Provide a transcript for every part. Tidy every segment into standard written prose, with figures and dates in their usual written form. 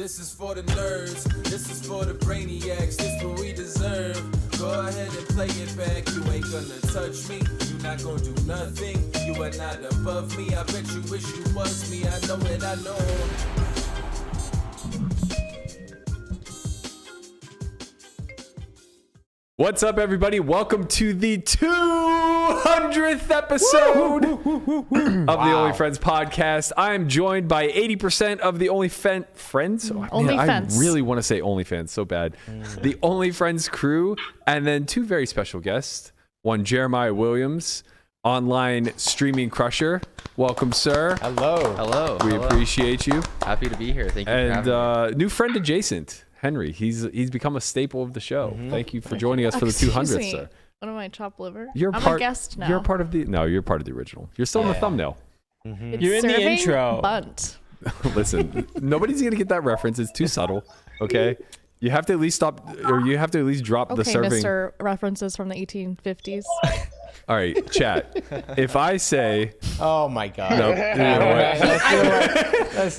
This is for the nerds, this is for the brainiacs, this what we deserve. Go ahead and play it back, you ain't gonna touch me, you not gonna do nothing, you are not above me, I bet you wish you was me, I know it, I know. What's up, everybody? Welcome to the 200th episode of the Only Friends podcast. I am joined by 80% of the Only Friends. I really want to say OnlyFans so bad. The Only Friends crew, and then two very special guests. One, Jeremiah Williams, online streaming crusher. Welcome, sir. Hello. We appreciate you. Happy to be here. Thank you for having me. New friend adjacent. Henry, he's become a staple of the show. Thank you for joining us for the 200th, sir. What am I, chopped liver? I'm a guest now. You're part of the original. You're still in the thumbnail. You're in the intro. Bunt. Listen, nobody's gonna get that reference. It's too subtle. Okay, you have to at least stop, or you have to at least drop the serving. Okay, Mr. References from the 1850s. All right, chat. If I say, oh my god, no, let's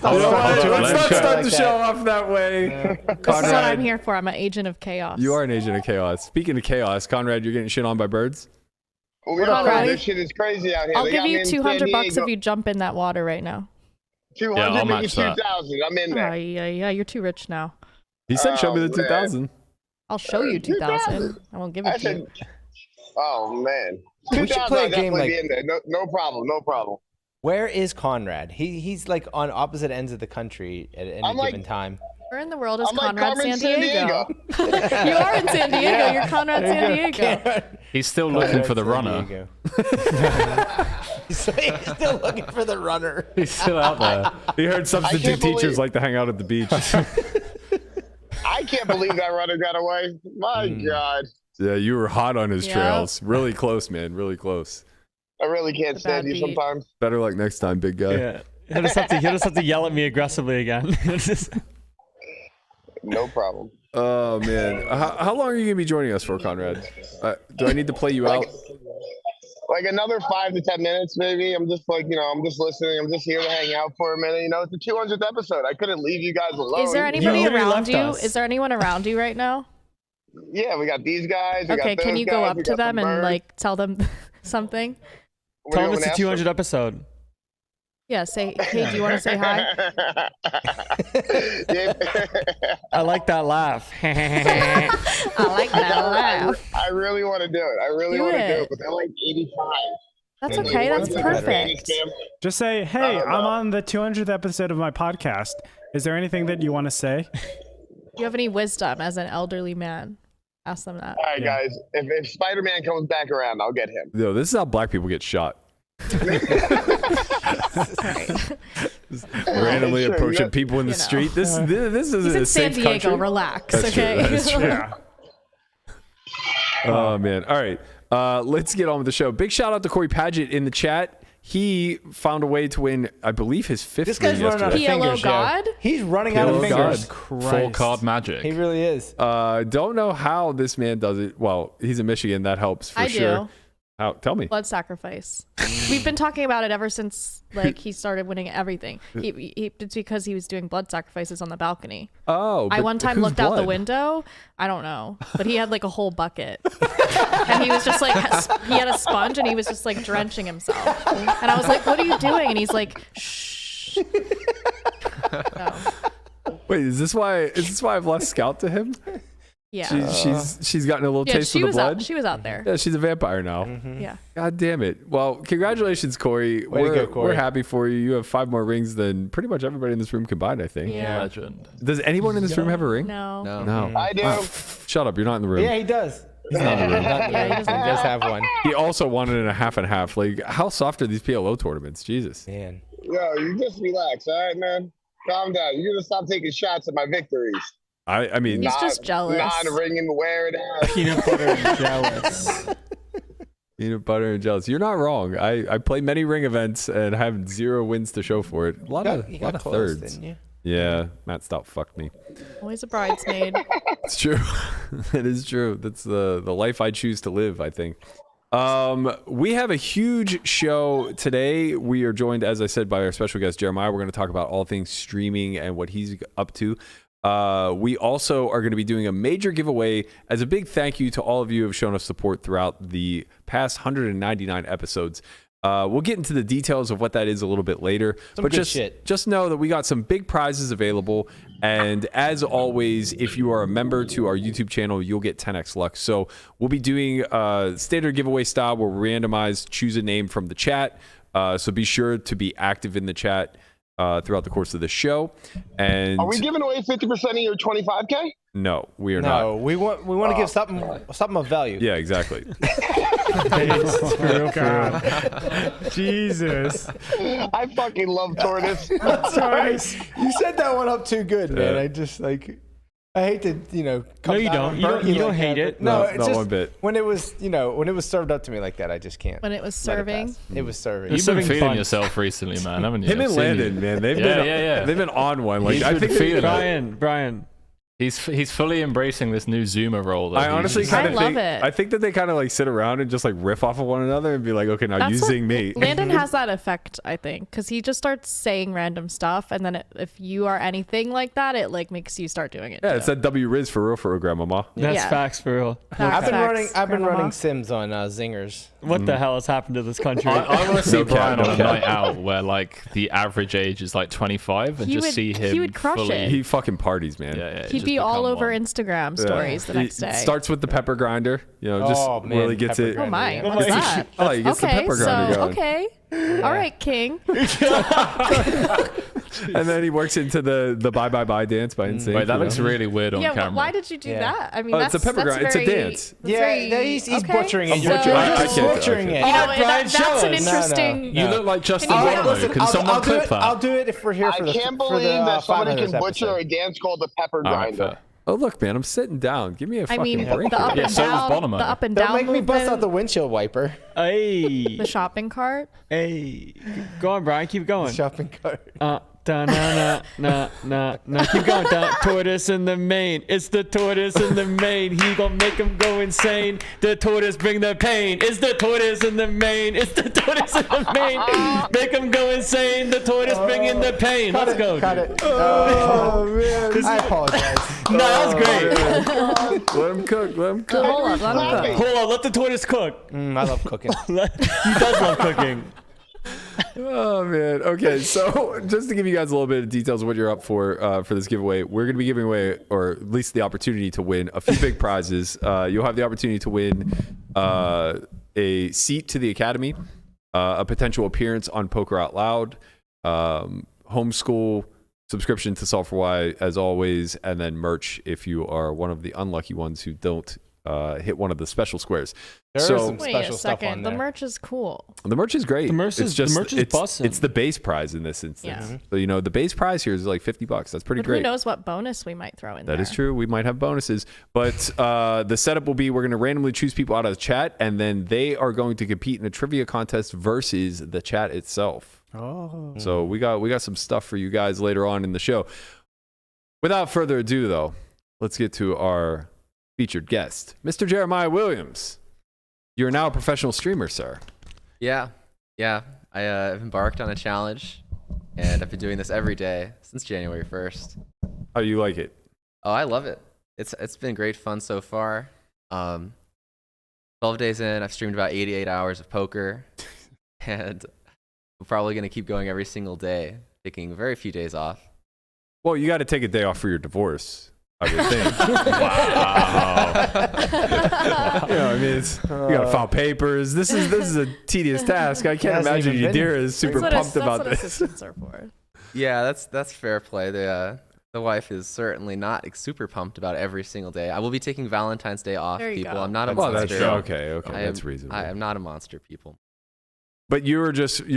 not start the show off that way. This is what I'm here for. I'm an agent of chaos. You are an agent of chaos. Speaking of chaos, Conrad, you're getting shit on by birds. Well, we all know this shit is crazy out here. I'll give you $200 if you jump in that water right now. 200, maybe 2,000. I'm in there. Yeah, you're too rich now. He said, "Show me the 2,000." I'll show you 2,000. I won't give it to you. Oh man. We should play a game like in there. No problem. Where is Conrad? He's like on opposite ends of the country at any given time. Where in the world is Conrad? Like San Diego. You are in San Diego. You're Conrad San Diego. He's still looking for the runner. He's still looking for the runner. He's still out there. He heard substitute teachers like to hang out at the beach. I can't believe that runner got away. My God. Yeah, you were hot on his trails. Really close, man. Really close. I really can't stand you sometimes. Better luck next time, big guy. Yeah. He'll just have to yell at me aggressively again. No problem. Oh, man. How long are you going to be joining us for, Conrad? Do I need to play you out? Like another 5 to 10 minutes, maybe. I'm just I'm just listening. I'm just here to hang out for a minute. It's the 200th episode. I couldn't leave you guys alone. Is there anybody around you? Is there anyone around you right now? Yeah, we got these guys. Okay, can you go up to them and like tell them something? Tell them it's the 200th episode. Yeah, say, hey, do you want to say hi? I like that laugh. I like that laugh. I really want to do it. I really want to do it, but they're like 85. That's okay. That's perfect. Just say, hey, I'm on the 200th episode of my podcast. Is there anything that you want to say? Do you have any wisdom as an elderly man? Ask them that. All right, guys. If Spider-Man comes back around, I'll get him. Yo, this is how black people get shot. Randomly approaching people in the street. This is a safe San Diego. country. Relax. That's okay. True. That is true. Yeah. Oh man. All right. Let's get on with the show. Big shout out to Corey Paggeot in the chat. He found a way to win, I believe, his fifth This guy's win running out yesterday. of fingers. God? He's running out of fingers. Full card magic. He really is. Don't know how this man does it. Well, he's in Michigan. That helps for sure. I do. How? Tell me. Blood sacrifice. We've been talking about it ever since he started winning everything. It's because he was doing blood sacrifices on the balcony. Oh. I one time looked out the window. I don't know, but he had like a whole bucket, and he was just like he had a sponge and he was just like drenching himself. And I was like, "What are you doing?" And he's like, "Shh." No. Wait, is this why I've lost Scout to him? Yeah. She's gotten a little taste of the blood. She was out there. Yeah, she's a vampire now. Yeah. God damn it. Well, congratulations, Corey. Way to go, Corey. We're happy for you. You have 5 more rings than pretty much everybody in this room combined, I think. Yeah. Legend. Does anyone in this room have a ring? No. No. I do. Shut up. You're not in the room. Yeah, he does. He's not in the room. Yeah, he does have one. He also wanted in a half and half. Like, how soft are these PLO tournaments? Jesus. Man. Yo, you just relax, all right, man? Calm down. You gotta stop taking shots at my victories. I mean, He's just jealous. Non-ringing, wear it out. Peanut butter and jealous. Peanut butter and jealous. You're not wrong. I play many ring events and have 0 wins to show for it. A lot of close, thirds. didn't you? Yeah, Matt Stout fucked me. Always a bridesmaid. It's true. It is true. That's the life I choose to live, I think. We have a huge show today. We are joined, as I said, by our special guest Jeremiah. We're going to talk about all things streaming and what he's up to. We also are going to be doing a major giveaway as a big thank you to all of you who have shown us support throughout the past 199 episodes. We'll get into the details of what that is a little bit later. But just know that we got some big prizes available. And as always, if you are a member to our YouTube channel, you'll get 10x luck. So we'll be doing standard giveaway style where we randomize, choose a name from the chat. So be sure to be active in the chat throughout the course of the show. And are we giving away 50% of your 25K? No, we are not. No, we want to give something of value. Yeah, exactly. God. Jesus. I fucking love Tortoise. Tortoise. You set that one up too good, man. Yeah. I just I hate to, come No, you down don't. on You don't- Berkey you don't like hate that, it. but No, No, it's not just one bit. when it was, when it was served up to me like that, I just can't. When it was let it serving. pass. It was serving. You've been Serving feeling fun. yourself recently, man, haven't you? Him and I've seen Landon, you. man, they've Yeah. been on one. Like He's I been think feeling they, it. Brian. He's fully embracing this new Zoomer role. that I he's honestly just- kind I of love think it. I think that they kind of like sit around and just like riff off of one another and be like, okay, now you That's sing what- me. Landon has that effect, I think, because he just starts saying random stuff, and then if you are anything like that, it like makes you start doing it. Yeah, too. it's that W Riz for real, Grandmama. That's Yeah. facts for real. I've been Facts, running Grandma. Sims on Zingers. What the hell has happened to this country? I want to see No Brian cap, on a no night cap. out where like the average age is like 25 and He just would- see him. he would crush fully, it. He fucking parties, man. Yeah, He'd just be all become over one. Instagram Yeah. stories the next It day. starts with the pepper grinder, just Oh, man, really gets pepper it. grinder. Oh my, Yeah. what's that? Oh, he gets the Okay, pepper grinder so going. okay, all right, King. And then he works into the bye bye bye dance by Insane. Wait, that looks really weird on Yeah, camera. why did you do Yeah. that? I mean, Oh, it's that's a pepper grind. It's a very- dance. that's Yeah, very- he's okay. butchering it. So- You're I can't do it. butchering it. You know, Brian, that's show an us. interesting. You look like Justin Can you- Bono. Listen, Can someone clip that? I'll do it if we're here I for the. can't for the, believe that somebody 500th can butcher episode. a dance called the pepper All right, grinder. fair. Oh look, man, I'm sitting down. Give me a I fucking mean, break. the up here. and so was down, Bonomo. the up and Don't down make me bust out movement, the windshield wiper. Hey, the shopping cart. hey, go on, Brian. Keep going. Shopping cart. Da, na, na, na, na. Keep going. Tortoise in the main. It's the tortoise in the main. He gonna make him go insane. The tortoise bring the pain. It's the tortoise in the main. It's the tortoise in the main. Make him go insane. The tortoise bring in the pain. Let's go. Cut it. Oh man, I apologize. No, that was great. Let him cook. Let him cook. Hold up, let him cook. Hold on. Let the tortoise cook. I love cooking. He does love cooking. Oh man. Okay, so just to give you guys a little bit of details of what you're up for this giveaway, we're going to be giving away, or at least the opportunity to win, a few big prizes. You'll have the opportunity to win a seat to the academy, a potential appearance on Poker Out Loud, homeschool, subscription to Solve for Why as always, and then merch if you are one of the unlucky ones who don't hit one of the special squares. There So- is some Wait special a stuff on second. The there. merch is cool. The merch is great. The merch is- it's the merch is it's, bussin'. it's the base prize in this instance. Yeah. So the base prize here is like $50. That's pretty But great. who knows what bonus we might throw in there. That is true. We might have bonuses, but the setup will be we're going to randomly choose people out of the chat, and then they are going to compete in a trivia contest versus the chat itself. Oh. So we got some stuff for you guys later on in the show. Without further ado, though, let's get to our featured guest, Mr. Jeremiah Williams. You're now a professional streamer, sir. Yeah. I've embarked on a challenge, and I've been doing this every day since January 1st. How do you like it? Oh, I love it. It's been great fun so far. 12 days in, I've streamed about 88 hours of poker, and I'm probably going to keep going every single day, taking very few days off. Well, you got to take a day off for your divorce, I would think. Wow. I mean, you got to file papers. This is a tedious task. I can't Hasn't imagine even been- Yadira is super That's pumped about what this. assistants are for. Yeah, that's fair play. The wife is certainly not super pumped about every single day. I will be taking Valentine's Day off, There you people. go. I'm not a Well, that's monster. okay. I That's am- reasonable. I am not a monster, people. But you're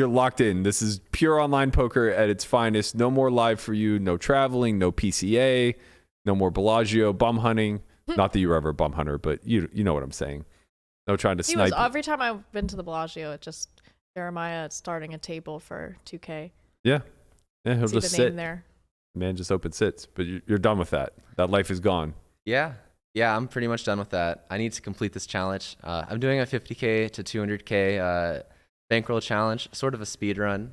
locked in. This is pure online poker at its finest. No more live for you. No traveling. No PCA. No more Bellagio bum hunting. Not that you were ever a bum hunter, but you know what I'm saying. No trying to He snipe. was every time I've been to the Bellagio, it just Jeremiah starting a table for 2K. Yeah, he'll See just the name sit. there. Man, just open sits. But you're done with that. That life is gone. Yeah, I'm pretty much done with that. I need to complete this challenge. I'm doing a 50K to 200K bankroll challenge, sort of a speed run.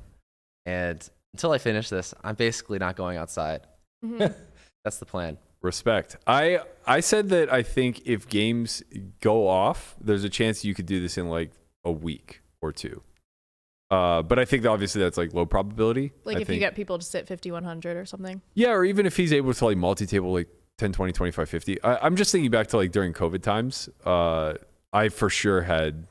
And until I finish this, I'm basically not going outside. Mhm. That's the plan. Respect. I said that I think if games go off, there's a chance you could do this in like a week or two. But I think that obviously that's like low probability. Like if you get people to sit 5100 or something. Yeah, or even if he's able to like multi-table like 10, 20, 25, 50. I'm just thinking back to like during COVID times. I for sure had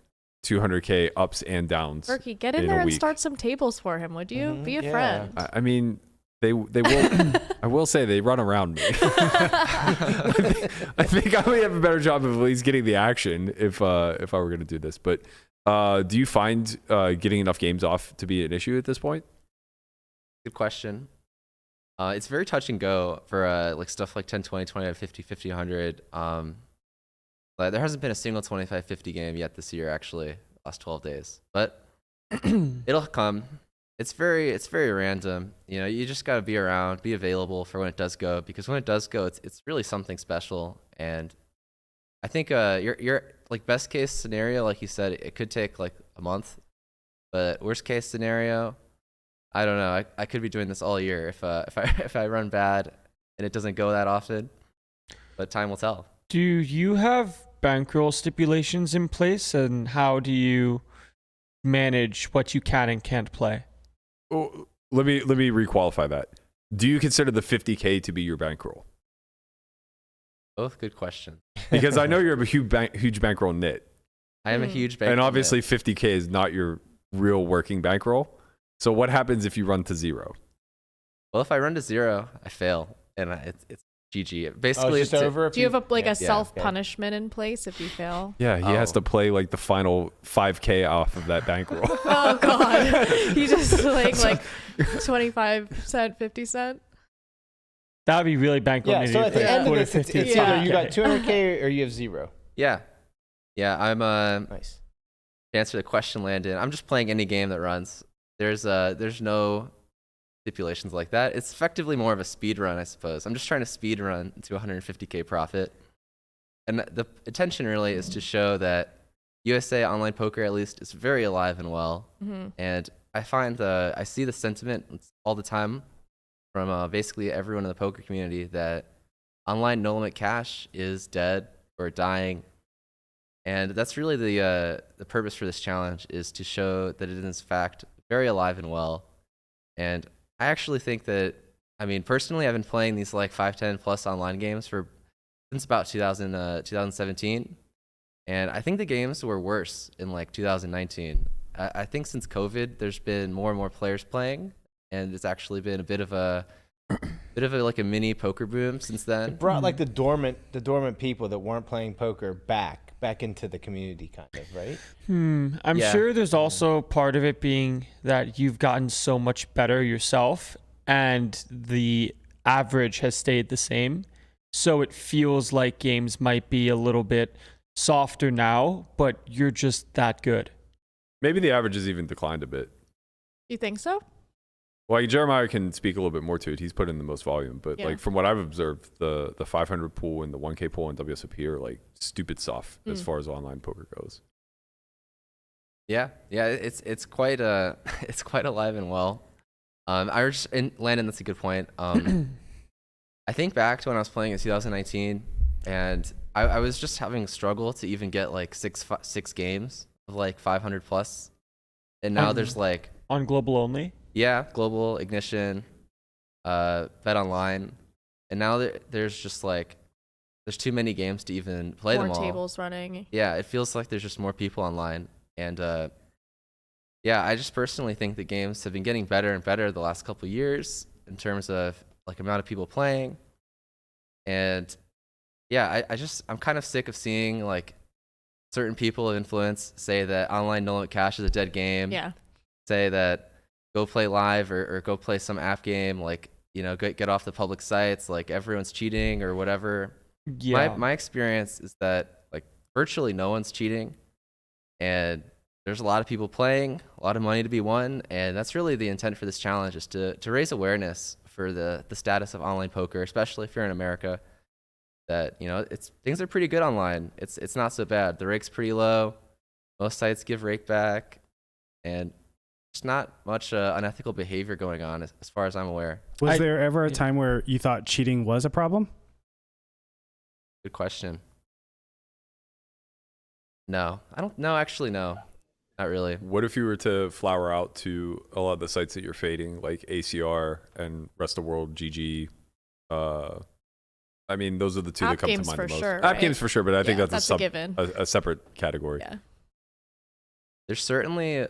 200K ups and downs. Berkey, get in there and start some tables for him, would you? Be a friend. I mean, they will. I will say they run around me. I think I would have a better job of at least getting the action if I were going to do this. But do you find getting enough games off to be an issue at this point? Good question. It's very touch and go for like stuff like 10, 20, 25, 50, 50, 100. Like there hasn't been a single 25-50 game yet this year, actually, last 12 days. But it'll come. It's very random. You know, you just gotta be around, be available for when it does go, because when it does go, it's really something special. And I think your like best case scenario, like you said, it could take like a month. But worst case scenario, I don't know. I could be doing this all year if I run bad and it doesn't go that often. But time will tell. Do you have bankroll stipulations in place, and how do you manage what you can and can't play? Oh, let me requalify that. Do you consider the 50K to be your bankroll? Both good questions. Because I know you're a huge bankroll nit. I am a huge bankroll and obviously nit. 50K is not your real working bankroll. So what happens if you run to zero? Well, if I run to zero, I fail, and it's GG. Basically, it's over. Do you have a self-punishment in place if you fail? Yeah, he has to play like the final 5K off of that bankroll. Oh God, he just like 25 cent, 50 cent. That would be really bankroll. Yeah. So at the end of this, it's either you got 200K or you have zero. Yeah. I'm Nice. To answer the question, Landon, I'm just playing any game that runs. There's no stipulations like that. It's effectively more of a speed run, I suppose. I'm just trying to speed run to 150K profit. And the intention really is to show that USA online poker, at least, is very alive and well. Mm-hmm. And I find I see the sentiment all the time from basically everyone in the poker community that online no limit cash is dead or dying. And that's really the purpose for this challenge, is to show that it is in fact very alive and well. And I actually think that, I mean, personally, I've been playing these like 5-10 plus online games since about 2017. And I think the games were worse in like 2019. I think since COVID, there's been more and more players playing, and it's actually been a bit of a like a mini poker boom since then. It brought like the dormant people that weren't playing poker back into the community, kind of, right? I'm sure there's also part of it being that you've gotten so much better yourself, and the average has stayed the same. So it feels like games might be a little bit softer now, but you're just that good. Maybe the average has even declined a bit. You think so? Well, Jeremiah can speak a little bit more to it. He's put in the most volume, but like from what I've observed, the 500 pool and the 1K pool and WSOP are like stupid soft as far as online poker goes. Yeah, it's quite it's quite alive and well. Landon, that's a good point. I think back to when I was playing in 2019, and I was just having a struggle to even get like six games of like 500 plus, and now there's like on global only. Yeah, global, ignition, bet online, and now there's just like there's too many games to even play them all. More tables running. Yeah, it feels like there's just more people online, and I just personally think the games have been getting better and better the last couple of years in terms of like amount of people playing, and I'm kind of sick of seeing like certain people of influence say that online no limit cash is a dead game. Yeah. Say that go play live or go play some app game, like, you know, get off the public sites, like everyone's cheating or whatever. Yeah. My experience is that like virtually no one's cheating, and there's a lot of people playing, a lot of money to be won, and that's really the intent for this challenge, is to raise awareness for the status of online poker, especially if you're in America, that, you know, things are pretty good online. It's not so bad. The rake's pretty low. Most sites give rake back, and There's not much unethical behavior going on as far as I'm aware. Was there ever a time where you thought cheating was a problem? Good question. No, I don't. No, actually, no, not really. What if you were to flower out to a lot of the sites that you're fading, like ACR and Rest of World, GG? I mean, those are the two that come to mind the most. Sure, App right? games for sure, but I think that's a given. A separate category. Yeah. There's certainly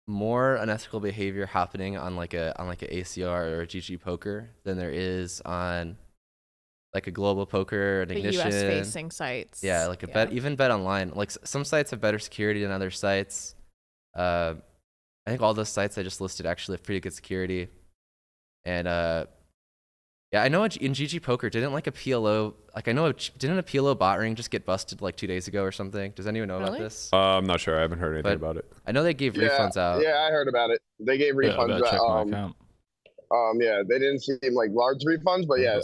more unethical behavior happening on like a ACR or a GG poker than there is on like a global poker, an The Ignition. US facing sites. Yeah, like even bet online. Like some sites have better security than other sites. I think all those sites I just listed actually have pretty good security. And yeah, I know in GG Poker, didn't like a PLO, like I know, didn't a PLO bot ring just get busted like 2 days ago or something? Does anyone know about this? I'm not sure. I haven't heard anything about it. I know they gave refunds out. Yeah, I heard about it. They gave refunds check my out. account. Yeah, they didn't seem like large refunds, but yeah,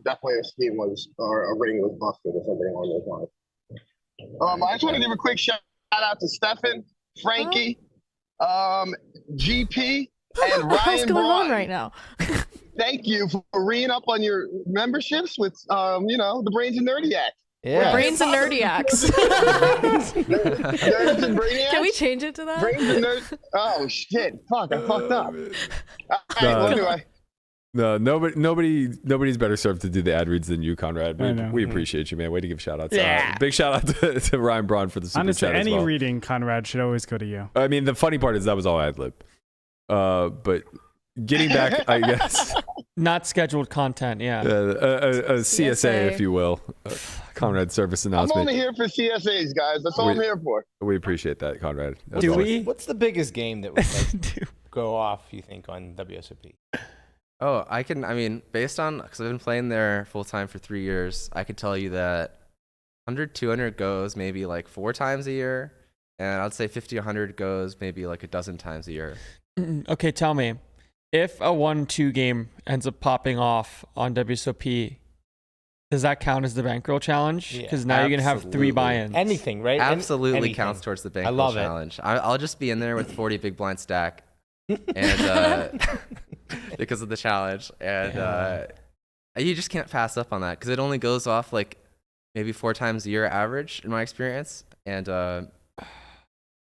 definitely a scheme was, or a ring was busted or something along those lines. I just want to give a quick shout out to Stefan, Frankie, GP, and Ryan What's going on Braun. right now? Thank you for reading up on your memberships with, the Brains and Nerdiac. Yeah. Brains and Nerdiacs. Nerds and Brainiacs? Can we change it to that? Brains and Nerds. Oh, shit. Fuck, I fucked up. Anyway. No, nobody's better served to do the ad reads than you, Conrad. We know. appreciate you, man. Way to give shout outs. Big shout out to Ryan Braun for the super Honestly, chat as any well. reading, Conrad, should always go to you. I mean, the funny part is that was all ad lib. But getting back, I guess. Not scheduled content, yeah. A CSA, if you will. Conrad service I'm announcement. only here for CSAs, guys. That's all I'm here for. We appreciate that, Conrad. Do we? What's the biggest game that would like, go off, you think, on WSOP? Oh, based on, because I've been playing there full time for 3 years, I could tell you that 100, 200 goes maybe like 4 times a year. And I'd say 50, 100 goes maybe like a dozen times a year. Okay, tell me, if a 1-2 game ends up popping off on WSOP, does that count as the bankroll challenge? Because now you're going to have 3 buy-ins. Anything, right? Absolutely anything. counts towards the bankroll love it. challenge. I'll just be in there with 40 big blind stack. And because of the challenge. And you just can't pass up on that because it only goes off like maybe 4 times a year average in my experience. And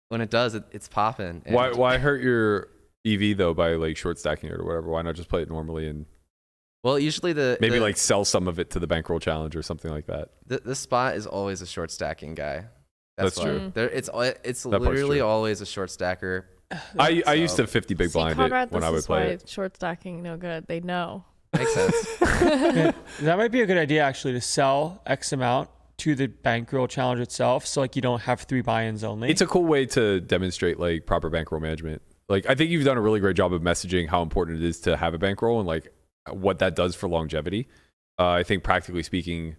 when it does, it's popping. Why hurt your EV though by like short stacking it or whatever? Why not just play it normally and usually like sell some of it to the bankroll challenge or something like that? The spot is always a short stacking guy. That's true. It's literally always a short stacker. I used to 50 big blind Conrad, it when I would play it. Short stacking, no good. They know. Makes sense. That might be a good idea actually to sell X amount to the bankroll challenge itself, so like you don't have 3 buy-ins only. It's a cool way to demonstrate like proper bankroll management. Like I think you've done a really great job of messaging how important it is to have a bankroll and like what that does for longevity. I think practically speaking,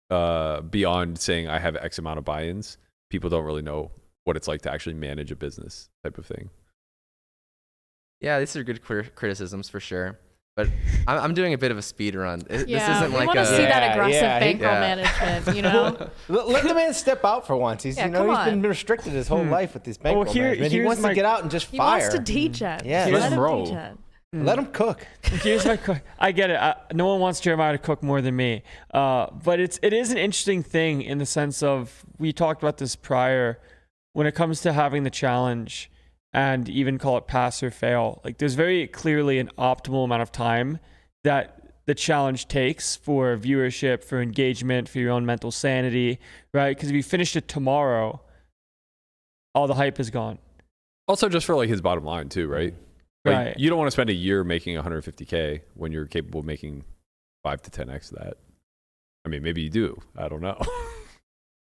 beyond saying I have X amount of buy-ins, people don't really know what it's like to actually manage a business type of thing. Yeah, these are good criticisms for sure. But I'm doing a bit of a speed run. This isn't we like want to see that aggressive bankroll management, you know? Let the man step out for once. He's he's been restricted his whole life with this bankroll management. He wants to get out and just fire. He wants to teach it. Yeah, let him teach it. Let him cook. Here's my I get it. No one wants Jeremiah to cook more than me. But it is an interesting thing in the sense of, we talked about this prior, when it comes to having the challenge and even call it pass or fail. Like there's very clearly an optimal amount of time that the challenge takes for viewership, for engagement, for your own mental sanity, right? Because if you finish it tomorrow, all the hype is gone. Also just for like his bottom line too, right? Like, Right. You don't want to spend a year making 150K when you're capable of making 5 to 10x that. I mean, maybe you do. I don't know.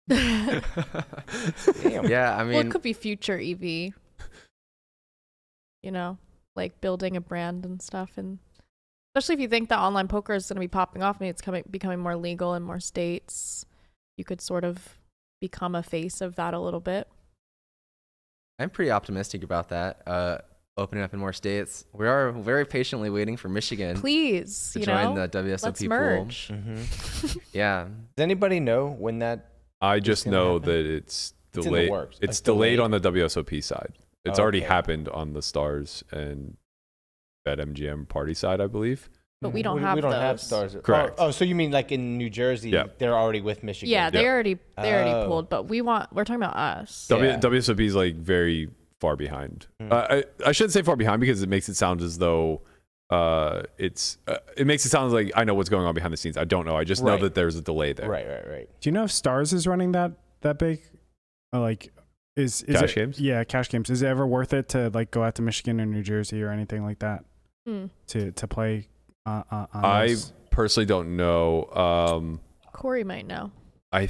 Yeah, I mean, Well, it could be future EV. You know, like building a brand and stuff, and especially if you think that online poker is going to be popping off, maybe it's becoming more legal in more states. You could sort of become a face of that a little bit. I'm pretty optimistic about that. Opening up in more states. We are very patiently waiting for Michigan Please, to join the WSOP let's pool. merge. Yeah. Does anybody know when that? I just know happen? that it's in the delayed. works. It's delayed on the WSOP side. It's already happened on the Stars and BetMGM party side, I believe. But we don't have We don't have those. Stars. Correct. Oh, so you mean like in New Jersey? Yeah. They're already with Michigan. Yeah, they already Oh. pulled, but we're talking about us. Yeah. WSOP is like very far behind. I shouldn't say far behind because it makes it sound as though it makes it sound like I know what's going on behind the scenes. I don't know. I just know that there's a delay there. Right. Do you know if Stars is running that big? Like, is Cash it, games? Yeah, cash games. Is it ever worth it to like go out to Michigan or New Jersey or anything like that to play? I those? personally don't know. Corey might know. I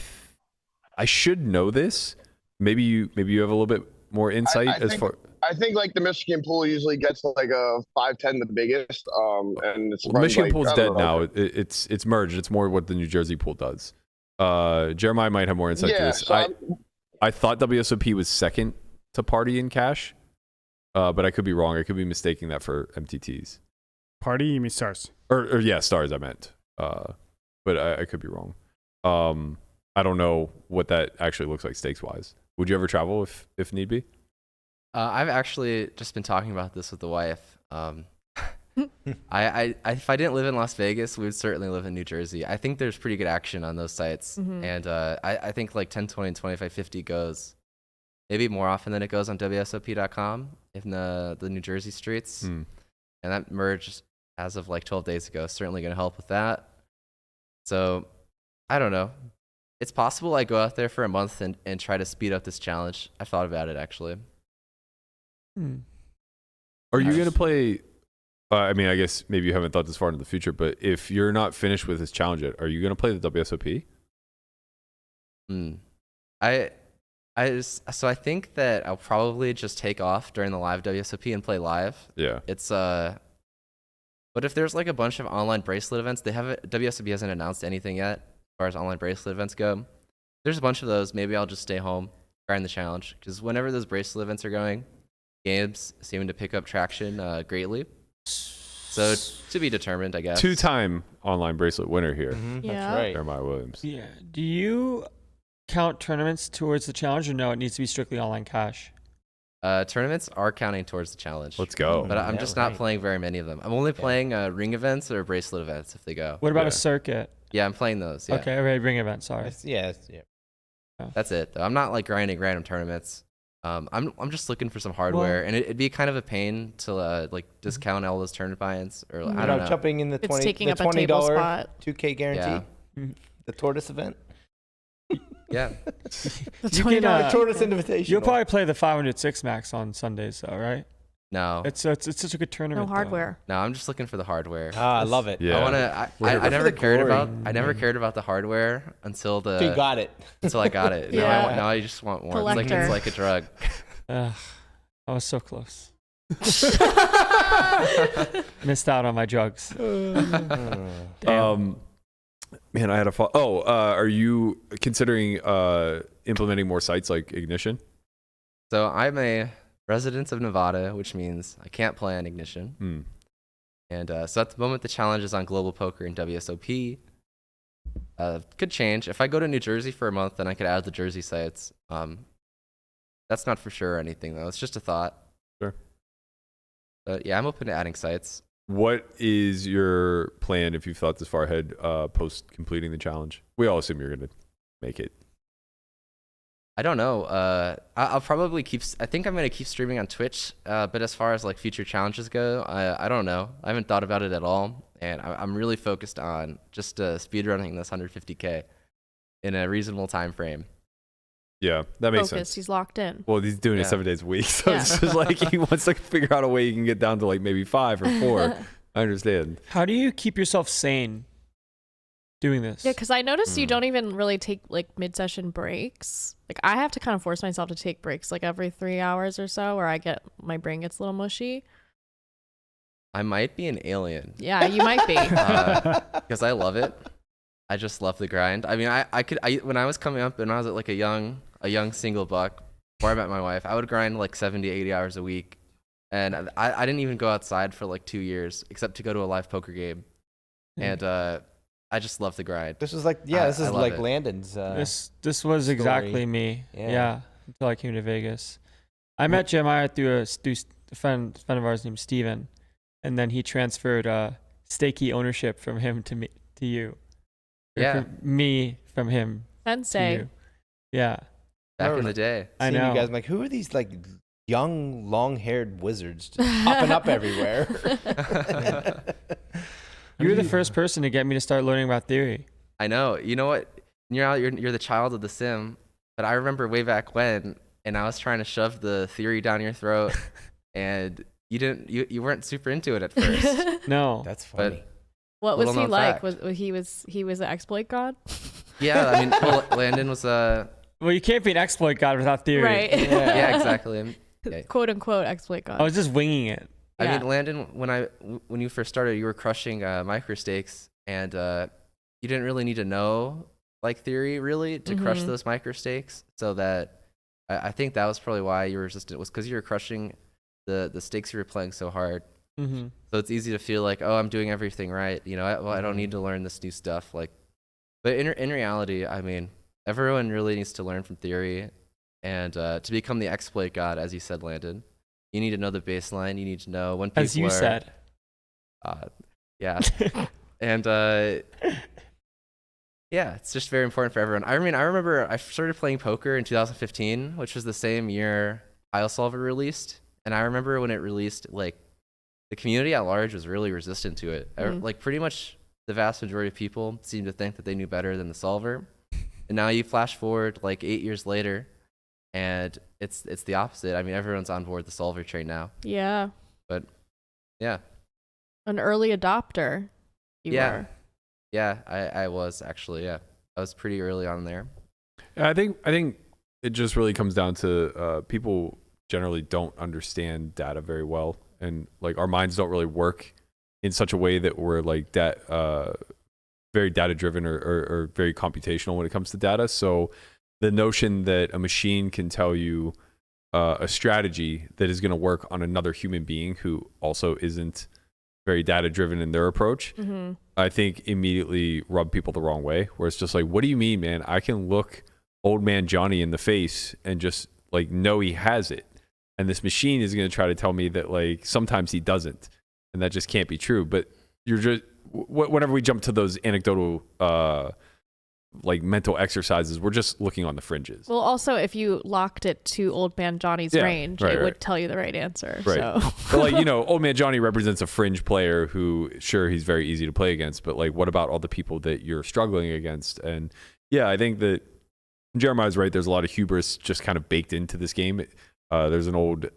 should know this. Maybe you have a little bit more insight I think like the Michigan pool usually gets like a 5-10 the biggest. And it's Michigan like, pool's I dead don't know. now. It's merged. It's more what the New Jersey pool does. Jeremiah might have more insight to this. So I thought WSOP was second to party in cash, but I could be wrong. I could be mistaking that for MTTs. Party? You mean Stars? Or yeah, Stars I meant. But I could be wrong. I don't know what that actually looks like stakes wise. Would you ever travel if need be? I've actually just been talking about this with the wife. I if I didn't live in Las Vegas, we would certainly live in New Jersey. I think there's pretty good action on those sites, and I think like 1020 and 2550 goes maybe more often than it goes on WSOP.com in the New Jersey streets, and that merged as of like 12 days ago. Certainly going to help with that. So I don't know. It's possible I go out there for a month and try to speed up this challenge. I've thought about it actually. Are you going to play? I mean, I guess maybe you haven't thought this far into the future, but if you're not finished with this challenge yet, are you going to play the WSOP? So I think that I'll probably just take off during the live WSOP and play live. Yeah. It's but if there's like a bunch of online bracelet events, WSOP hasn't announced anything yet as far as online bracelet events go. There's a bunch of those. Maybe I'll just stay home, grind the challenge, because whenever those bracelet events are going, games seem to pick up traction greatly. So to be determined, I guess. 2-time online bracelet winner here. Yeah. That's right. Jeremiah Williams. Yeah. Do you count tournaments towards the challenge, or no? It needs to be strictly online cash. Tournaments are counting towards the challenge. Let's go. But I'm just not playing very many of them. I'm only playing ring events or bracelet events if they go. What about a circuit? Yeah, I'm playing those. Yeah. Okay, right, ring event. Sorry. That's it. Though. I'm not like grinding random tournaments. I'm just looking for some hardware, and it'd be kind of a pain to like discount all those tournament buy-ins, or I don't know. Jumping in the It's 20 taking the up a table $20 spot. 2K guarantee. The tortoise event. Yeah. You can, tortoise invitation. You'll probably play the 506 max on Sundays, though, right? No. It's such a good tournament. No hardware. No, I'm just looking for the hardware. I love it. Yeah. I never cared about the hardware until You got it. I got it. Yeah. Now I just want more. Collector. It's like a drug. I was so close. Missed out on my drugs. Man, I had a are you considering implementing more sites like Ignition? So I'm a resident of Nevada, which means I can't play on Ignition. And so at the moment, the challenge is on Global Poker and WSOP. Could change. If I go to New Jersey for a month, then I could add the Jersey sites. That's not for sure or anything, though. It's just a thought. Sure. But yeah, I'm open to adding sites. What is your plan if you've thought this far ahead post completing the challenge? We all assume you're going to make it. I don't know. I'll probably I think I'm going to keep streaming on Twitch. But as far as like future challenges go, I don't know. I haven't thought about it at all. And I'm really focused on just speedrunning this 150K in a reasonable time frame. Yeah, that makes Focused. sense. He's locked in. Well, he's doing it 7 days a week. So it's just like he wants to figure out a way he can get down to like maybe 5 or 4. I understand. How do you keep yourself sane doing this? Yeah, because I noticed you don't even really take like mid-session breaks. Like I have to kind of force myself to take breaks like every 3 hours or so, or my brain gets a little mushy. I might be an alien. Yeah, you might be. Because I love it. I just love the grind. I mean, I could when I was coming up and I was at like a young single buck before I met my wife, I would grind like 70, 80 hours a week. And I didn't even go outside for like 2 years except to go to a live poker game. And I just love the grind. This is like it. Landon's. This was exactly me. Yeah. Until I came to Vegas. I met Jeremiah through a friend of ours named Steven, and then he transferred stakey ownership from him to you. Yeah. From him Sensei. to you. Yeah. Back in the day. I Seeing know. you guys, I'm like, who are these like young, long-haired wizards just popping up everywhere? You were the first person to get me to start learning about theory. I know. You know what? You're the child of the sim, but I remember way back when, and I was trying to shove the theory down your throat, and you weren't super into it at first. No. That's funny. But What was he little-known like? fact. Was he was an exploit god? yeah, I mean, well, Landon was Well, you can't be an exploit god without theory. Right. yeah, exactly. Yeah. Quote unquote exploit god. I was just winging it. I Yeah. mean, Landon, when you first started, you were crushing microstakes, and you didn't really need to know like theory really to crush those microstakes. So that I think that was probably why you were resistant, was because you were crushing the stakes you were playing so hard. Mm-hmm. So it's easy to feel like, oh, I'm doing everything right. You know, I don't need to learn this new stuff. Like, but in reality, I mean, everyone really needs to learn from theory, and to become the exploit god, as you said, Landon, you need to know the baseline. You need to know when people As you said. Yeah. And yeah, it's just very important for everyone. I mean, I remember I started playing poker in 2015, which was the same year Tile Solver released. And I remember when it released, like, the community at large was really resistant to it. Like, pretty much the vast majority of people seemed to think that they knew better than the solver. And now you flash forward like 8 years later, and it's the opposite. I mean, everyone's on board the solver train now. Yeah. But yeah. An early adopter. You were. Yeah, I was actually, yeah. I was pretty early on there. I think it just really comes down to people generally don't understand data very well, and like our minds don't really work in such a way that we're like very data driven or very computational when it comes to data. So the notion that a machine can tell you a strategy that is going to work on another human being who also isn't very data driven in their approach, I think immediately rub people the wrong way, where it's just like, what do you mean, man? I can look old man Johnny in the face and just like know he has it. And this machine is going to try to tell me that like sometimes he doesn't. And that just can't be true. But you're just, whenever we jump to those anecdotal like mental exercises, we're just looking on the fringes. Well, also, if you locked it to Old Man Johnny's range, it would tell you the right answer. Right. So. But like, you know, Old Man Johnny represents a fringe player who, sure, he's very easy to play against, but like, what about all the people that you're struggling against? And yeah, I think that Jeremiah's right. There's a lot of hubris just kind of baked into this game. There's an old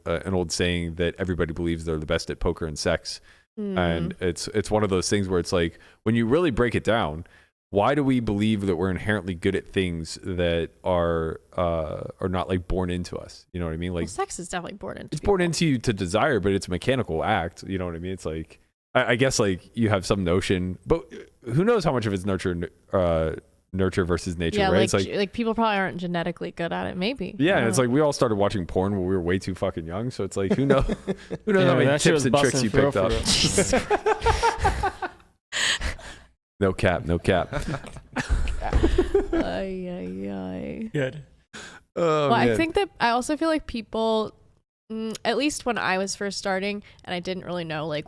saying that everybody believes they're the best at poker and sex. And it's one of those things where it's like, when you really break it down, why do we believe that we're inherently good at things that are not like born into us? You know what I mean? Like, well, sex is definitely born into. It's born into you to desire, but it's a mechanical act. You know what I mean? It's like, I guess like you have some notion, but who knows how much of it's nurture versus nature, yeah, right? Like people probably aren't genetically good at it. Maybe. Yeah, and it's like we all started watching porn when we were way too fucking young. So it's like, who knows? Who knows how many tips and tricks you picked up? No cap. Ay. Good. Well, I think that I also feel like people, at least when I was first starting, and I didn't really know like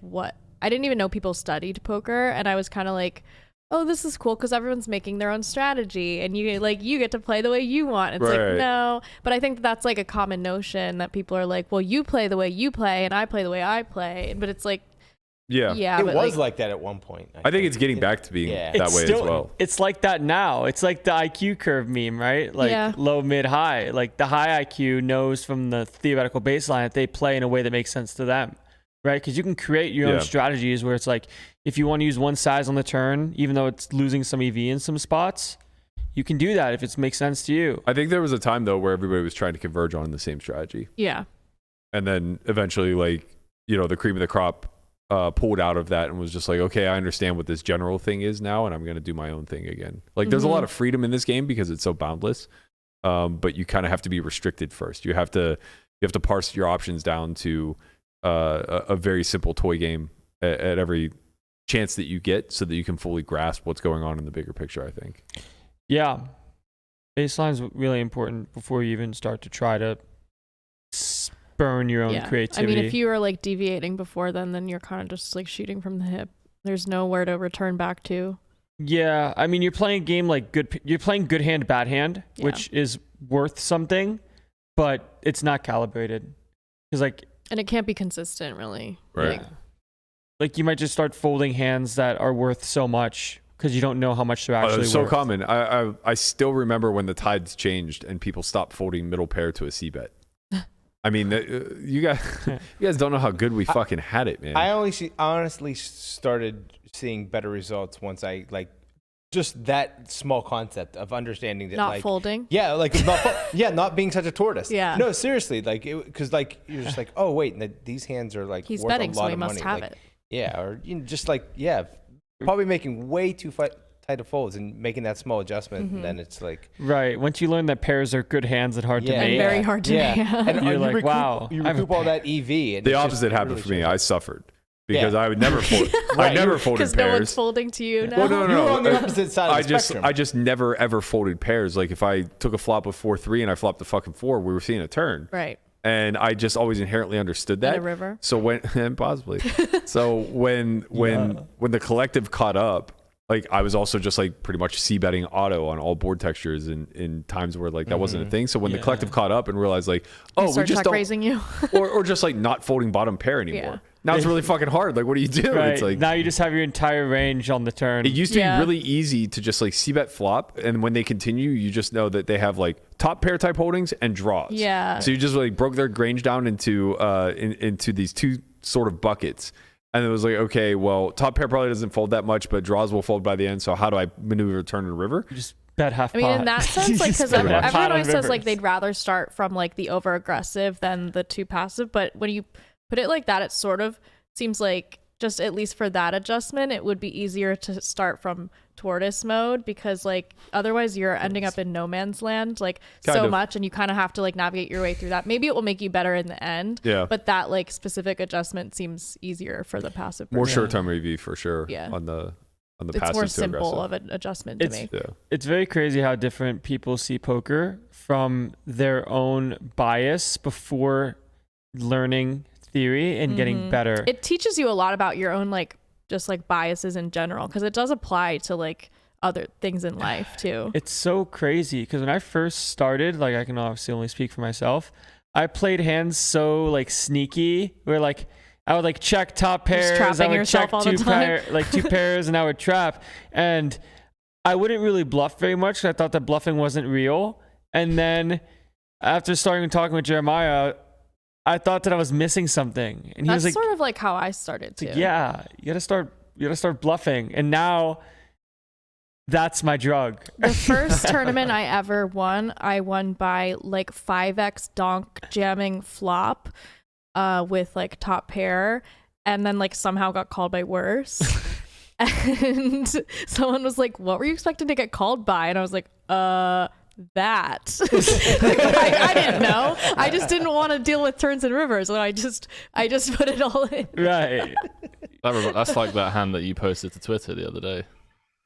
I didn't even know people studied poker, and I was kind of like, oh, this is cool because everyone's making their own strategy, and you get to play the way you want. It's like, no, but I think that's like a common notion that people are like, well, you play the way you play, and I play the way I play, but it's like. Yeah, it was like that at one point. I think it's getting back to being that way as well. It's like that now. It's like the IQ curve meme, right? Like low, mid, high. Like the high IQ knows from the theoretical baseline that they play in a way that makes sense to them, right? Because you can create your own strategies where it's like, if you want to use one size on the turn, even though it's losing some EV in some spots, you can do that if it makes sense to you. I think there was a time though where everybody was trying to converge on the same strategy. Yeah. And then eventually, like, you know, the cream of the crop pulled out of that and was just like, okay, I understand what this general thing is now, and I'm going to do my own thing again. Like, there's a lot of freedom in this game because it's so boundless, but you kind of have to be restricted first. You have to parse your options down to a very simple toy game at every chance that you get, so that you can fully grasp what's going on in the bigger picture, I think. Yeah, baseline's really important before you even start to try to burn your own creativity. I mean, if you are like deviating before then you're kind of just like shooting from the hip. There's nowhere to return back to. Yeah, I mean, you're playing a game like you're playing good hand, bad hand, which is worth something, but it's not calibrated. And it can't be consistent, really. Right. Like you might just start folding hands that are worth so much because you don't know how much they're actually it's so worth. common. I still remember when the tides changed and people stopped folding middle pair to a c-bet. I mean, you guys don't know how good we fucking had it, man. I honestly started seeing better results once I just that small concept of understanding that not folding. Yeah, not being such a tortoise. Yeah. No, seriously, because you're just like, oh wait, these hands are like he's worth betting, a lot so he of must money. have like, it. Yeah, or just probably making way too tight of folds and making that small adjustment, and then it's like right. Once you learn that pairs are good hands and hard to Yeah. make, And very hard to make. and You're you like, recoup, wow, you I'm a recoup all that EV. And the it's just opposite happened really for me. shows. I suffered because Yeah. I would never fold. I never folded Because no one's pairs. folding to you now. Well, no. You were on the opposite side of the spectrum. I just never ever folded pairs. Like if I took a flop of 4-3 and I flopped the fucking 4, we were seeing a turn. Right. And I just always inherently understood that. In a river. So when possibly. So when the collective caught up, like I was also just like pretty much c-betting auto on all board textures in times where like that wasn't a thing. So when the collective caught up and realized like, oh, we just don't raising you. or just like not folding bottom pair anymore. Yeah. Now it's really fucking hard. Like what do you do? right. It's like now you just have your entire range on the turn. it used to be really easy to just like c-bet flop, and when they continue, you just know that they have like top pair type holdings and draws. Yeah. So you just like broke their range down into into these two sort of buckets. And it was like, okay, well, top pair probably doesn't fold that much, but draws will fold by the end. So how do I maneuver turn and river? You just bet half pot. I mean, in that sense, like, because Just bet everyone half pot on always says like rivers. they'd rather start from like the over aggressive than the too passive. But when you put it like that, it sort of seems like just at least for that adjustment, it would be easier to start from tortoise mode because like otherwise you're ending up in no man's land like Kind so of. much, and you kind of have to like navigate your way through that. Maybe it will make you better in the end. Yeah. But that like specific adjustment seems easier for the passive. More person. short-term EV for sure. Yeah. On the It's passive more to simple aggressive. of an adjustment to make. Yeah. It's very crazy how different people see poker from their own bias before learning theory and getting better. It teaches you a lot about your own like just like biases in general because it does apply to like other things in life too. It's so crazy because when I first started, like I can obviously only speak for myself, I played hands so like sneaky where like I would like check top pairs, trapping I would yourself check all the time. two pairs, and I would trap, and I wouldn't really bluff very much. 'Cause I thought that bluffing wasn't real, and then after starting talking with Jeremiah, I thought that I was missing something, and he That's was like, sort of like how I started too. "Yeah, you gotta start bluffing," and now that's my drug. The first tournament I ever won, I won by like 5x donk jamming flop with like top pair, and then like somehow got called by worse. And someone was like, what were you expecting to get called by? And I was like, that. I didn't know. I just didn't want to deal with turns and rivers, and I just put it all in. Right. That's like that hand that you posted to Twitter the other day.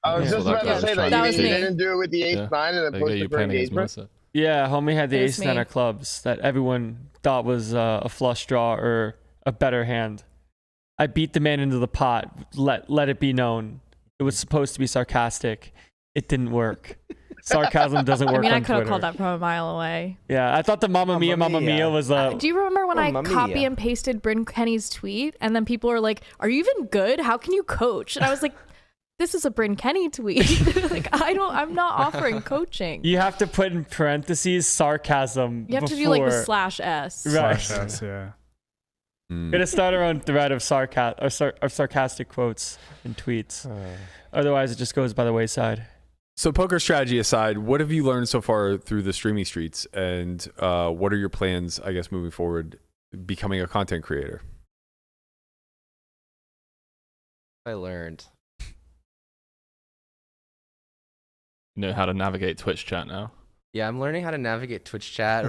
I was Yeah. just So about that to say guy was that trying you to me. didn't do it with the ace Yeah. nine and then There you go, posted you're for playing against engagement. Melissa. Yeah, homie had the It was ace nine me. of clubs that everyone thought was a flush draw or a better hand. I beat the man into the pot. Let it be known. It was supposed to be sarcastic. It didn't work. Sarcasm doesn't work I mean, on I could have Twitter. called that from a mile away. Yeah, I thought the Mamma Mia was Do you remember when Oh, I Mamma copy Mia. and pasted Bryn Kenny's tweet, and then people were like, "Are you even good? How can you coach?" And I was like, "This is a Bryn Kenny tweet. Like, I'm not offering coaching. You have to put in parentheses sarcasm. You have to do before. like the /s." Right. /S, yeah. Gonna start our own thread of sarcastic quotes and tweets. Otherwise, it just goes by the wayside. So poker strategy aside, what have you learned so far through the streaming streets, and what are your plans, I guess, moving forward, becoming a content creator? I learned. You know how to navigate Twitch chat now. Yeah, I'm learning how to navigate Twitch chat,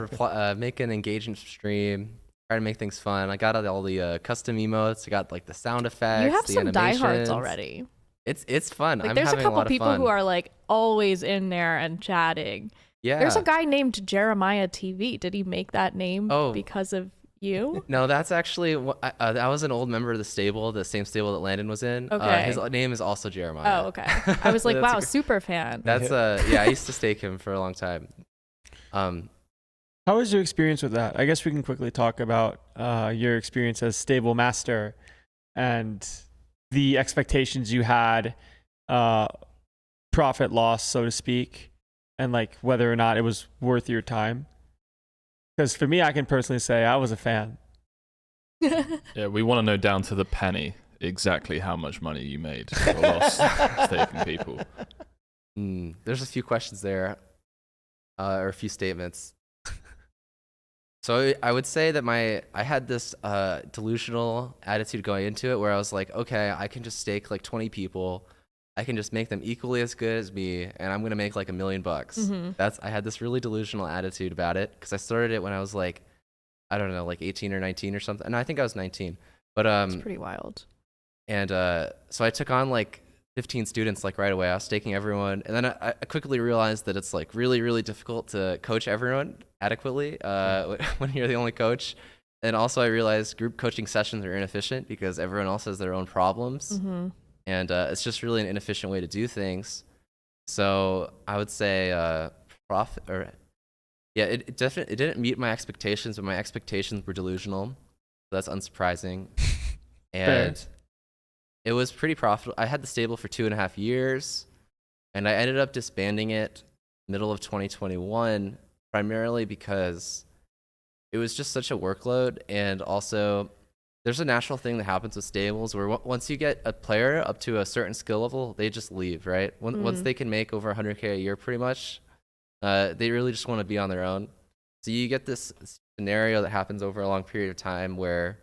make an engaging stream, try to make things fun. I got all the custom emotes. I got like the sound effects. You have the some animations. diehards already. It's fun. Like, I'm there's a having couple lot of people fun. who are like always in there and chatting. Yeah. There's a guy named Jeremiah TV. Did he make that name because of You? No, that's actually that was an old member of the stable, the same stable that Landon was in. Okay. His name is also Jeremiah. Oh, okay. I was like, That's wow, a- super fan. That's yeah, I used to stake him for a long time. How was your experience with that? I guess we can quickly talk about your experience as stable master and the expectations you had, profit loss, so to speak, and like whether or not it was worth your time. Because for me, I can personally say I was a fan. Yeah, we want to know down to the penny exactly how much money you made or lost staking people. There's a few questions there, or a few statements. So I would say that I had this delusional attitude going into it where I was like, okay, I can just stake like 20 people. I can just make them equally as good as me, and I'm gonna make like $1 million. I had this really delusional attitude about it because I started it when I was like, I don't know, like 18 or 19 or something. No, I think I was 19. But It's pretty wild. And so I took on like 15 students like right away. I was staking everyone, and then I quickly realized that it's like really, really difficult to coach everyone adequately when you're the only coach. And also I realized group coaching sessions are inefficient because everyone else has their own problems. And it's just really an inefficient way to do things. So I would say it definitely didn't meet my expectations, but my expectations were delusional. So that's unsurprising. And it was pretty profitable. I had the stable for 2.5 years, and I ended up disbanding it middle of 2021, primarily because it was just such a workload, and also there's a natural thing that happens with stables where once you get a player up to a certain skill level, they just leave, right? Once they can make over 100K a year pretty much, they really just want to be on their own. So you get this scenario that happens over a long period of time where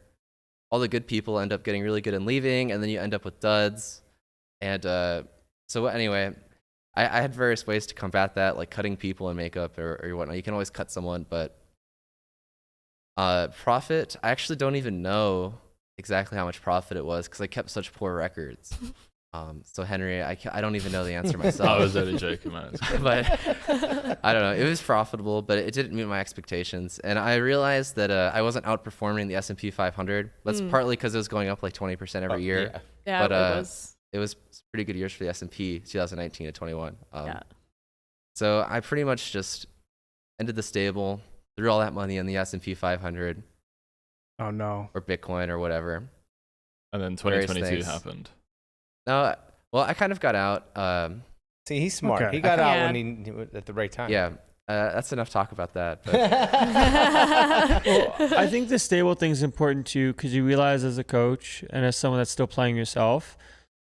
all the good people end up getting really good and leaving, and then you end up with duds. And so anyway, I had various ways to combat that, like cutting people in makeup or whatnot. You can always cut someone, but profit, I actually don't even know exactly how much profit it was because I kept such poor records. So Henry, I don't even know the answer myself. I was only joking, man. But I don't know. It was profitable, but it didn't meet my expectations. And I realized that I wasn't outperforming the S&P 500. That's partly because it was going up like 20% every year. Yeah, But it was pretty good years for the S&P 2019 to 21. Yeah. So I pretty much just ended the stable, threw all that money in the S&P 500. Oh no. Or Bitcoin or whatever. And then 2022 happened. No, well, I kind of got out. See, he's smart. Okay. He got out when he at the right time. Yeah, that's enough talk about that. But Well, I think the stable thing is important too because you realize as a coach and as someone that's still playing yourself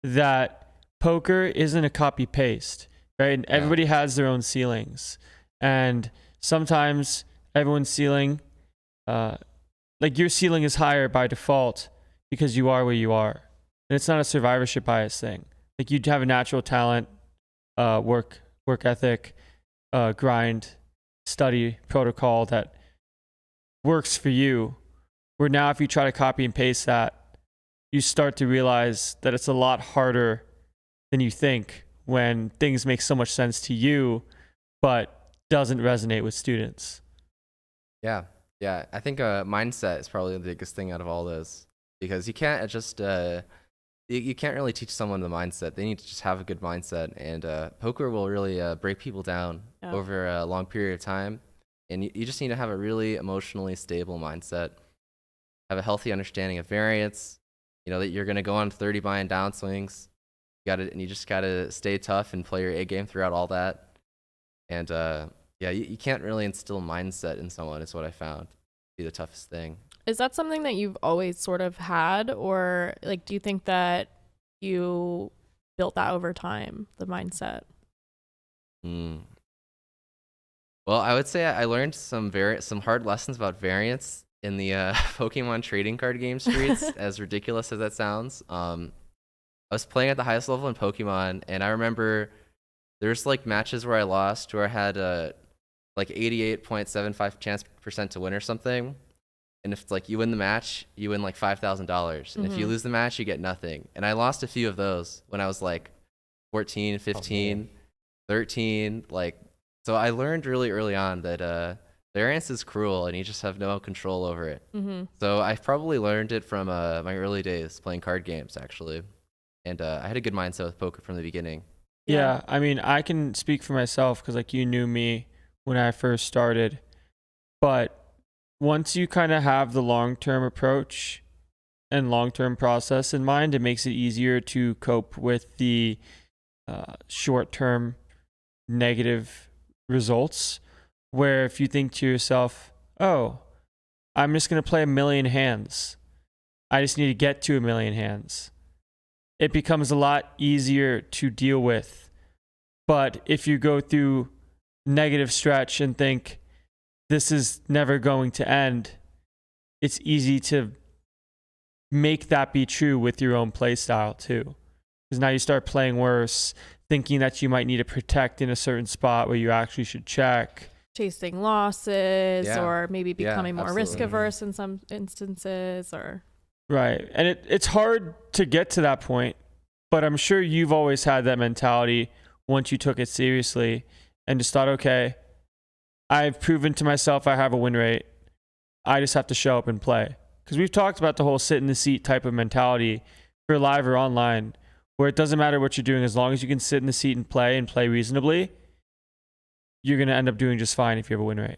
that poker isn't a copy paste, right? And everybody has their own ceilings, and sometimes everyone's ceiling, like your ceiling is higher by default because you are where you are. And it's not a survivorship bias thing. Like you have a natural talent, work ethic, grind, study protocol that works for you. Where now if you try to copy and paste that, you start to realize that it's a lot harder than you think when things make so much sense to you, but doesn't resonate with students. Yeah. I think mindset is probably the biggest thing out of all this because you can't just you can't really teach someone the mindset. They need to just have a good mindset, and poker will really break people down over a long period of time. And you just need to have a really emotionally stable mindset, have a healthy understanding of variance. You know that you're going to go on 30 buy-in downswings. You just gotta stay tough and play your A game throughout all that. And you can't really instill mindset in someone. Is what I found to be the toughest thing. Is that something that you've always sort of had, or like, do you think that you built that over time, the mindset? Well, I would say I learned some hard lessons about variance in the Pokemon trading card game streets, as ridiculous as that sounds. I was playing at the highest level in Pokemon, and I remember there's like matches where I lost, where I had like 88.75% to win or something. And if like you win the match, you win like $5,000. And if you lose the match, you get nothing. And I lost a few of those when I was like 14, 15, 13. Like, so I learned really early on that variance is cruel, and you just have no control over it. Mm-hmm. So I probably learned it from my early days playing card games, actually. And I had a good mindset with poker from the beginning. Yeah, I mean, I can speak for myself because like you knew me when I first started, but once you kind of have the long-term approach and long-term process in mind, it makes it easier to cope with the short-term negative results. Where if you think to yourself, oh, I'm just going to play 1 million hands. I just need to get to 1 million hands. It becomes a lot easier to deal with. But if you go through negative stretch and think this is never going to end, it's easy to make that be true with your own play style too. Because now you start playing worse, thinking that you might need to protect in a certain spot where you actually should check. Chasing losses, or maybe becoming more risk absolutely. averse in some instances, or Right. And it's hard to get to that point, but I'm sure you've always had that mentality once you took it seriously and just thought, okay, I've proven to myself I have a win rate. I just have to show up and play. Because we've talked about the whole sit in the seat type of mentality for live or online, where it doesn't matter what you're doing, as long as you can sit in the seat and play reasonably, you're going to end up doing just fine if you have a win rate.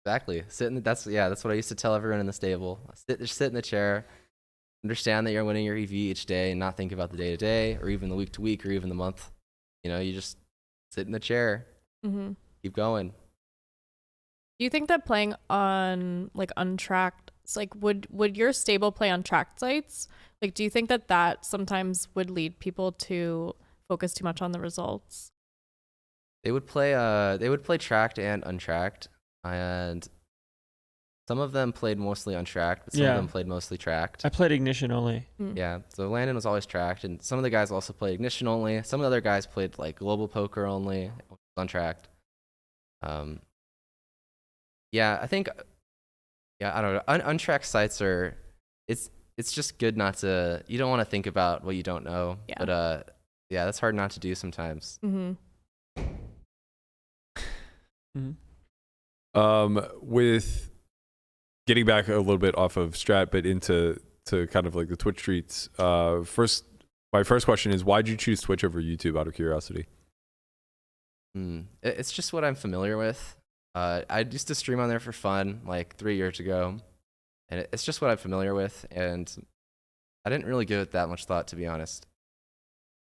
Exactly. That's what I used to tell everyone in the stable. Sit in the chair, understand that you're winning your EV each day, and not think about the day to day, or even the week to week, or even the month. You just sit in the chair, keep going. do you think that playing on like untracked, like would your stable play on tracked sites? Like, do you think that sometimes would lead people to focus too much on the results? They would play tracked and untracked, and some of them played mostly untracked, but some of them played mostly tracked. I played ignition only. Yeah, so Landon was always tracked, and some of the guys also played ignition only. Some of the other guys played like global poker only, untracked. I think, I don't know. Untracked sites are, it's just good not to. You don't want to think about what you don't know. Yeah. But that's hard not to do sometimes. Mm-hmm. With getting back a little bit off of strat, but into kind of like the Twitch treats. My first question is, why'd you choose Twitch over YouTube? Out of curiosity. It's just what I'm familiar with. I used to stream on there for fun like 3 years ago, and it's just what I'm familiar with, and I didn't really give it that much thought, to be honest.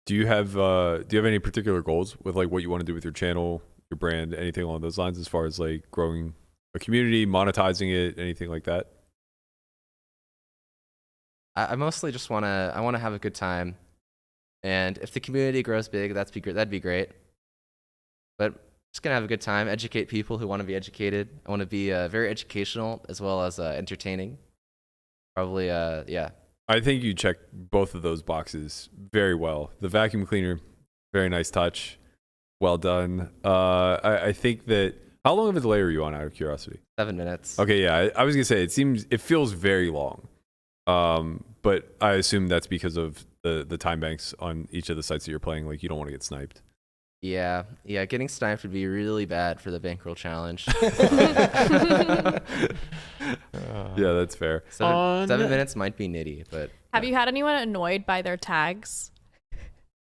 Do you have any particular goals with like what you want to do with your channel, your brand, anything along those lines, as far as like growing a community, monetizing it, anything like that? I mostly just want to have a good time, and if the community grows big, that'd be great. But just gonna have a good time, educate people who want to be educated. I want to be very educational as well as entertaining. Probably, yeah. I think you check both of those boxes very well. The vacuum cleaner, very nice touch, well done. I think that. How long of a delay are you on, out of curiosity? 7 minutes. Okay, yeah. I was gonna say it feels very long, but I assume that's because of the time banks on each of the sites that you're playing. Like, you don't want to get sniped. Yeah. Getting sniped would be really bad for the bankroll challenge. Yeah, that's fair. 7 minutes might be nitty, but. Have you had anyone annoyed by their tags?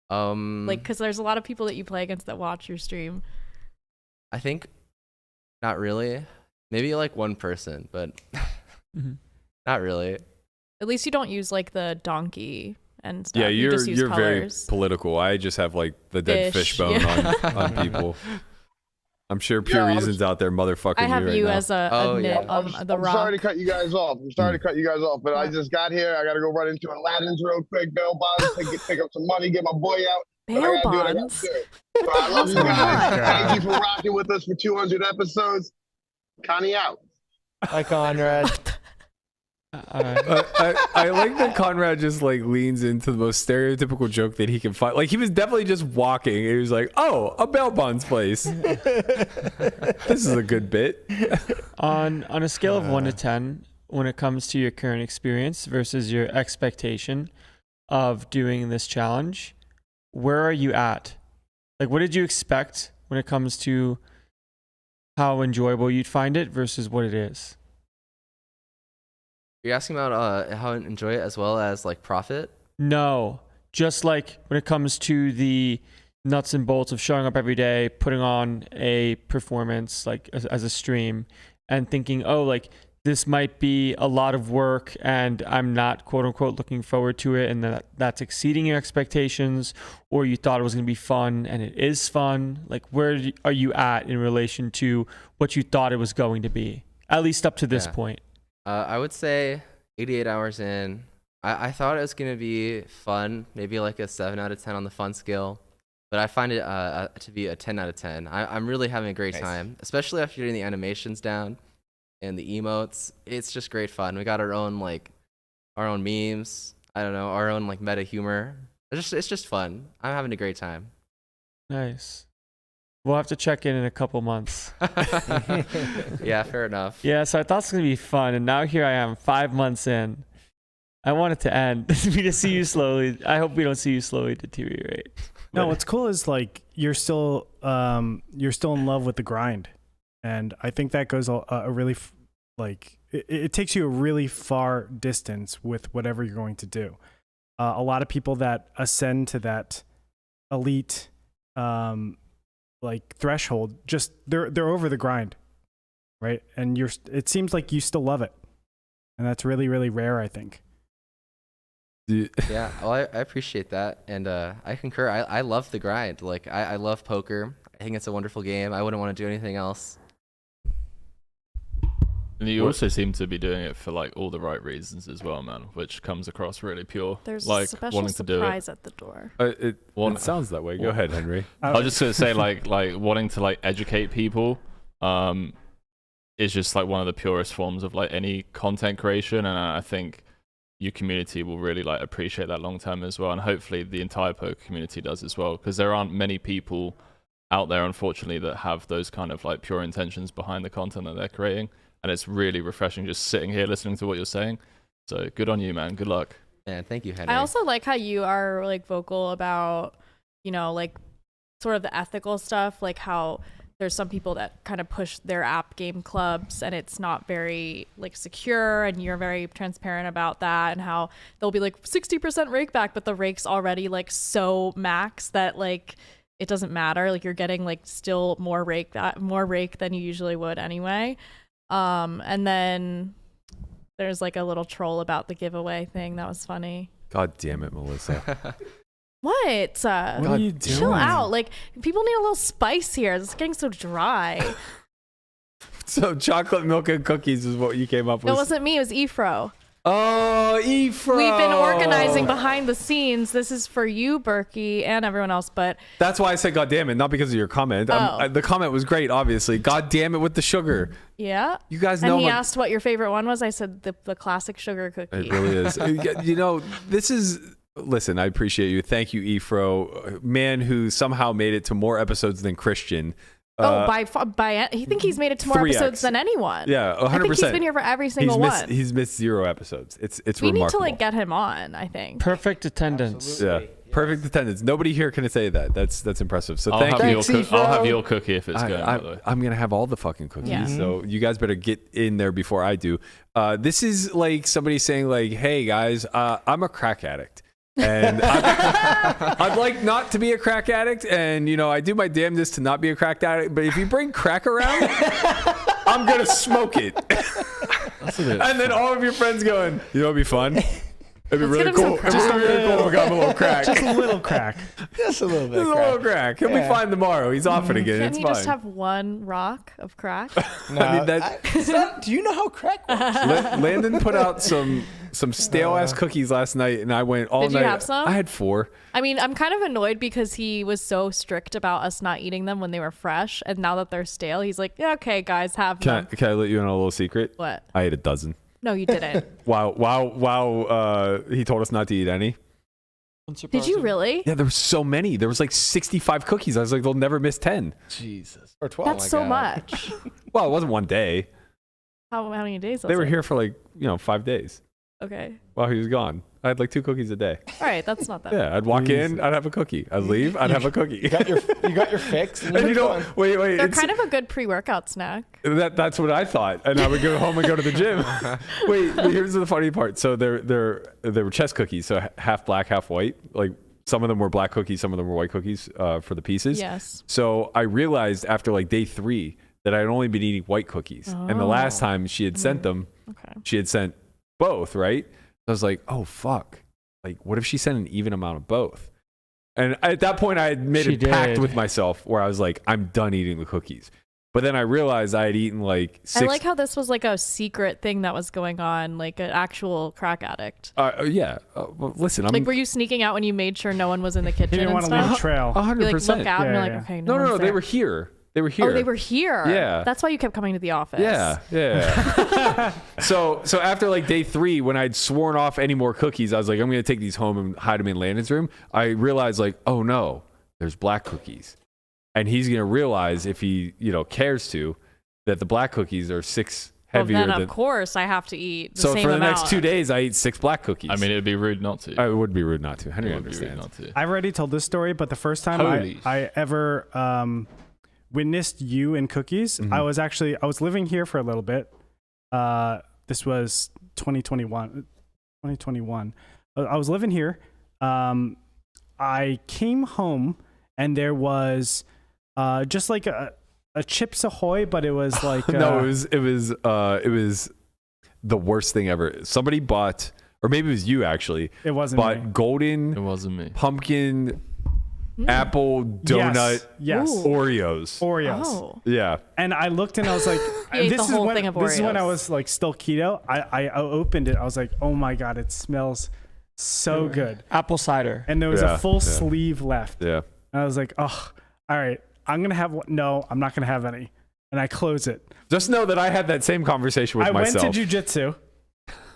Like, because there's a lot of people that you play against that watch your stream. I think not really. Maybe like one person, but not really. At least you don't use like the donkey and stuff. Yeah, you just use you're very colors. political. I just have like the dead fish bone yeah. on people. I'm sure Pure Reason's out there motherfucking I have right you now. as a nit on the I'm rock. sorry to cut you guys off. But I just got here. I got to go run into Aladdin's real quick. Bail bonds, pick up some money, get my boy out. Bail bonds? So I love you guys. Thank you for rocking with us for 200 episodes. Connie out. Hi, Conrad. I like that Conrad just like leans into the most stereotypical joke that he can find. Like, he was definitely just walking. He was like, "Oh, a bail bonds place. This is a good bit." On a scale of 1 to 10, when it comes to your current experience versus your expectation of doing this challenge, where are you at? Like, what did you expect when it comes to how enjoyable you'd find it versus what it is. You're asking about how to enjoy it as well as like profit? No, just like when it comes to the nuts and bolts of showing up every day, putting on a performance like as a stream, and thinking, oh, like this might be a lot of work and I'm not quote unquote looking forward to it, and that's exceeding your expectations, or you thought it was going to be fun and it is fun. Like, where are you at in relation to what you thought it was going to be, at least up to this point? I would say 88 hours in, I thought it was going to be fun, maybe like a 7 out of 10 on the fun scale, but I find it to be a 10 out of 10. I'm really having a great time, especially after getting the animations down and the emotes. It's just great fun. We got our own memes. I don't know, our own like meta humor. It's just fun. I'm having a great time. Nice. We'll have to check in a couple months. Yeah, fair enough. Yeah, so I thought it was going to be fun, and now here I am 5 months in. I want it to end. We just see you slowly. I hope we don't see you slowly deteriorate. No, what's cool is like you're still in love with the grind, and I think that goes a really it takes you a really far distance with whatever you're going to do. A lot of people that ascend to that elite like threshold, just they're over the grind, right? And it seems like you still love it, and that's really, really rare, I think. Yeah, well, I appreciate that, and I concur. I love the grind. Like, I love poker. I think it's a wonderful game. I wouldn't want to do anything else. And you also seem to be doing it for like all the right reasons as well, man, which comes across really pure. There's like a special wanting to do surprise it. at the door. It sounds that way. Go ahead, Henry. I was just gonna say like wanting to like educate people is just like one of the purest forms of like any content creation, and I think your community will really like appreciate that long term as well, and hopefully the entire poker community does as well, because there aren't many people out there, unfortunately, that have those kind of like pure intentions behind the content that they're creating. And it's really refreshing just sitting here listening to what you're saying. So good on you, man. Good luck. Man, thank you, Henry. I also like how you are like vocal about, like sort of the ethical stuff, like how there's some people that kind of push their app game clubs and it's not very like secure, and you're very transparent about that, and how they'll be like 60% rake back, but the rake's already like so max that like it doesn't matter. Like you're getting like still more rake than you usually would anyway. And then there's like a little troll about the giveaway thing. That was funny. God damn it, Melissa. What? What are you doing? Chill out. Like, people need a little spice here. It's getting so dry. So chocolate milk and cookies is what you came up with. It wasn't me. It was Efro. Oh, Efro. We've been organizing behind the scenes. This is for you, Berkey, and everyone else, but... That's why I said God damn it, not because of your comment. The comment was great, obviously. God damn it with the sugar. Yeah. You guys know... And he asked what your favorite one was. I said the classic sugar cookie. It really is. This is... Listen, I appreciate you. Thank you, Efro. Man who somehow made it to more episodes than Christian. I think he's made it to more 3x. episodes than anyone. Yeah, 100%. I think he's been here for every single one. He's missed 0 episodes. It's we remarkable. need to like get him on, I think. Perfect attendance. Absolutely. Yeah. Perfect attendance. Nobody here can say that. That's impressive. So I'll have your cookie if it's going. By the way. I'm gonna have all the fucking cookies. Yeah. So you guys better get in there before I do. This is like somebody saying like, "Hey guys, I'm a crack addict, and I'd like not to be a crack addict, and I do my damnedest to not be a crack addict. But if you bring crack around, I'm gonna smoke it." And then all of your friends going, "It'd be fun." It'd be really cool. Just really cool if we got him a little crack. Just a little crack. Just a little bit. Just a little crack. He'll be fine tomorrow. He's off it again. Can't It's he fine. just have one rock of crack? No, I mean, do you know how crack works? Landon put out some stale ass cookies last night, and I went all Did night. you have some? I had 4. I mean, I'm kind of annoyed because he was so strict about us not eating them when they were fresh, and now that they're stale, he's like, "Yeah, okay, guys, have them." Can I let you in on a little secret? What? I ate a dozen. No, you didn't. Wow. He told us not to eat any. Did you really? Yeah, there were so many. There was like 65 cookies. I was like, they'll never miss 10. Jesus. Or 12. That's so much. Well, it wasn't one day. How many days was They were it? here for like 5 days. Okay. while he was gone. I had like 2 cookies a day. All right, that's not that. Yeah, I'd walk in, I'd have a cookie. I'd leave, I'd have a cookie. You got your fix. And And you know, wait. They're kind of a good pre-workout snack. That's what I thought, and I would go home and go to the gym. Wait, here's the funny part. So they were chess cookies, so half black, half white. Like some of them were black cookies, some of them were white cookies for the pieces. Yes. So I realized after like day 3 that I had only been eating white cookies, and the last time she had sent them, she had sent both, right? I was like, oh fuck, like what if she sent an even amount of both? And at that point, I had made a pact with myself where I was like, I'm done eating the cookies. But then I realized I had eaten like 6. I like how this was like a secret thing that was going on, like an actual crack addict. Yeah. Well, listen, like, were you sneaking out when you made sure no one was in the kitchen? He didn't want to leave a trail. 100%. You like look out and you're Yeah, like, okay, No, they were here. They were here. Oh, they were here. Yeah. That's why you kept coming to the office. Yeah. So after like day 3, when I'd sworn off any more cookies, I was like, I'm going to take these home and hide them in Landon's room. I realized like, oh no, there's black cookies. And he's going to realize if he, cares to, that the black cookies are 6 heavier then than... of course I have to eat the so same for the amount. next 2 days, I eat 6 black cookies. I mean, it'd be rude not to. It would be rude not to. Henry It would be rude understands. not to. I've already told this story, but the first time I ever witnessed you and cookies, I was living here for a little bit. This was 2021. I was living here. I came home and there was just like a Chips Ahoy, but it was like no, it was the worst thing ever. Somebody bought, or maybe it was you actually. It wasn't bought me. It wasn't me. pumpkin apple donut Yes. Ooh. Oreos. Oh. Yeah. And I looked and I was like, ate this the whole is thing of this is when I Oreos. was like still keto. I opened it. I was like, oh my God, it smells so good. Apple cider. And there was Yeah, a full yeah. sleeve left. Yeah. And I was like, oh, all right, I'm going to have one. No, I'm not going to have any. And I close it. Just know that I had that same conversation with I myself. went to jujitsu.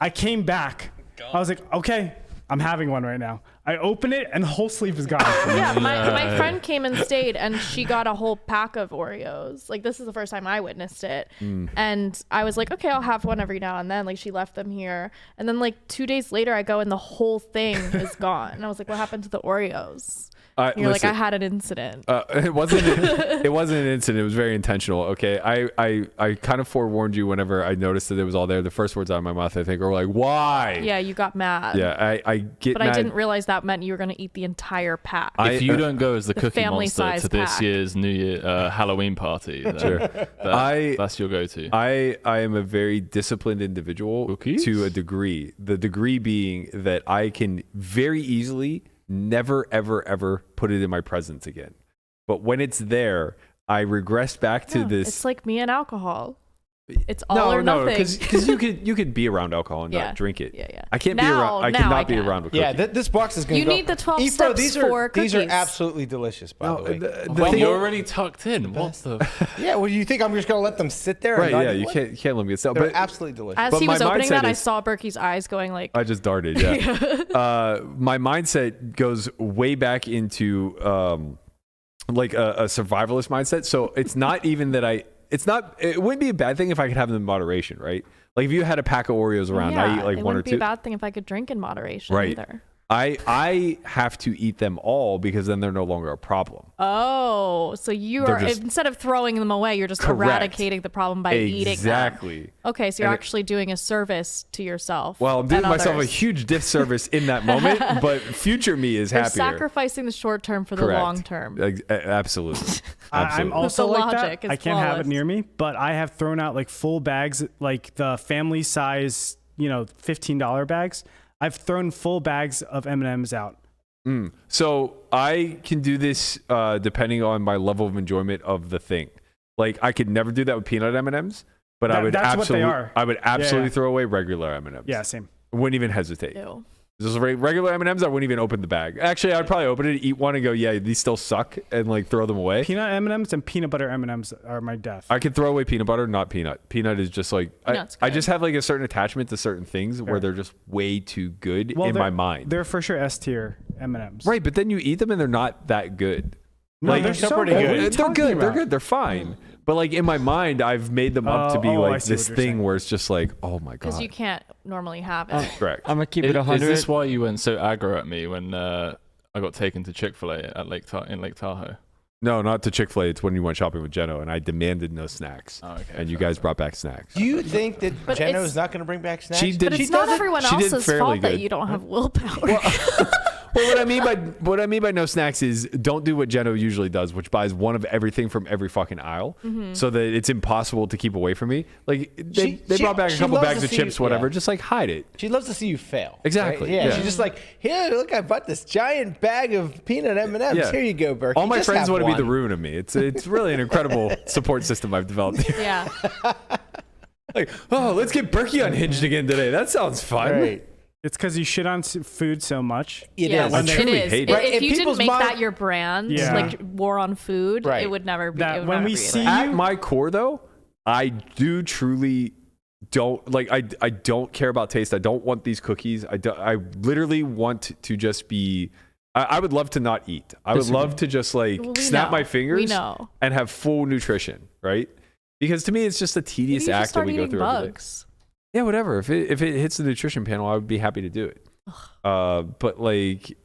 I came back. I was like, okay, I'm having one right now. I open it and the whole sleeve is gone. Yeah, my friend came and stayed and she got a whole pack of Oreos. Like, this is the first time I witnessed it. And I was like, okay, I'll have one every now and then. Like, she left them here. And then like 2 days later I go and the whole thing is gone. And I was like, what happened to the Oreos? And you're listen, like, I had an incident. it wasn't an incident. It was very intentional. Okay. I kind of forewarned you whenever I noticed that it was all there. The first words out of my mouth, I think, were like, why? Yeah, you got mad. Yeah. I get But mad. I didn't realize that meant you were going to eat the entire pack. If you don't go as the Cookie family Monster size to this pack. year's New Year Halloween party, then that's your go-to. I am a very disciplined individual Cookies? to a degree. The degree being that I can very easily never, ever, ever put it in my presence again. But when it's there, I regress back to this. It's like me and alcohol. It's all or nothing. because you could be around alcohol and Yeah. not drink it. Yeah. I can't be Now- around. I now cannot I be can. around a cookie. Yeah, this box is going to You go. need the 12 Efro, steps these for are, These are cookies. absolutely delicious, by the way. the But thing- you're already tucked in. What's the? Yeah, well, you think I'm just going to let them sit there? right? And not Yeah, eat you one? can't let me get stuff. They're But absolutely delicious. As But he was my opening mindset that, I is- saw Berkey's eyes going like, I just darted. Yeah. My mindset goes way back into like a survivalist mindset. So it's not even that it wouldn't be a bad thing if I could have them in moderation, right? Like if you had a pack of Oreos around, yeah, I eat like it one or wouldn't be two. a bad thing if I could drink in moderation Right. either. I have to eat them all because then they're no longer a problem. Oh, so you They're are just- instead of throwing them away, you're just Correct. eradicating the problem by eating them. Exactly. Okay, so you're And actually doing a service to yourself. Well, I'm doing and myself a others. huge disservice in that moment, but future me is You're happier. sacrificing the short term for the Correct. long term. Absolutely. I'm Absolutely. also The like logic that. is I can't have it flawless. near me, but I have thrown out like full bags, like the family size, $15 bags. I've thrown full bags of M&Ms out. So I can do this depending on my level of enjoyment of the thing. Like I could never do that with peanut M&Ms, but I would That's what they absolutely, are. I would absolutely Yeah. throw away regular M&Ms. Yeah, same. I wouldn't even hesitate. Ew. Just regular M&Ms, I wouldn't even open the bag. Actually, I'd probably open it, eat one, and go, yeah, these still suck, and like throw them away. Peanut M&Ms and peanut butter M&Ms are my death. I could throw away peanut butter, not peanut. Peanut is just like Peanut's I good. just have like a certain attachment to certain things where they're just way too good in my mind. They're for sure S tier M&Ms. Right, but then you eat them and they're not that good. No, they're so pretty good. good. They're good. They're good. They're fine. But like in my mind, I've made them up to be I like see this what you're thing saying. where it's just like, oh my Because god. you can't normally have it. Correct. I'm gonna keep it Is 100. this why you went so aggro at me when I got taken to Chick-fil-A at in Lake Tahoe? No, not to Chick-fil-A. It's when you went shopping with Jeno, and I demanded no snacks. Oh, okay, and you fair guys enough. brought back snacks. Do you think that But Jeno it's- is not going to bring back snacks? She did. But She it's not does it- everyone she did else's fairly fault that good. you don't have willpower. Well, what I mean by no snacks is don't do what Jeno usually does, which buys one of everything from every fucking aisle, so that it's impossible to keep away from me. Like they brought back a couple loves bags to of see chips, you- whatever. yeah. Just like hide it. She loves to see you fail. Exactly, right? Yeah, yeah. she's just like, here, look, I bought this giant bag of peanut M&Ms. Yeah. Here you go, Berkey. All my Just friends have want to be one." the ruin of me. It's really an incredible support system I've developed. Yeah. Like, oh, let's get Berkey unhinged again today. That sounds fun. Right. It's because you shit on food so much. It Yes, is. I it truly is. hate If, it. Right, if in you didn't people's make mind- that your brand, Yeah. like war on food, Right. it would never be. That it would when never we be see like- At my core, though, I do truly don't like. I don't care about taste. I don't want these cookies. I literally want to just be. I would love to not eat. I would love to just like Well, we snap know. my We fingers know. and have full nutrition, right? Because to me, it's just a Maybe tedious you should act that start we go eating through every day. bugs. Yeah, whatever. If it hits the nutrition panel, I would be happy to do it. But like,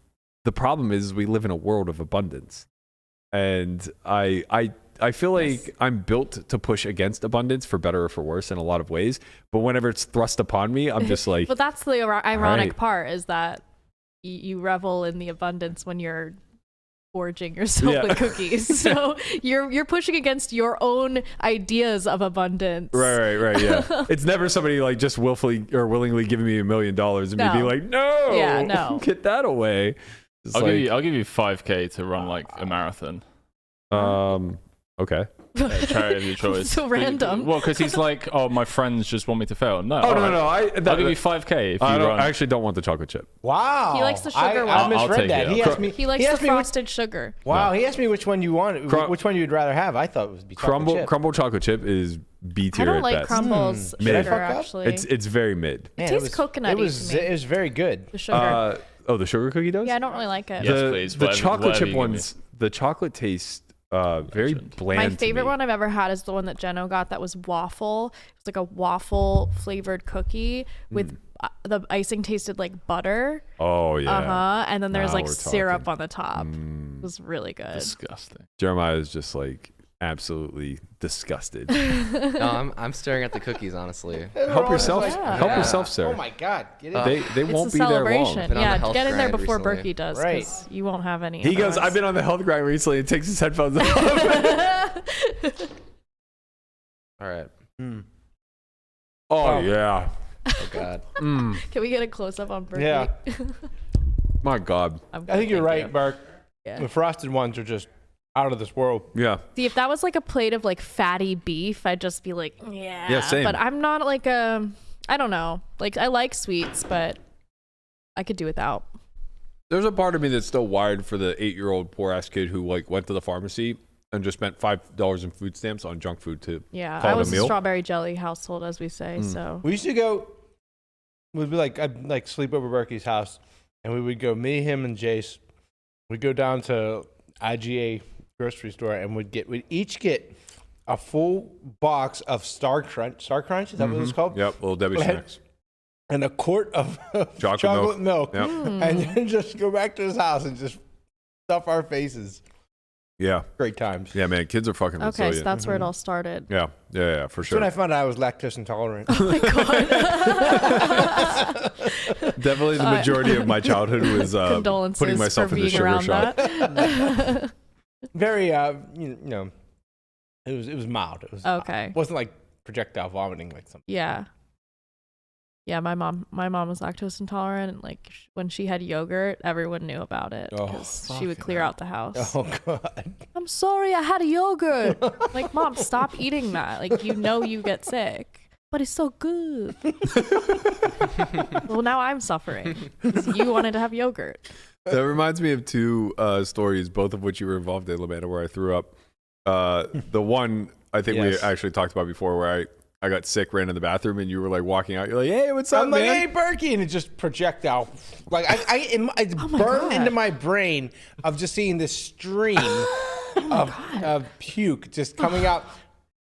the problem is we live in a world of abundance, and I feel like I'm built to push against abundance for better or for worse in a lot of ways. But whenever it's thrust upon me, I'm just like, But that's the ironic right. part is that you revel in the abundance when you're gorging yourself Yeah. with cookies. So you're pushing against your own ideas of abundance. right, yeah. It's never somebody like just willfully or willingly giving me $1 million and me No. being like, no, Yeah, no. get that away. It's I'll like, give you 5K to run like a marathon. Okay. Charity of your choice. So random. Well, because he's like, oh, my friends just want me to fail. No. Oh all no, right. no, I'll give you 5K if you run. I actually don't want the chocolate chip. Wow. He likes the sugar I one. I'll misread take that. it. He asked me. He likes he the asked me which, frosted sugar. wow. He asked me which one you wanted, which one you'd rather have. I thought it would be chocolate chip. Crumble chocolate chip is B I tier don't at like best. crumbles Mid. sugar, Fuck up? actually. It's very mid. Man, tastes coconutty It was to me. it was very good. The sugar. The sugar cookie does? Yeah, I don't really like it. Yes, the, please. The Whatever- chocolate whatever chip you give me. ones, the chocolate tastes very Legend. bland. My to favorite me. one I've ever had is the one that Jeno got that was waffle. It was like a waffle flavored cookie with the icing tasted like butter. Oh yeah. And then there's Now like we're syrup talking. on the top. It was really good. Disgusting. Jeremiah is just like absolutely disgusted. No, I'm staring at the cookies, honestly. Help yourself. Yeah. Help Yeah. yourself, sir. Oh my God! Get it? They It's won't a be there celebration. long. Been on the Yeah, health get in there grind before recently. Berkey does, Right. because you won't have any. He goes, otherwise. I've been on the health grind recently and takes his headphones off. All right. Oh yeah. Oh God. Mm, Can we get a close up on Berkey? Yeah. my God. I'm I think good, you're thank right, you. Mark. Yeah. The frosted ones are just out of this world. Yeah. See, if that was like a plate of like fatty beef, I'd just be like, yeah. same. But I'm not like I don't know. Like I like sweets, but I could do without. There's a part of me that's still wired for the 8-year-old poor ass kid who like went to the pharmacy and just spent $5 in food stamps on junk food to Yeah, call I it was a a meal. strawberry jelly household, as we say. So We used to go. We'd be like, I'd like sleep over Berkey's house, and we would go. Me, him, and Jace. We'd go down to IGA grocery store, and we'd each get a full box of Star Crunch. Star Crunch, is that what it's called? Yep, little Debbie Go ahead. snacks. And a quart of Chocolate milk. Yep. and then just go back to his house and just stuff our faces. Yeah. Great times. Yeah, man. Kids are fucking okay, resilient. so that's where it all started. yeah, for That's sure. when I found out I was lactose intolerant. Oh my god! Definitely the majority of my childhood was Condolences putting myself for in the being sugar around shock. that. Very, you know, it was mild. It was Okay. It wasn't like projectile vomiting like something. Yeah. Yeah, my mom was lactose intolerant, and like when she had yogurt, everyone knew about it Oh, because she would fucking clear hell. out the house. Oh God. I'm sorry, I had a yogurt. Like, Mom, stop eating that. Like, you know you get sick, but it's so good. Well, now I'm suffering 'cause you wanted to have yogurt. That reminds me of two stories, both of which you were involved in, Lamanda, where I threw up. The one I think we Yes. actually talked about before, where I got sick, ran in the bathroom, and you were like walking out. You're like, "Hey, what's up, I'm like, man?" hey, Berkey, and it just projectile. Like it's my burned God. into my brain of just seeing this stream of puke just coming out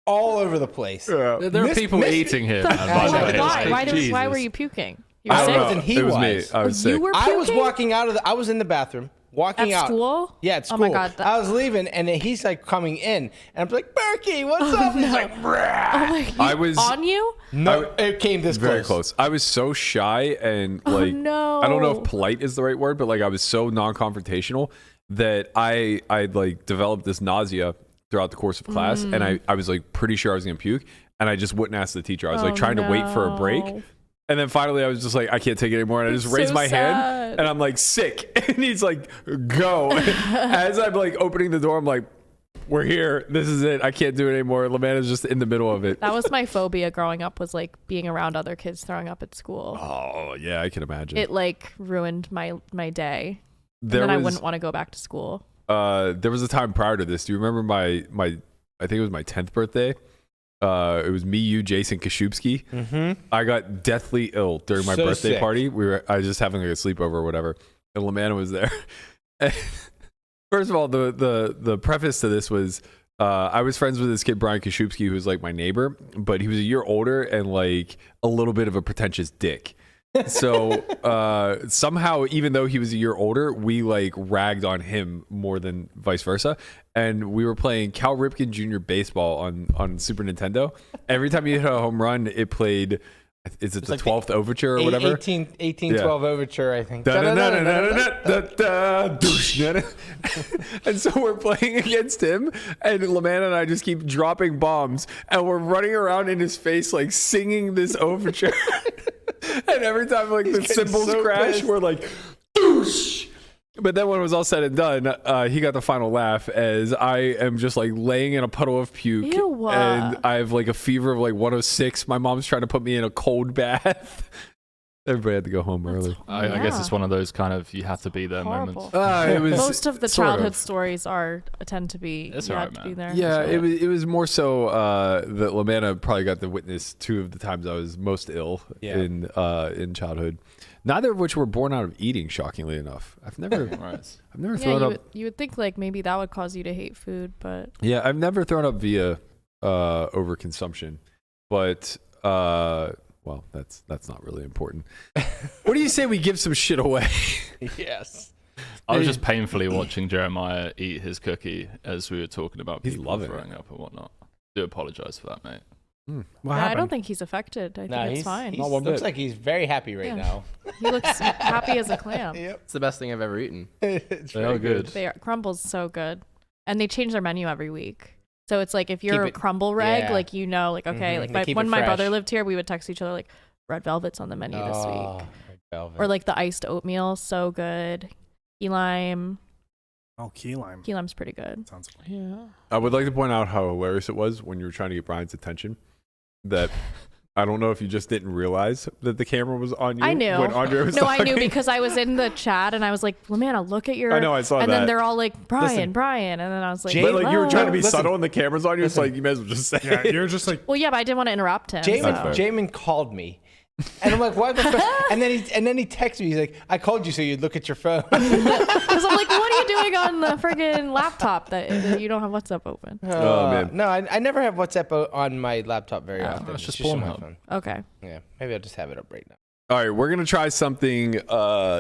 all over the place. There are people eating here, man, by the way. Why were you puking? You were I sick? don't know. He It was was. me. I was sick. You were I was puking? walking out of I was in the bathroom, walking At out. school? Yeah, at Oh school. my God, I was leaving, and then he's like coming in, and I'm like, Berkey, what's up? He's like, Brah. Oh my, I was- on you? No, it came this Very close. I was so shy and like no. I don't know if polite is the right word, but like I was so non-confrontational that I like developed this nausea throughout the course of class, and I was like pretty sure I was gonna puke, and I just wouldn't ask the teacher. I was like trying to wait for a break. And then finally, I was just like, I can't take it anymore. And I just raised so my hand, sad. and I'm like, sick. And he's like, go. As I'm like opening the door, I'm like, we're here. This is it. I can't do it anymore. Lamanna's just in the middle of it. That was my phobia growing up, was like being around other kids throwing up at school. Oh, yeah, I can imagine. It like ruined my day. And There then I was- wouldn't want to go back to school. There was a time prior to this. Do you remember my I think it was my 10th birthday. It was me, you, Jason Kashubsky. Mm-hmm. I got deathly ill during my So birthday sick. party. I was just having like a sleepover or whatever, and Lamanna was there. And first of all, the preface to this was I was friends with this kid Brian Kashubsky, who was like my neighbor, but he was a year older and like a little bit of a pretentious dick. So somehow, even though he was a year older, we like ragged on him more than vice versa. And we were playing Cal Ripken Jr. baseball on Super Nintendo. Every time you hit a home run, it played. Is it the like 12th overture or whatever? 1812 overture, I think. And so we're playing against him, and Lamanna and I just keep dropping bombs, and we're running around in his face like singing this overture. And every time like the cymbals so crash, pissed. we're like, doosh. But then when it was all said and done, he got the final laugh as I am just like laying in a puddle of puke. Ew. And I have like a fever of like 106. My mom's trying to put me in a cold bath. Everybody had to go home early. I guess it's one of those kind of you have to be there Horrible. moments. It was Most of the sort childhood stories tend to be It's you all had right, to be man. there. Yeah, it was more so that Lamanna probably got to witness two of the times I was most ill in childhood. Neither of which were born out of eating, shockingly enough. I've never Yeah, thrown up. you would think like maybe that would cause you to hate food, but Yeah, I've never thrown up via overconsumption, but well, that's not really important. What do you say we give some shit away? Yes. I was just painfully watching Jeremiah eat his cookie as we were talking about He's people loving throwing up and whatnot. Do apologize for that, mate. What I happened? don't think he's affected. I think it's fine. He looks like he's very happy right now. He looks happy as a clam. It's the best thing I've ever eaten. It's They are good. Crumble's so good, and they change their menu every week. So it's like if you're Keep a it- crumble reg, yeah. like like okay, Mhm. They like keep when it my brother fresh. lived here, we would text each other like red velvet's on the menu this Oh, week, Red Velvet. or like the iced oatmeal, so good. Key lime, Oh, key lime. key lime's pretty good. Sounds like Yeah. I would like to point out how hilarious it was when you were trying to get Brian's attention. That I don't know if you just didn't realize that the camera was on you. I knew. When Andre was No, I knew talking. because I was in the chat and I was like, Lamanna, look at your. I know, I saw and that. then they're all like, Brian, Listen. Brian, and then I was like, Jay- But like you were trying to be Listen. subtle and the camera's on you. It's Listen. like you may as well just say. yeah, it. you're just like well, yeah, but I didn't want to interrupt him. Jamin called me. And I'm like, why the fuck? And then he texted me. He's like, I called you so you'd look at your phone. Because I'm like, what are you doing on the friggin' laptop that you don't have WhatsApp open? Oh, man. No, I never have WhatsApp on my laptop very often. that's just on my Pornhub. phone. Okay. Yeah, maybe I'll just have it up right now. All right, we're gonna try something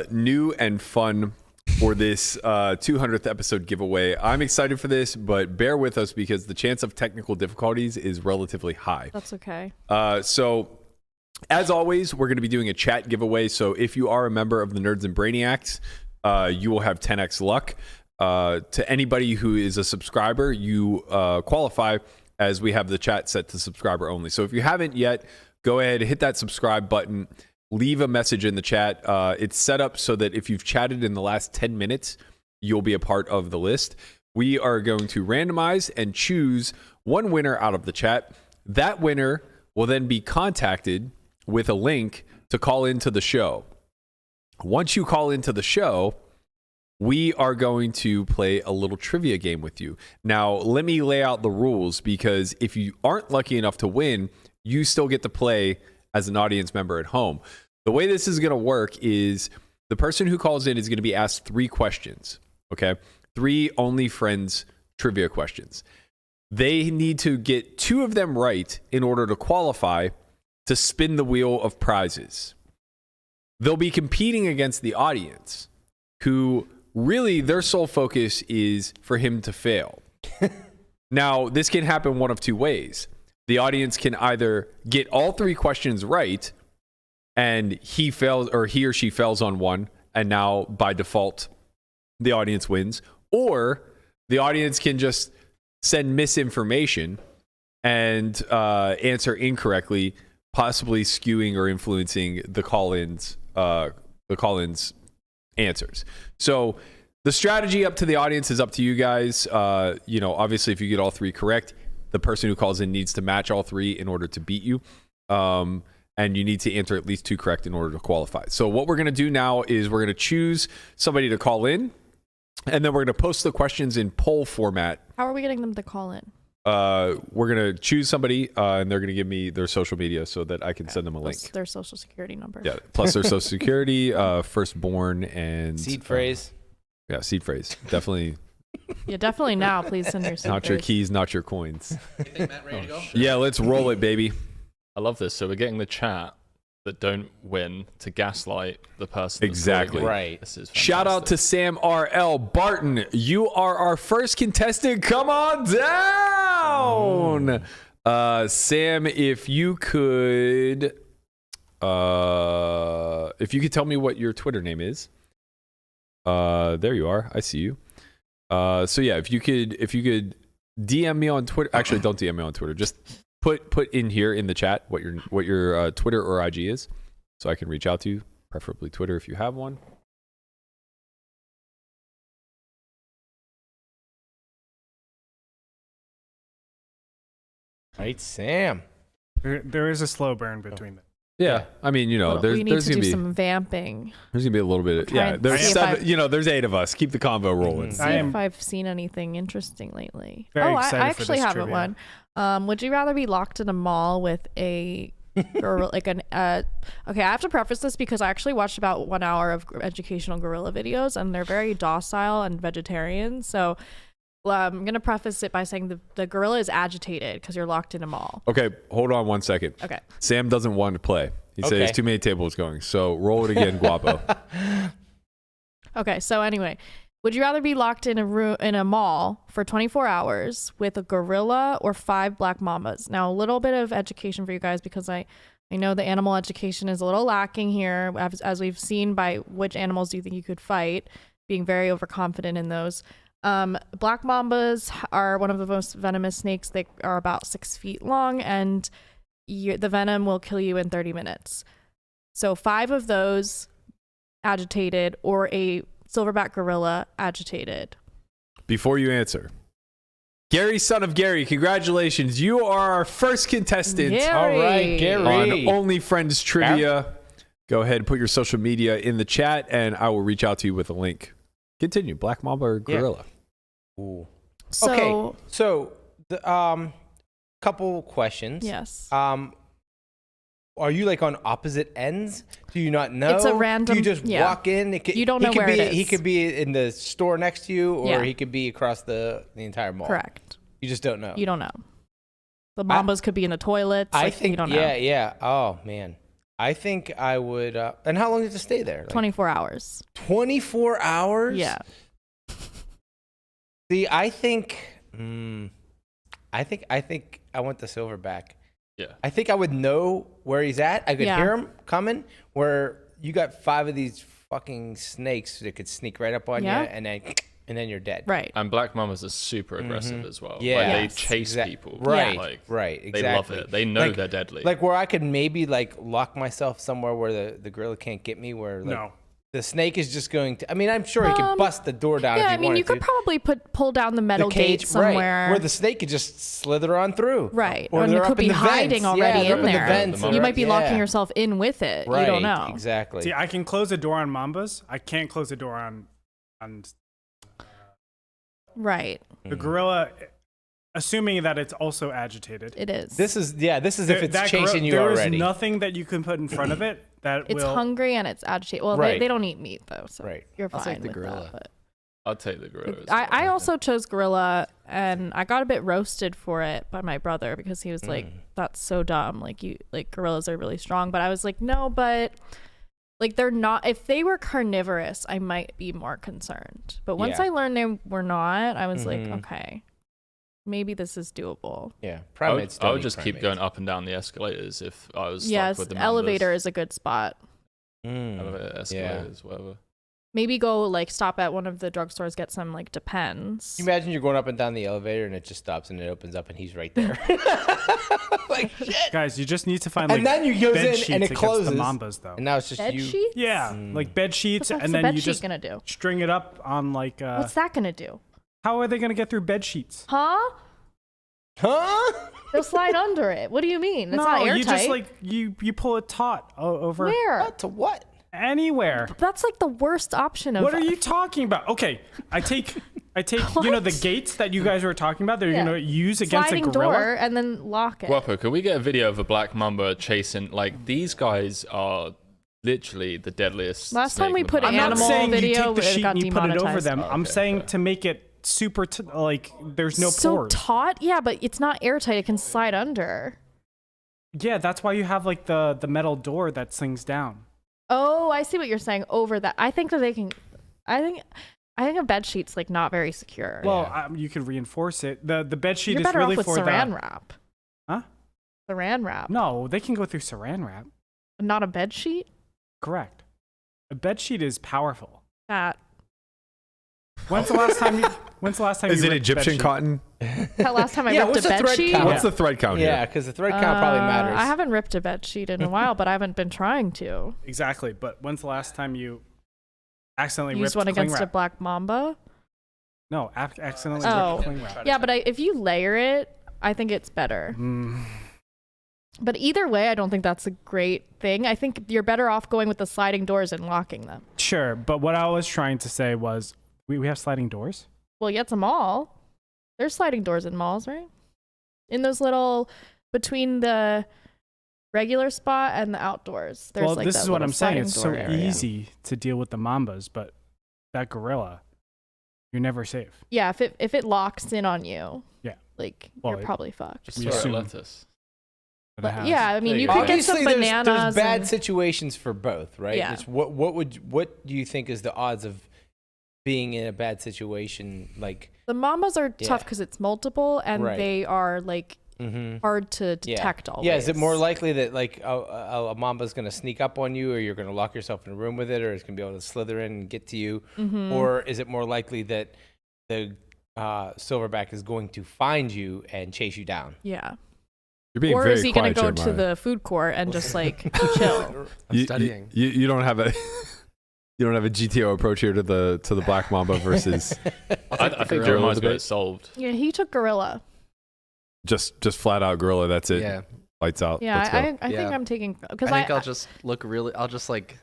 new and fun for this 200th episode giveaway. I'm excited for this, but bear with us because the chance of technical difficulties is relatively high. That's okay. So, as always, we're going to be doing a chat giveaway. So, if you are a member of the Nerds and Brainiacs, you will have 10x luck. To anybody who is a subscriber, you qualify as we have the chat set to subscriber only. So, if you haven't yet, go ahead, hit that subscribe button, leave a message in the chat. It's set up so that if you've chatted in the last 10 minutes, you'll be a part of the list. We are going to randomize and choose one winner out of the chat. That winner will then be contacted with a link to call into the show. Once you call into the show, we are going to play a little trivia game with you. Now, let me lay out the rules because if you aren't lucky enough to win, you still get to play as an audience member at home. The way this is going to work is the person who calls in is going to be asked 3 questions, okay? 3 only friends trivia questions. They need to get 2 of them right in order to qualify to spin the wheel of prizes. They'll be competing against the audience, who really their sole focus is for him to fail. Now, this can happen one of 2 ways. The audience can either get all 3 questions right, and he or she fails on one, and now by default, the audience wins. Or the audience can just send misinformation and answer incorrectly, possibly skewing or influencing the call-ins answers. So the strategy up to the audience is up to you guys. Obviously, if you get all 3 correct, the person who calls in needs to match all 3 in order to beat you. And you need to answer at least 2 correct in order to qualify. So what we're going to do now is we're going to choose somebody to call in, and then we're going to post the questions in poll format. How are we getting them to call in? We're going to choose somebody, and they're going to give me their social media so that I can send them a link. Their social security number. Yeah, plus their social security, firstborn, and seed phrase. Seed phrase. Definitely. Yeah, definitely now. Please send your seed Not phrase. your keys, not your coins. You think Matt ready to go? Yeah, let's roll it, baby. I love this. So we're getting the chat that don't win to gaslight the person. That's Exactly. Right. This is Shout out to Sam RL Barton. You are our first contestant. Come on down. Sam, if you could tell me what your Twitter name is. There you are. I see you. So yeah, if you could DM me on Twitter. Actually, don't DM me on Twitter. Just put in here in the chat what your Twitter or IG is, so I can reach out to you. Preferably Twitter if you have one. Right, Sam. There is a slow burn between them. Yeah, I mean, there's we need to gonna do be some vamping. there's gonna be a little bit. Try and see if There's 8 of us. Keep the convo rolling. See if I've seen anything interesting lately. Very I excited for actually this haven't trivia. one. Would you rather be locked in a mall with a or like an okay, I have to preface this because I actually watched about 1 hour of educational gorilla videos, and they're very docile and vegetarian. So I'm gonna preface it by saying the gorilla is agitated because you're locked in a mall. Okay, hold on 1 second. Okay. Sam doesn't want to play. He Okay. says too many tables going. So roll it again, Guapo. Okay, so anyway, would you rather be locked in a mall for 24 hours with a gorilla or 5 black mambas? Now, a little bit of education for you guys because I know the animal education is a little lacking here, as we've seen by which animals do you think you could fight, being very overconfident in those. Black mambas are one of the most venomous snakes. They are about 6 feet long, and the venom will kill you in 30 minutes. So 5 of those agitated, or a silverback gorilla agitated. Before you answer, Gary, son of Gary, congratulations. You are our first contestant Gary. All right, Gary. on Only Friends Trivia. Go ahead and put your social media in the chat, and I will reach out to you with a link. Continue. Black Mamba or gorilla? Ooh. So, Okay, so the couple questions. yes. Are you like on opposite ends? Do you not know? It's a random- Do you just yeah. walk in? You don't know where it is. He could be in the store next to you, or Yeah. he could be across the entire mall. Correct. You just don't know. You don't know. The mambas could be in the toilets. I like, think. you don't know. Yeah. Oh man. I think I would. And how long do you have to stay there? Like 24 hours. 24 hours. Yeah. See, I think I want the silverback. Yeah. I think I would know where he's at. I could Yeah. hear him coming. Where you got 5 of these fucking snakes that could sneak right up on Yeah. you, and then you're dead. Right. And black mamas are super aggressive as well. Yeah. Like, they Yes. chase people. Right. Like, Right. Exactly. They love it. They know Like- they're deadly. Like where I could maybe like lock myself somewhere where the gorilla can't get me. Where like, No. the snake is just going to. I mean, I'm sure he could bust the door down. Yeah, if he I mean, wanted you could to. probably pull down the metal The cage, gate somewhere. right, where the snake could just slither on through. Right. Or and they're it could up in be the hiding vents. already Yeah, they're in up in the there. vents and You might be yeah. locking yourself in with it. Right. You don't know. Exactly. See, I can close a door on Mambas. I can't close a door on Right. the gorilla, assuming that it's also agitated. It is. This is if it's That chasing you there already. is nothing that you can put in front of it that It's will. hungry and it's agitated. Well, Right. they don't eat meat though, so Right. you're I'll fine take the with gorilla. that. But I'll take the gorilla. I also chose gorilla, and I got a bit roasted for it by my brother because he was like, "That's so dumb. Like gorillas are really strong." But I was like, "No, but like they're not. If they were carnivorous, I might be more concerned. But once I learned they were not, I was like, okay, maybe this is doable." Yeah, primates. I would just keep going up and down the escalators if I was stuck with the elevator is a good spot. Elevator, escalators, whatever. Maybe go like stop at one of the drugstores, get some like Depends. Can you imagine you're going up and down the elevator and it just stops and it opens up and he's right there. Like shit. Guys, you just need to find like and then you goes bed in sheets and it against closes. the Mambas though. And now it's just bed you. sheets? Yeah, like bed sheets, What's and the then bed you sheet just gonna do? string it up on like. What's that gonna do? How are they gonna get through bed sheets? Huh? They'll slide under it. What do you mean? It's not airtight. You just like you pull it taut over. Where? To what? Anywhere. That's like the worst option of. What are you talking about? Okay, I take you know the gates that you guys were talking about that you're gonna use against sliding a gorilla. door and then lock it. Guapo, can we get a video of a black mamba chasing? Like these guys are literally the deadliest. Last time we put I'm animal not saying video, you take the it sheet got and you put it over demonetized. them. I'm saying to make it super like there's no so pores. taut, yeah, but it's not airtight. It can slide under. Yeah, that's why you have like the metal door that slings down. Oh, I see what you're saying. Over that, I think that they can. I think a bed sheet's like not very secure. Well, you can reinforce it. The bed sheet You're is better really off with for saran the wrap. Huh? Saran wrap. No, they can go through saran wrap. Not a bed sheet. Correct. A bed sheet is powerful. That. When's the last time you? Is it ripped Egyptian bed sheet? cotton? That last time I Yeah, ripped what's a the bed thread sheet. count? What's the thread count here? Yeah, because the thread count probably matters. I haven't ripped a bed sheet in a while, but I haven't been trying to. Exactly, but when's the last time you accidentally Use ripped one cling against a wrap? black mamba. No, accidentally Oh, ripped cling wrap. yeah, but if you layer it, I think it's better. But either way, I don't think that's a great thing. I think you're better off going with the sliding doors and locking them. Sure, but what I was trying to say was we have sliding doors. Well, yeah, it's a mall. There's sliding doors in malls, right? In those little between the regular spot and the outdoors. There's Well, like this that is what little I'm saying. sliding It's so door area. easy to deal with the mambas, but that gorilla, you're never safe. Yeah, if it locks in on you, Yeah. like Well, you're probably fucked. Just We throw assume. lettuce. But yeah, I mean, There you you could go. get some Obviously, bananas. there's bad and- situations for both, right? Yeah. It's what do you think is the odds of being in a bad situation? Like the mambas are Yeah. tough because it's multiple and Right. they are like hard to detect always. Yeah, is it more likely that like a mamba's gonna sneak up on you, or you're gonna lock yourself in a room with it, or it's gonna be able to slither in and get to you, or is it more likely that the silverback is going to find you and chase you down? Yeah. You're being Or very is he going to quiet, go to Jeremiah. the food court and just like chill? I'm studying. You don't have a you don't have a GTO approach here to the black mamba versus I think Jeremiah's got it solved. Yeah, he took gorilla. just flat out gorilla. That's it. Yeah. Lights out. Yeah, Let's go. I think Yeah. I'm taking because I think I'll just look really. I'll just like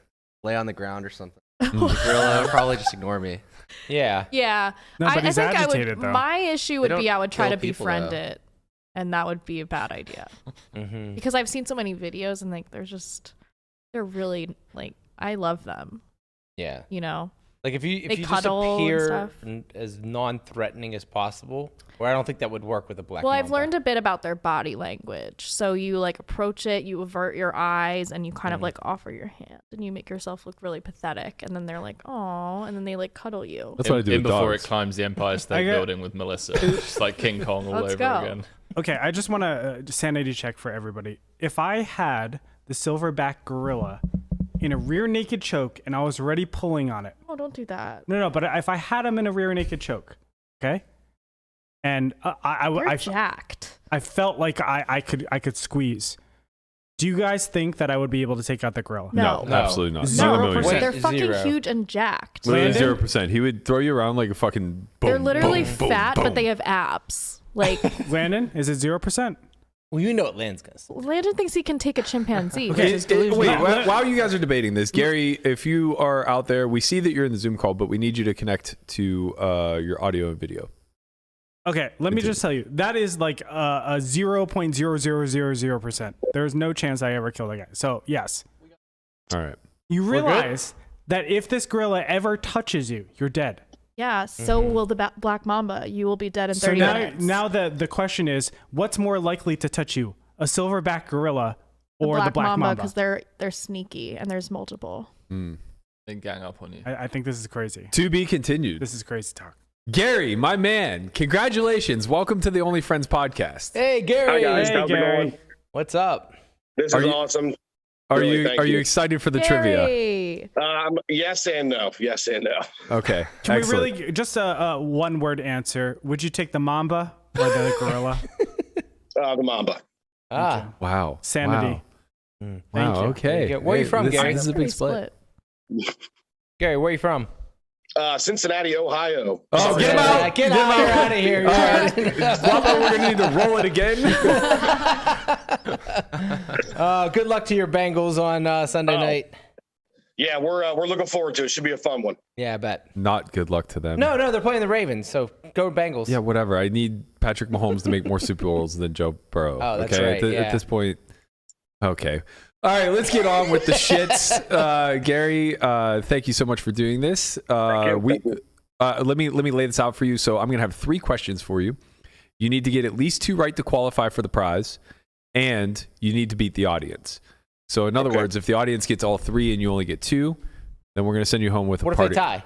lay on the ground or something. The gorilla would probably just ignore me. Yeah. Yeah, No, but he's I think agitated, I would. though. My issue would They be I would try don't to kill people, befriend though. it, and that would be a bad idea because I've seen so many videos and like they're really like I love them. Yeah. You know. Like if They you just cuddle and appear stuff. as non-threatening as possible, or I don't think that would work with a black. Well, I've mamba. learned a bit about their body language. So you like approach it, you avert your eyes, and you kind of like offer your hand, and you make yourself look really pathetic. And then they're like, "Oh," and then they like cuddle you. That's what I do with before dogs. it climbs the Empire State Building with Melissa. It's just like King Kong all Let's over go. again. Okay, I just want to sanity check for everybody. If I had the silverback gorilla in a rear naked choke and I was already pulling on it. Oh, don't do that. No, but if I had him in a rear naked choke, okay, and You're jacked. I felt like I could squeeze. Do you guys think that I would be able to take out the gorilla? No. Absolutely not. Zero Not a million percent. percent. They're fucking Zero. huge and jacked. Literally Landon? 0%. He would throw you around like a fucking. Boom, They're literally boom, boom, fat, boom. but they have abs. Like Landon, is it 0%? Well, you know what Land's gonna say. Landon thinks he can take a chimpanzee. Okay, which is delusional. Wait, while you guys are debating this, Gary, if you are out there, we see that you're in the Zoom call, but we need you to connect to your audio and video. Okay, let me just tell you, that is like a 0.0000%. There's no chance I ever kill that guy. So yes, All right. you realize that if this gorilla ever touches you, you're dead. Yeah, so will the Black Mamba. You will be dead in 30 minutes. Now the question is, what's more likely to touch you, a silverback gorilla or the Black Mamba? Because they're sneaky and there's multiple. They gang up on you. I think this is crazy. To be continued. This is crazy talk. Gary, my man, congratulations. Welcome to the Only Friends podcast. Hey, Gary. Hi guys, Hey, how's it Gary. going? What's up? This is awesome. Are Really, you thank are you you. excited for the trivia? Gary. Yes and no. Yes and no. Okay. Can excellent. we really just a one-word answer? Would you take the Mamba or the gorilla? The Mamba. Ah, Wow. Sanity. Wow. Thank you. Okay. Where are you from, this, Gary? This is a big Pretty split. Gary, where are you from? Cincinnati, Ohio. Oh, get him out! Get out of here. All right. Guapo, we're gonna need to roll it again. Good luck to your Bengals on Sunday night. Yeah, we're looking forward to it. Should be a fun one. Yeah, I bet. Not good luck to them. No, they're playing the Ravens, so go Bengals. Yeah, whatever. I need Patrick Mahomes to make more Super Bowls than Joe Burrow. Oh, that's okay? right, At this point. Okay. All right, let's get on with the shits. Gary, thank you so much for doing this. Thank you. Let me lay this out for you. So I'm gonna have 3 questions for you. You need to get at least 2 right to qualify for the prize, and you need to beat the audience. So in other words, if the audience gets all 3 and you only get 2, then we're gonna send you home with What a if party. they tie?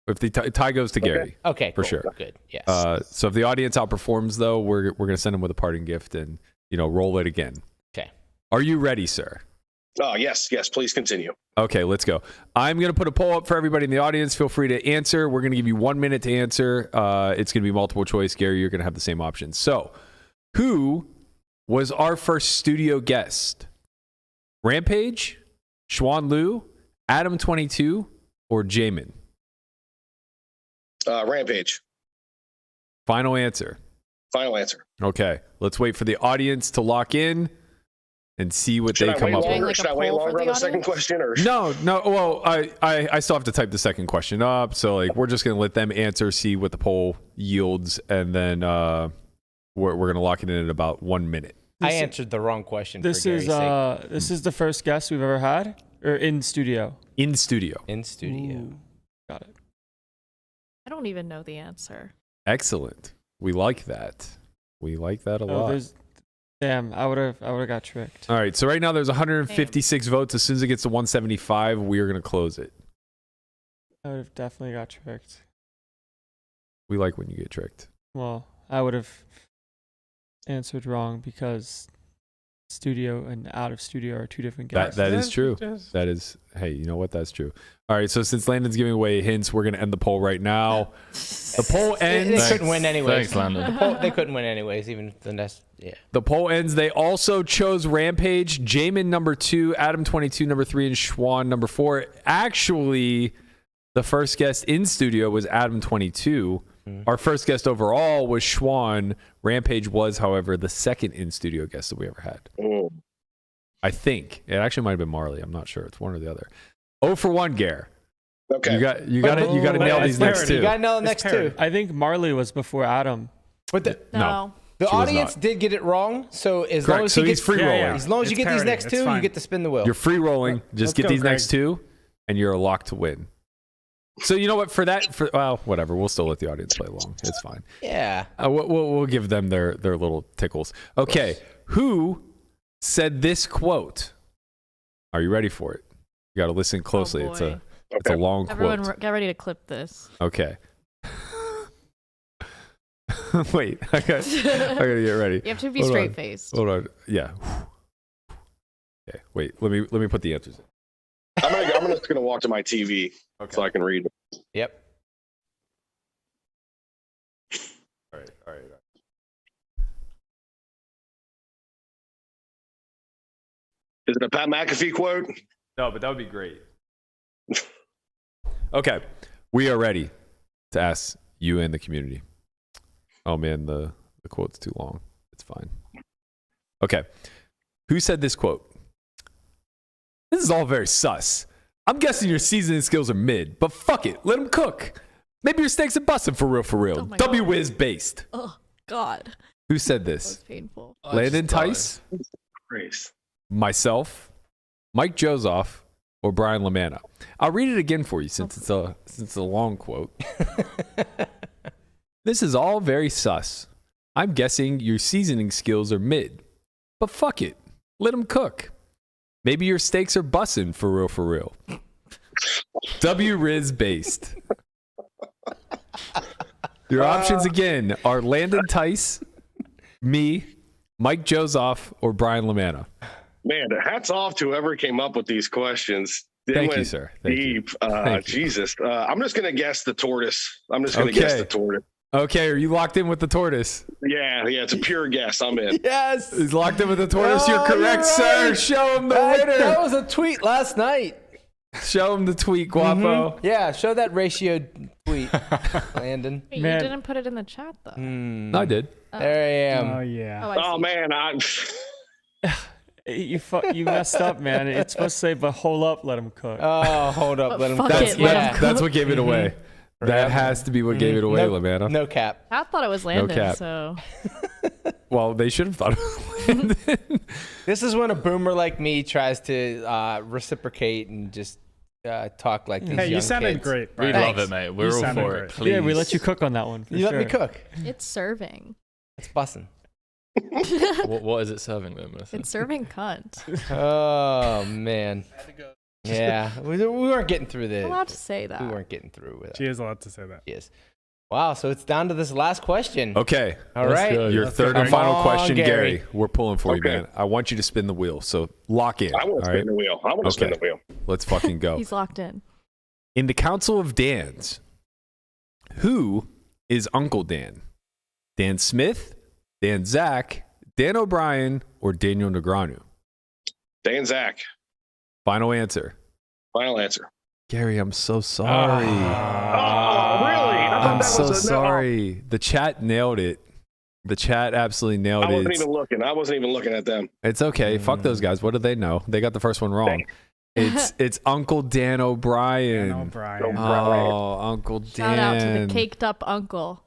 If the tie goes to Gary. Okay, for cool. sure. Good. Yes. So if the audience outperforms, though, we're gonna send him with a parting gift and roll it again. Okay. Are you ready, sir? Oh, yes. Please continue. Okay, let's go. I'm going to put a poll up for everybody in the audience. Feel free to answer. We're going to give you 1 minute to answer. It's going to be multiple choice. Gary, you're going to have the same options. So, who was our first studio guest? Rampage, Schwan Liu, Adam22, or Jamin? Rampage. Final answer. Final answer. Okay, let's wait for the audience to lock in and see what Should they I come wait up longer? with. Like a Should I wait poll for longer on the the second audience? question? Or No. Well, I still have to type the second question up. So we're just gonna let them answer, see what the poll yields, and then we're gonna lock it in at about 1 minute. I answered the wrong question. This for is Gary's sake. this is the first guest we've ever had, or in studio. In studio. In studio. Ooh, got it. I don't even know the answer. Excellent. We like that. We like that a Oh, lot. damn, I would have got tricked. All right. So right now there's 156 votes. As soon as it gets to 175, we are gonna close it. I would have definitely got tricked. We like when you get tricked. Well, I would have answered wrong because studio and out of studio are 2 different guests. That is true. That is. Hey, you know what? That's true. All right. So since Landon's giving away hints, we're gonna end the poll right now. The poll ends. They couldn't win anyways. Thanks, Landon. They couldn't win anyways, even the next. Yeah. The poll ends. They also chose Rampage, Jamin number 2, Adam 22 number 3, and Schwan number 4. Actually, the first guest in studio was Adam 22. Our first guest overall was Schwan. Rampage was, however, the second in studio guest that we ever had. Oh. I think it actually might have been Marley. I'm not sure. It's one or the other. 0 for 1, Gare. Okay. You got to nail these next You 2. got to know the next parody. 2. I think Marley was before Adam. But the No. She was audience not. did get it wrong, so as Correct. long as So he he's gets free rolling. as long as you It's get these parody. next It's 2, fine. you get to spin the wheel. You're free rolling. Just Let's get go, these Greg. next 2, and you're a lock to win. So you know what? Well, whatever. We'll still let the audience play along. It's fine. Yeah. We'll give them their little tickles. Okay, who said this quote? Are you ready for it? You got to listen closely. Oh, it's boy. a long Everyone, quote. get ready to clip this. Okay. Wait, I gotta get ready. You have to be Hold on. straight faced. Hold on. Yeah. Okay. Wait. Let me put the answers in. I'm just gonna walk to my TV so I can read. Yep. All right. Is it a Pat McAfee quote? No, but that would be great. Okay, we are ready to ask you and the community. Oh man, the quote's too long. It's fine. Okay, who said this quote? This is all very sus. I'm guessing your seasoning skills are mid, but fuck it, let them cook. Maybe your steaks are busted for real. Oh my W-Wiz based. Oh, God. Who said That was this? painful. Landon Tice, Grace. myself, Mike Jozoff, or Brian LaManna? I'll read it again for you since it's a long quote. This is all very sus. I'm guessing your seasoning skills are mid. But fuck it. Let them cook. Maybe your steaks are bussin' for real, for real. W Riz based. Your options again are Landon Tice, me, Mike Jozoff, or Brian LaManna. Man, hats off to whoever came up with these questions. They Thank you, went sir. Thank deep. you. Jesus. I'm just going to guess the tortoise. I'm just going to guess the tortoise. Okay, are you locked in with the tortoise? Yeah, it's a pure guess. I'm in. Yes. He's locked in with the tortoise. You're correct, sir. right. Show him the winner. That was a tweet last night. Show him the tweet, Guapo. Mm-hmm. Yeah, show that ratio tweet, Landon. Wait, Man. you didn't put it in the chat though. No, I did. There I am. Oh yeah. Oh, I Oh, see. man. You messed up, man. It's supposed to say, but hold up, let him cook. Oh, hold up. But Let him fuck cook. it, let him cook. That's what gave it away. That has to be what gave it away, no, LaManna. No cap. I thought it was Landon, cap. so Well, they should have thought it was Landon. This is when a boomer like me tries to reciprocate and just talk like these Hey, you young sounded kids. great. We Brian. love it, mate. We're You all sounded for great. it. Please. Yeah, we let you cook on that one. For You sure. let me cook. it's serving. It's bussin'. What is it serving them? It's serving cunt. Oh man. Yeah, we weren't getting through I'm this. allowed to say that. We weren't getting through with She it. is allowed to say that. Yes. Wow. So it's down to this last question. Okay. All right. Your Let's third go. and final Come on, question, Gary. Gary. We're pulling for you, Okay. man. I want you to spin the wheel. So lock in. I want all to spin right? the wheel. I want to spin Okay. the wheel. Let's fucking go. He's locked in. In the Council of Dans, who is Uncle Dan? Dan Smith, Dan Zack, Dan O'Brien, or Daniel Negreanu? Dan Zack. Final answer. Final answer. Gary, I'm so sorry. Oh, really? I thought I'm that so was sorry. The chat nailed it. The chat absolutely nailed I wasn't it. even looking. I wasn't even looking at them. It's okay. Fuck those guys. What do they know? They got the first one wrong. It's Uncle Dan O'Brien. Dan O'Brien. Oh, Uncle Dan. Shout out to the caked up uncle.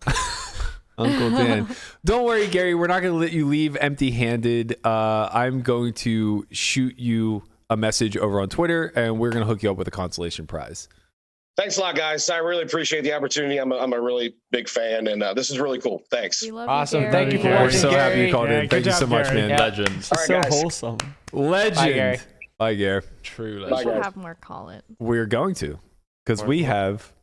Uncle Dan. Don't worry, Gary. We're not going to let you leave empty-handed. I'm going to shoot you a message over on Twitter, and we're going to hook you up with a consolation prize. Thanks a lot, guys. I really appreciate the opportunity. I'm a really big fan, and this is really cool. Thanks. We love Awesome. you, Thank you for Gary. We're watching, so happy Gary. you called Yeah, in. good Thank you job, so much, Gary. man. Yeah. Legends. All right, So guys. wholesome. Legend. Bye, Gary. Bye, Gary. True We legend. should guys. have more call it. We're going to, because we have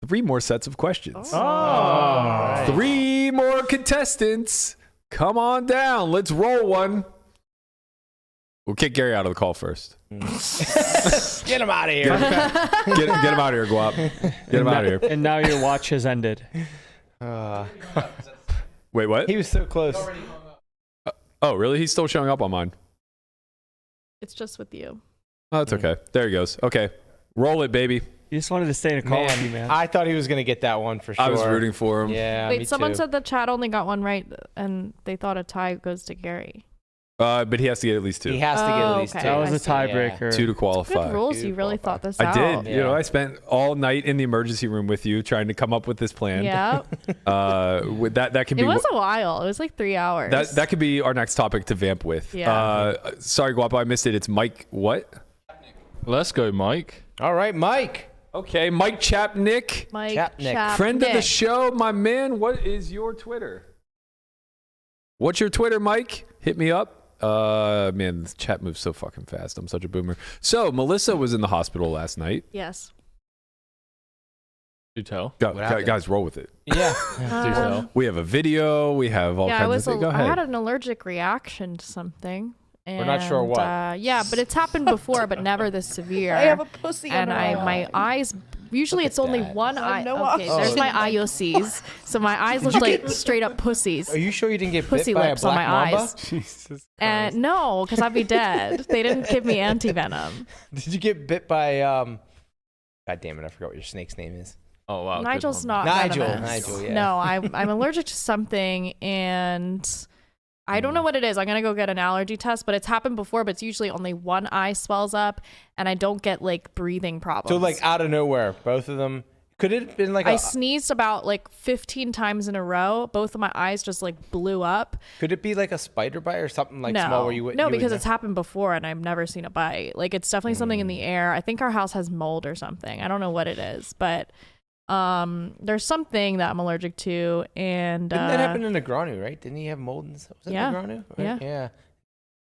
3 more sets of questions. Oh. 3 more contestants. Come on down. Let's roll one. We'll kick Gary out of the call first. Get him out of here. Get him out of here, Guap. Get him out of here. And now your watch has ended. Wait, what? He was so close. Oh, really? He's still showing up on mine. It's just with you. Oh, that's okay. There he goes. Okay. Roll it, baby. You just wanted to stay in a call with you, man. I thought he was gonna get that one for sure. I was rooting for him. Yeah. me Wait, someone too. said the chat only got one right, and they thought a tie goes to Gary. But he has to get at least 2. he has to get at least okay. two. that was I a see. tiebreaker. 2 to qualify. Good rules. Beautiful. You really thought this I out. did. Yeah. You know, I spent all night in the emergency room with you trying to come up with this plan. Yeah. With that could It be was a while. It was like 3 hours. that could be our next topic to vamp with. Yeah. Sorry, Guapo, I missed it. It's Mike. What? Let's go, Mike. All right, Mike. Okay, Mike Chapnick, Mike Chapnick. friend of the Nick. show, my man. What is your Twitter? What's your Twitter, Mike? Hit me up. Man, this chat moves so fucking fast. I'm such a boomer. So Melissa was in the hospital last night. Yes. Do tell. Guys, roll with it. Yeah. Do tell. We have a video. We have all Yeah, kinds of things. Go I had ahead. an allergic reaction to something. We're not sure what. Yeah, but it's happened before, but never this severe. I have a pussy and under my eyes. Usually it's only one eye. no Okay, option. there's my IOCs. So my eyes look like straight up pussies. Are you sure you didn't get Pussy bit by a lips on black my mamba? eyes. Jesus. And no, because I'd be dead. They didn't give me anti-venom. Did you get bit by God damn it! I forgot what your snake's name is. Oh, wow. good Nigel's one. not Nigel. venomous. Nigel, yeah. No, I'm allergic to something, and I don't know what it is. I'm gonna go get an allergy test, but it's happened before. But it's usually only one eye swells up, and I don't get like breathing problems. So like out of nowhere, both of them Could it have been like I sneezed about like 15 times in a row. Both of my eyes just like blew up. Could it be like a spider bite or something like No, small where you would? no, because it's happened before and I've never seen a bite. Like it's definitely something in the air. I think our house has mold or something. I don't know what it is, but there's something that I'm allergic to. And didn't that happen in Negroni, right? Didn't he have mold and stuff? Was it Yeah. Negroni? Right? Yeah.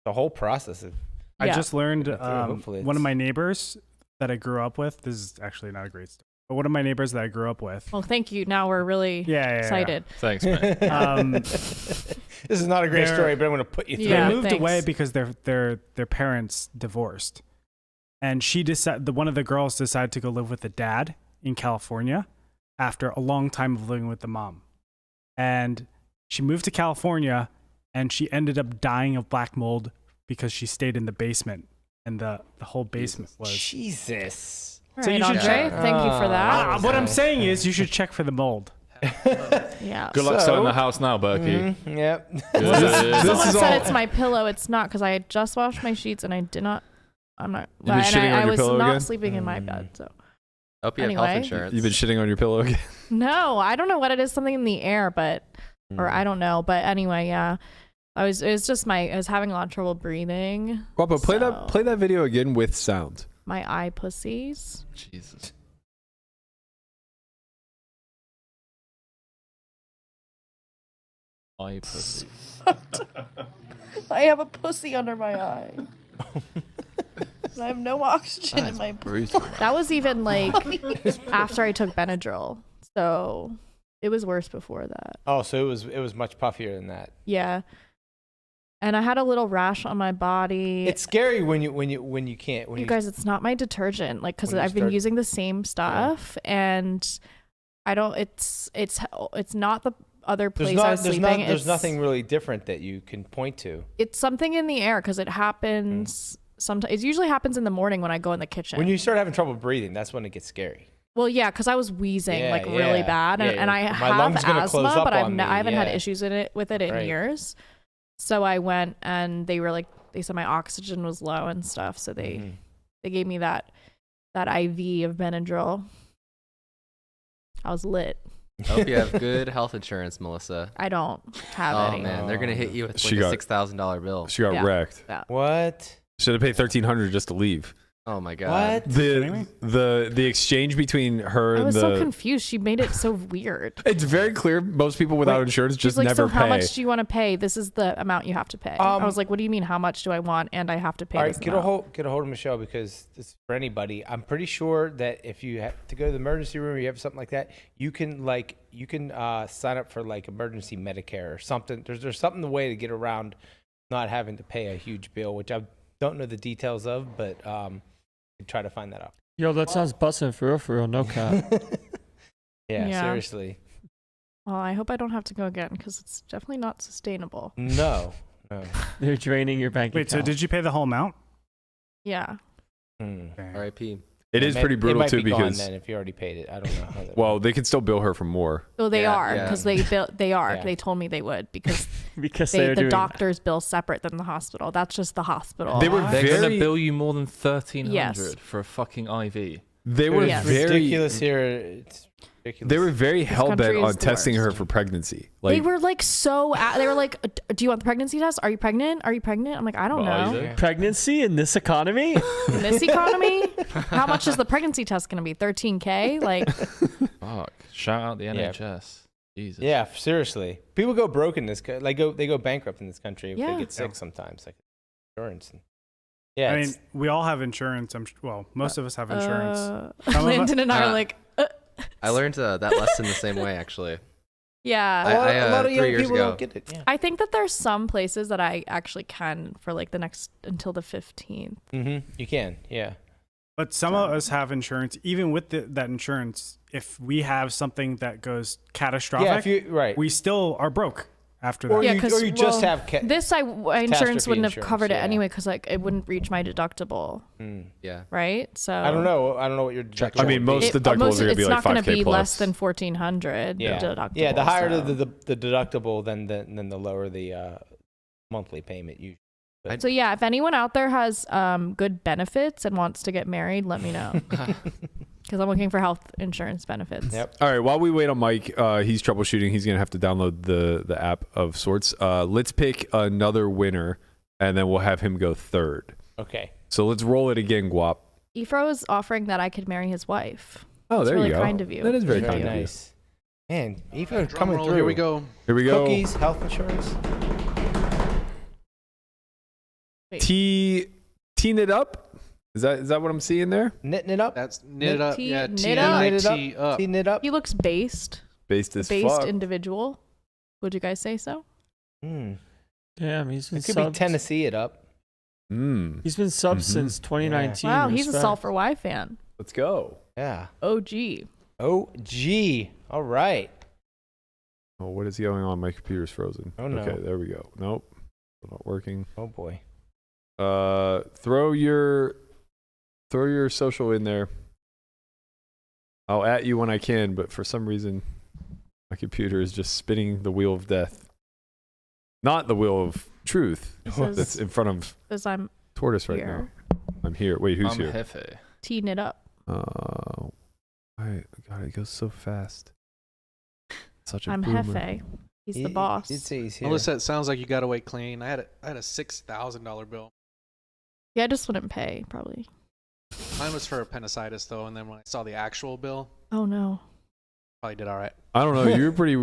The whole process of. I just learned Hopefully one of my neighbors that I grew up with. This is actually not a great story, but one of my neighbors that I grew up with. well, thank you. Now we're really excited. Thanks, man. This is not a great story, but I'm going to put you through. Yeah, They moved thanks. away because their parents divorced, and one of the girls decided to go live with the dad in California after a long time of living with the mom, and she moved to California, and she ended up dying of black mold because she stayed in the basement, and the whole basement was. Jesus. All So right, you should Andre, check. thank you for that. What I'm saying is, you should check for the mold. Yeah. Good luck selling the house now, Berkey. Yep. Someone is said all- it's my pillow. It's not because I had just washed my sheets and I did not. I'm not. You've been and shitting on I your was pillow not again? sleeping in my bed. So Hope you have Anyway. health insurance. You've been shitting on your pillow again. no, I don't know what it is. Something in the air, but or I don't know. But anyway, yeah. I was having a lot of trouble breathing. Guapo, play So- that video again with sound. My eye pussies. Jesus. Eye pussy. I have a pussy under my eye. I have no oxygen in my Brutal. That was even like after I took Benadryl. So it was worse before that. Oh, so it was much puffier than that. Yeah. And I had a little rash on my body. It's scary when you can't. You guys, it's not my detergent, like, because When you I've been start- using the same stuff, and I don't. It's not the other place I was sleeping. There's nothing really different that you can point to. It's something in the air because it happens. Sometimes it usually happens in the morning when I go in the kitchen. When you start having trouble breathing, that's when it gets scary. Well, yeah, because I was wheezing Yeah, like really yeah. bad, and, Yeah, and I my have lungs gonna close asthma, up but on me, I haven't had yeah. issues with it in Right. years. So I went and they said my oxygen was low and stuff, so they gave me that IV of Benadryl. I was lit. Hope you have good health insurance, Melissa. I don't have Oh any. man, they're gonna hit you with She like got- a $6,000 bill. She got Yeah. wrecked. What? Should have paid $1,300 just to leave. Oh my god. What? The exchange between her I and was the so confused. She made it so weird. it's very clear most people without insurance She's just like, never so how pay. much do you want to pay? This is the amount you have to pay. I was like, what do you mean? How much do I want? And I have to pay All this right, get a amount. hold of Michelle, because this is for anybody. I'm pretty sure that if you have to go to the emergency room or you have something like that, you can sign up for like emergency Medicare or something. There's something, the way to get around not having to pay a huge bill, which I don't know the details of, but try to find that out. Yo, that sounds bussin' for real, no cap. Yeah. Seriously. Well, I hope I don't have to go again because it's definitely not sustainable. No. They're draining your bank Wait, so account. did you pay the whole amount? Yeah. R.I.P. It is pretty brutal might too be gone because then if you already paid it. I don't know how that well, they can still bill her for more. So they Yeah, are yeah. because they are. Yeah. They told me they would because because the doing doctors bill separate than the hospital. That's just the hospital. They were They're gonna very bill you more than $1,300 Yes. for a fucking IV. they were Yes. very ridiculous here. It's ridiculous. they were very hell bent country on is the testing her worst. for pregnancy. They Like were like they were like, do you want the pregnancy test? Are you pregnant? Are you pregnant? I'm like, I don't Well, are know. you? pregnancy in this economy? In this economy, how much is the pregnancy test going to be? $13K? Like, Fuck. Shout out the Yeah. NHS. Jesus. Yeah, seriously. People go broke in this. They go bankrupt in this country if Yeah. they get sick sometimes, like insurance. Yeah, I it's- mean, we all have insurance. Most of us have insurance. Some of us- Landon and I are like, I learned that lesson the same way actually. yeah. a lot of 3 young years people ago. don't get it. Yeah. I think that there's some places that I actually can for like the next until the 15th. You can. Yeah. But some of us have insurance. Even with that insurance, if we have something that goes catastrophic, Yeah. If you right. we still are broke after or that. Yeah, you, 'cause, or you just well, have This insurance wouldn't have insurance, covered it yeah. anyway because like it wouldn't reach my deductible, Yeah. right? So I don't know. I don't know what your deductible. I mean, would be. most deductibles are gonna be it's like not going to 5K be plus. less than 1,400. Yeah. The deductible. Yeah. The higher so. the deductible, then the lower the monthly payment. Usually. So yeah, if anyone out there has good benefits and wants to get married, let me know. Because I'm looking for health insurance benefits. Yep. All right. While we wait on Mike, he's troubleshooting. He's gonna have to download the app of sorts. Let's pick another winner, and then we'll have him go third. Okay. So let's roll it again, Guap. Efro is offering that I could marry his wife. Oh, That's there really you go. kind of you. That is very Very kind of you. nice. Man, Eva coming roll, through. here we go. Here we go. Cookies, health insurance. Wait. Teeing it up. Is that what I'm seeing there? Knitting it up. That's knit up. T- Yeah, knit T up. I Knit it up. T up. Teeing it up. He looks based. Based as Based fuck. individual. Would you guys say so? Mm. Damn, he's been It could be subbed. Tennessee it up. Mm. He's been subbed Mhm. since 2019. Wow, he's a Respect. Solve for Y fan. Let's go. Yeah. OG. OG. All right. Oh, what is going on? My computer's frozen. Oh, no. Okay, there we go. Nope. Still not working. Oh boy. Throw your social in there. I'll at you when I can, but for some reason my computer is just spinning the wheel of death. Not the wheel of truth It says- that's in front of Because I'm Tortoise right here. now. I'm here. Wait, who's here? Jefe. teeing it up. Oh, God, it goes so fast. Such a I'm boomer. Hefe. He's the boss. He'd say he's here. Melissa, it sounds like you got away clean. I had a $6,000 bill. Yeah, I just wouldn't pay, probably. Mine was for appendicitis though, and then when I saw the actual bill, Oh, no. probably did all right. I don't know. You were pretty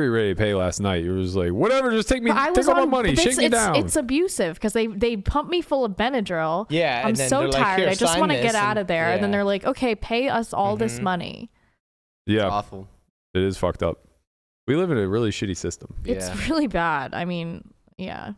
ready to pay last night. You were just like, whatever, just take But I was all my on- money, but shake me down. It's abusive because they pump me full of Benadryl. Yeah. I'm and then so they're like, tired. "Here, I just sign want to this," get out of there. And then yeah. they're like, okay, pay us all this Mhm. money. Yeah, Awful. it is fucked up. We live in a really shitty system. It's Yeah. really bad. I mean, yeah.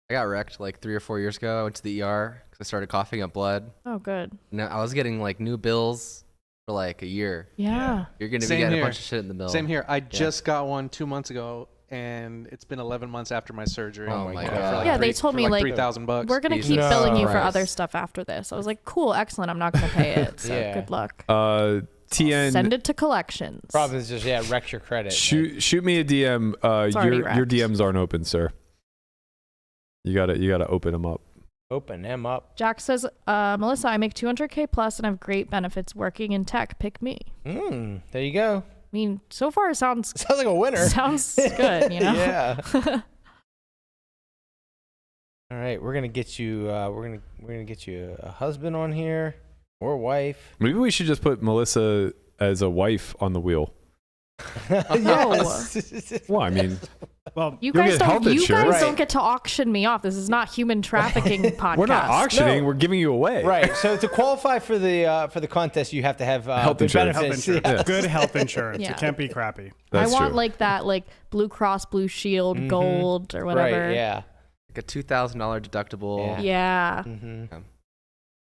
I got wrecked like 3 or 4 years ago. I went to the ER because I started coughing up blood. Oh, good. Now I was getting like new bills for like a year. Yeah. You're gonna be Same getting here. a bunch of shit in the middle. Same here. I just got one 2 months ago, and it's been 11 months after my surgery. Oh my For God. like Yeah, they told me, like, $3,000. We're going to keep Jesus billing you for Christ. other stuff after this. I was like, cool, excellent. I'm not going to pay it. So Yeah. good luck. TN, Send it to collections. Problem is just wrecks your credit. shoot me a DM. It's already Your wrecked. DMs aren't open, sir. You gotta open them up. Open them up. Jack says, Melissa, I make 200K plus and have great benefits working in tech. Pick me. There you go. I mean, so far it sounds Sounds like a winner. sounds good, you know? Yeah. All right, we're gonna get you. We're gonna get you a husband on here or wife. Maybe we should just put Melissa as a wife on the wheel. Yes. Well, I mean, Well, You You'll guys get health don't. You insurance. guys don't Right. get to auction me off. This is not human trafficking podcast. we're not auctioning. No. We're giving you away. Right. So to qualify for the contest, you have to have Health good insurance. health benefits. insurance. Yeah. Good health insurance. Yeah. It can't be crappy. That's I want true. like that, like Blue Cross Blue Shield, Mhm. gold or whatever. Right. Yeah. Like a $2,000 deductible. Yeah. Mm-hmm.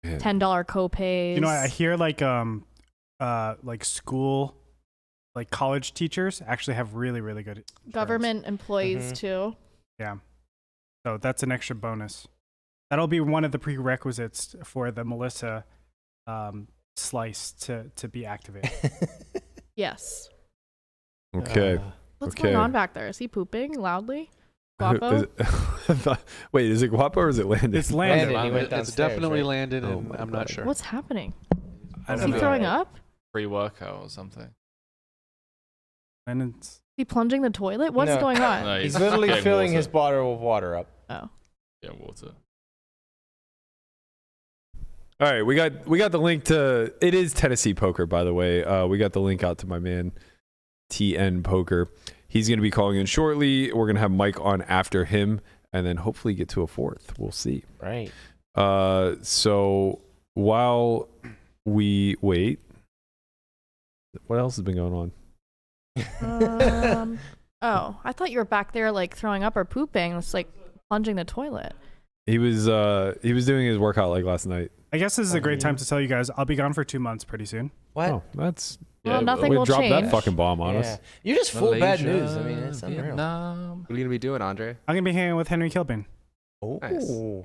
Man. $10 copays. You know, I hear like school, like college teachers actually have really, really good insurance. government employees Mhm. too. Yeah. So that's an extra bonus. That'll be one of the prerequisites for the Melissa slice to be activated. Yes. Okay. What's Okay. going on back there? Is he pooping loudly? Guapo? Is it- Wait, is it Guapo or is it Landon? It's Landon. Landon, he went It's downstairs, definitely right? landed, Oh and my I'm not God. sure. What's happening? I Is don't he know. throwing up? Is Pre-workout or something. Landon's he plunging the toilet? What's No. going on? No, He's literally getting filling water. his bottle of water up. Oh. Yeah, water. All right, we got the link to. It is Tennessee Poker, by the way. We got the link out to my man TN Poker. He's going to be calling in shortly. We're going to have Mike on after him, and then hopefully get to a fourth. We'll see. Right. So while we wait, what else has been going on? Oh, I thought you were back there like throwing up or pooping. It's like plunging the toilet. He was doing his workout like last night. I guess this is a great time to tell you guys I'll be gone for 2 months pretty soon. What? Oh, that's Well, nothing we will dropped change. that fucking bomb on Yeah. us. You're just full of bad Malaysia, news. I mean, it's unreal. Vietnam. What are you gonna be doing, Andre? I'm gonna be hanging with Henry Kilbane. Oh. Nice. Southeast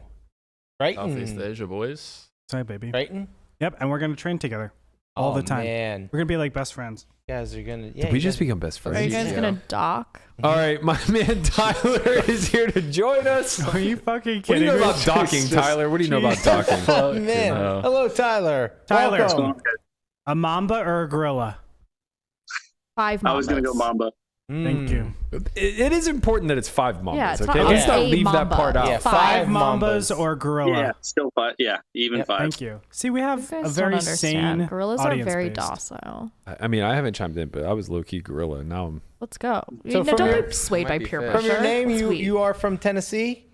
Brighton. Asia, boys. Sorry, baby. Brighton. Yep, and we're gonna train together. all the time. Man. We're gonna be like best friends. You guys are gonna. Did we just become best friends? Are you guys gonna dock? All right, my man Tyler is here to join us. Are you fucking What do kidding you know me? about docking, Tyler? What do you know about docking? Oh man. Hello, Tyler. Tyler. Welcome. A mamba or a gorilla? 5 Mambas. I was gonna go Mamba. Thank you. It is important that it's 5 Mambas. Yeah, it's okay, not let's not a leave that Mamba. part out. Yeah, 5 Mambas. mambas or gorilla? Yeah, still 5. Yeah, even 5. Thank you. See, we have You guys a don't very understand. sane Gorillas are audience very based. docile. I mean, I haven't chimed in, but I was low key gorilla, and now I'm. Let's go. So Don't from your- be swayed by Might be peer fair. pressure. From your name, That's sweet. you are from Tennessee.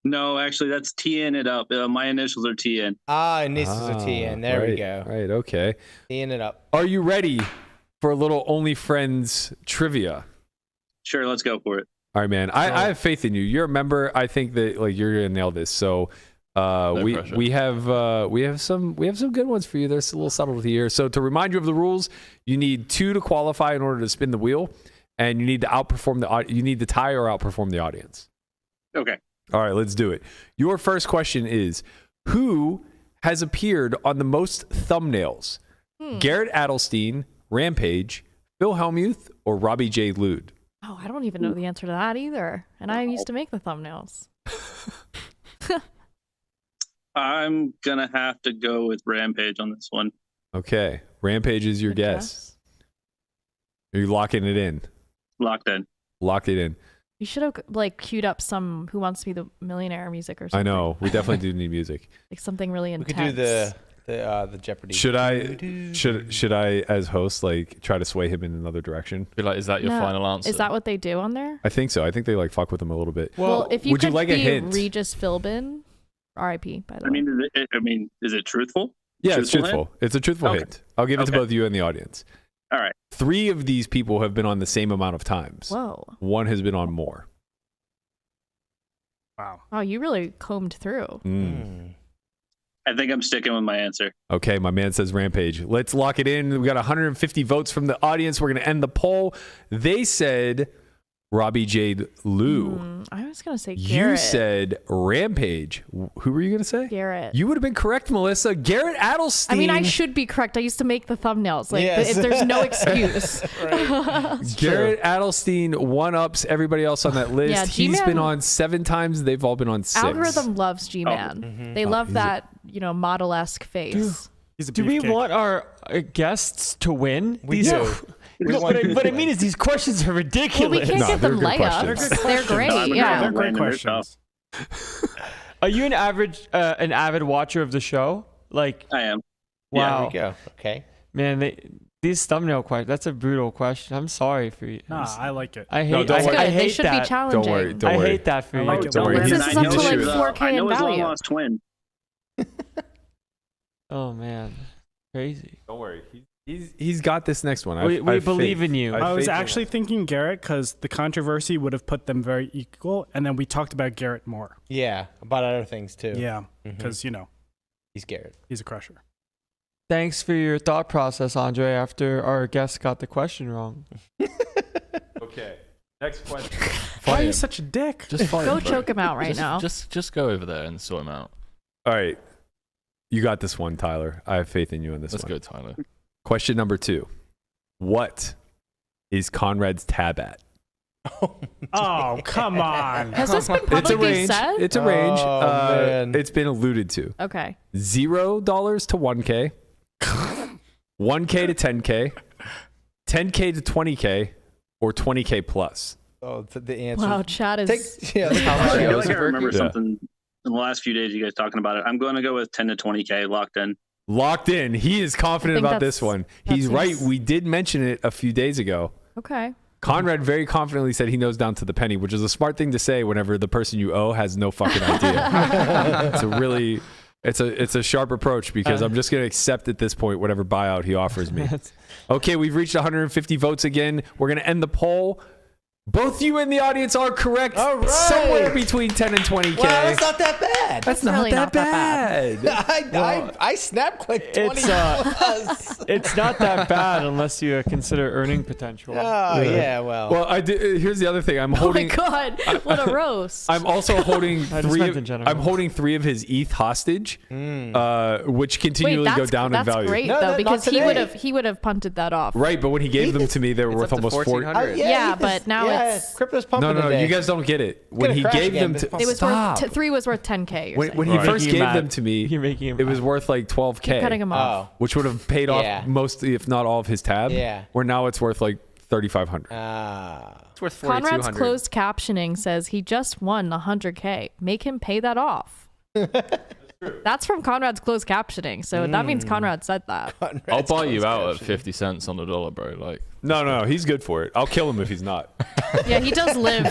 No, actually, that's TN it up. My initials are TN. And this is a TN. There right, we go. Right. Okay. TN it up. Are you ready for a little Only Friends trivia? Sure, let's go for it. All right, man. I have faith in you. You're a member. I think that like you're gonna nail this. So pressure. we have some good ones for you. There's a little subtlety here. So to remind you of the rules, you need 2 to qualify in order to spin the wheel, and you need to outperform you need to tie or outperform the audience. Okay. All right, let's do it. Your first question is, who has appeared on the most thumbnails? Garrett Adelstein, Rampage, Phil Hellmuth, or Robbie J. Lude? Oh, I don't even know the answer to that either. And I used to make the thumbnails. I'm gonna have to go with Rampage on this one. Okay, Rampage is your Good guess. Are you locking it in? Locked in. Locked it in. You should have like queued up some Who Wants to Be the Millionaire music or something. I know. We definitely do need music. Like something really We intense. could do the Jeopardy. Should I as host like try to sway him in another direction? Be like, is that your No. final answer? Is that what they do on there? I think so. I think they like fuck with him a little bit. Well, if you would could you like be a hint? Regis Philbin, R.I.P. by the way. Is it truthful? Yeah, it's Truthful truthful. It's a truthful Okay. hint. I'll give it to Okay. both you and the audience. All right. 3 of these people have been on the same amount of times. Whoa. 1 has been on more. Wow. Wow, you really combed through. I think I'm sticking with my answer. Okay, my man says Rampage. Let's lock it in. We got 150 votes from the audience. We're going to end the poll. They said Robbie Jade Lou. I was going to say You Garrett. said Rampage. Who were you going to say? Garrett. You would have been correct, Melissa. Garrett Adelstein. I mean, I should be correct. I used to make the thumbnails. Like, Yes. there's no excuse. Garrett Adelstein one-ups everybody else on that list. Yeah, He's G-Man- been on 7 times. They've all been on 6. Algorithm loves G-Man. They love that, model-esque face. He's a Do we beefcake. want our guests to win? We These do. We No, want what, you I, to what I win. mean is these questions are Well, we ridiculous. can't No, give they're them good layups. questions. They're great. Yeah. They're great Landon, they're tough. questions. Are you an avid watcher of the show? Like, I am. wow, There we go. Okay. man, these thumbnail questions. That's a brutal question. I'm sorry for you. Nah, I like it. I hate. No, don't I, worry. I Good. hate They should that. be challenging. Don't worry. Don't I worry. hate that for I you. like it. Don't worry. This He's- is up to like he's- 4K I in know his value. long lost twin. Oh man, crazy. Don't worry. He's got this next one. We believe in you. I was actually thinking Garrett because the controversy would have put them very equal, and then we talked about Garrett more. Yeah, about other things too. Yeah, because He's Garrett. he's a crusher. Thanks for your thought process, Andre. After our guest got the question wrong. Okay. Next question. Why are you such a dick? Just fight Go him, bro. choke him out right now. Just go over there and sort him out. All right. You got this one, Tyler. I have faith in you in this Let's one. go, Tyler. Question number 2. What is Conrad's tab at? Oh, come on. Has this been It's a publicly range. said? It's a range. Oh, man. It's been alluded to. Okay. $0 to 1K, 1K to 10K, 10K to 20K, or 20K plus. Oh, the answer. Wow, Chad is. Yeah. How I feel much like I remember Yeah. something in the last few days. You guys talking about it. I'm going to go with 10 to 20K locked in. Locked in. He is confident I think about this one. He's that right. seems- We did mention it a few days ago. Okay. Conrad very confidently said he knows down to the penny, which is a smart thing to say whenever the person you owe has no fucking idea. It's a sharp approach because I'm just going to accept at this point whatever buyout he offers me. Okay, we've reached 150 votes again. We're going to end the poll. Both you and the audience are correct. All right. Somewhere between 10 and 20K. Wow, that's not that bad. That's not really that not that bad. I snap click 20 It's plus. it's not that bad unless you consider earning potential. Oh yeah, well. Well, here's the other thing. I'm Oh holding. my god, what a roast! I'm also holding I just three. meant in general. I'm holding 3 of his ETH hostage, which Wait, continually go that's down in that's value. great No, though, not because today. he would have punted that off. Right, but when he gave them to me, they were worth up to almost 40. 1400. Yeah, but now it's- crypto's pumping No, today. you guys don't get it. When gonna he crash gave again, them to but It was stop. worth 3 was worth 10K. You're when saying. he Right. first Making him gave them mad. to me, You're making him it was mad. worth like 12K. Keep cutting him off. Which would have paid Yeah. off mostly, if not all, of his tab. Yeah. Where now it's worth like 3,500. It's worth Conrad's 4,200. closed captioning says he just won 100K. Make him pay that off. That's from Conrad's closed captioning, so that means Conrad said that. I'll buy you out at 50 cents on the dollar, bro. Like, No, he's good for it. I'll kill him if he's not. Yeah, he does live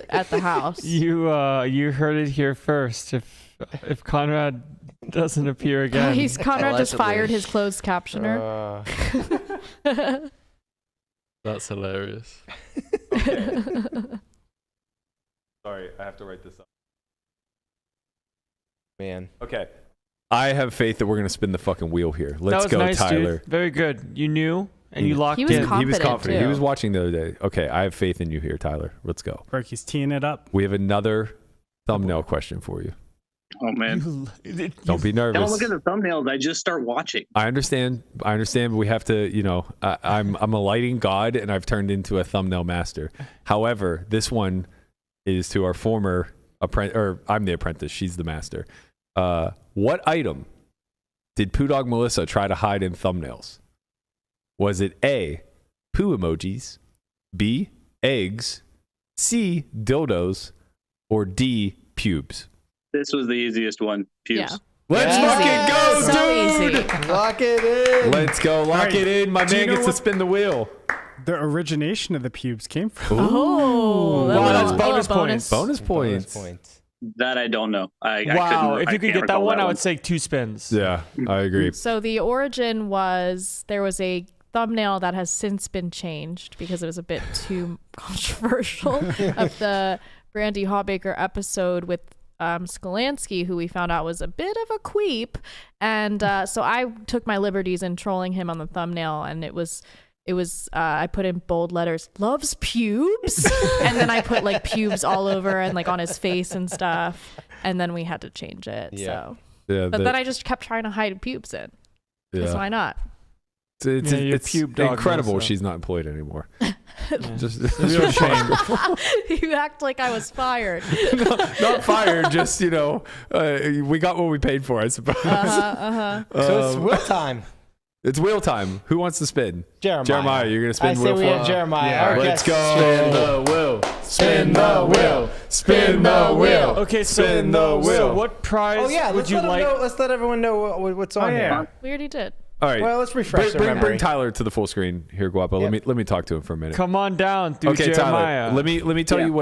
at the house. You heard it here first. If Conrad doesn't appear again, Conrad just Allegedly. fired his closed captioner. that's hilarious. Sorry, I have to write this up. Man. Okay. I have faith that we're going to spin the fucking wheel here. that Let's was go, nice, Tyler. dude. Very good. You knew and you locked He was in. He was confident, confident. He too. was watching the other day. Okay, I have faith in you here, Tyler. Let's go. Berkey's teeing it up. We have another thumbnail question for you. Oh man. Don't be nervous. Don't look at the thumbnails. I just start watching. I understand, but we have to, I'm a lighting god and I've turned into a thumbnail master. However, this one is to our former apprentice, or I'm the apprentice, she's the master. What item did Poo Dog Melissa try to hide in thumbnails? Was it A, poo emojis, B, eggs, C, dildos, or D, pubes? This was the easiest one. Pubes. Yeah. Let's Easy. fucking go, So dude! easy. Lock it in. Let's go, lock it in. My Do you man know gets to what- spin the wheel. The origination of the pubes came from. Oh, Wow, that's little bonus points. Bonus points. That I don't know. I Wow, couldn't- if I you could can't get that recall one, I would say 2 spins. Yeah, I agree. So the origin was there was a thumbnail that has since been changed because it was a bit too controversial of the Brandy Hawbaker episode with Skolansky, who we found out was a bit of a queep. And so I took my liberties in trolling him on the thumbnail, and it was I put in bold letters, loves pubes, and then I put like pubes all over and like on his face and stuff, and then we had to change it. Yeah. So Yeah, but then I just kept trying to hide pubes in, because why not? It's Yeah, your it's pube dog incredible Melissa. she's not employed anymore. Just Real shame. You act like I was fired. not fired, just we got what we paid for, I suppose. So it's wheel time. It's wheel time. Who wants to spin? Jeremiah. You're gonna spin I the say wheel we for have us? Jeremiah. Yeah. Our Let's guest. go. Spin the wheel. Spin the wheel. Spin the wheel. Okay, so, Spin the wheel. so what prize Oh yeah, would let's you let, like? let's let everyone know what's on here. We already did. All right. Well, let's refresh their bring memory. Tyler to the full screen here, Guapo. Yep. Let me talk to him for a minute. Come on down through Okay, Jeremiah. Tyler. Let me tell you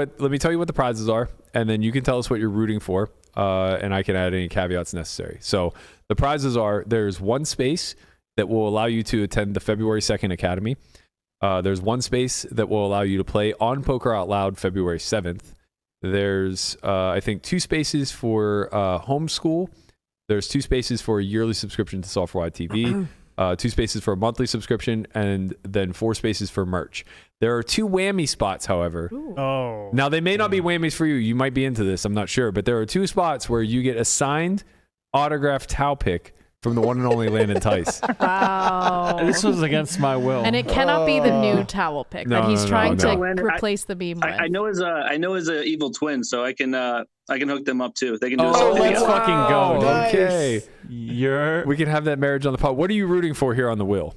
what the prizes are, and then you can tell us what you're rooting for, and I can add any caveats necessary. So the prizes are: there's one space that will allow you to attend the February 2nd Academy. There's one space that will allow you to play on Poker Out Loud February 7th. There's I think 2 spaces for homeschool. There's 2 spaces for a yearly subscription to Software TV. 2 spaces for a monthly subscription, and then 4 spaces for merch. There are 2 whammy spots, however. Oh. Now, they may not be whammies for you. You might be into this. I'm not sure. But there are 2 spots where you get a signed autographed towel pick from the one and only Landon Tice. Wow. This was against my will. And it cannot be the new towel pick that he's trying to no. replace the beam with. I know his evil twin, so I can hook them up too. They can do Oh, something. let's fucking go. Nice. Okay. You're We can have that marriage on the pod. What are you rooting for here on the wheel?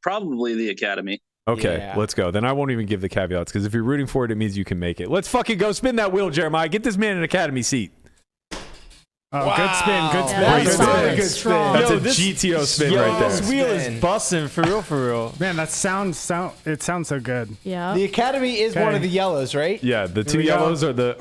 Probably the Academy. Okay, Yeah. let's go. Then I won't even give the caveats, because if you're rooting for it, it means you can make it. Let's fucking go. Spin that wheel, Jeremiah. Get this man an Academy seat. Oh, good spin. Good spin. Yeah, good that's spin. solid. Good Strong. That's Yo, a this- GTO spin Yo, right this there. wheel Spin. is busting for real, for real. Man, that sounds so good. Yeah. The Academy is one Okay. of the yellows, right? Yeah, the 2 we go. yellows are the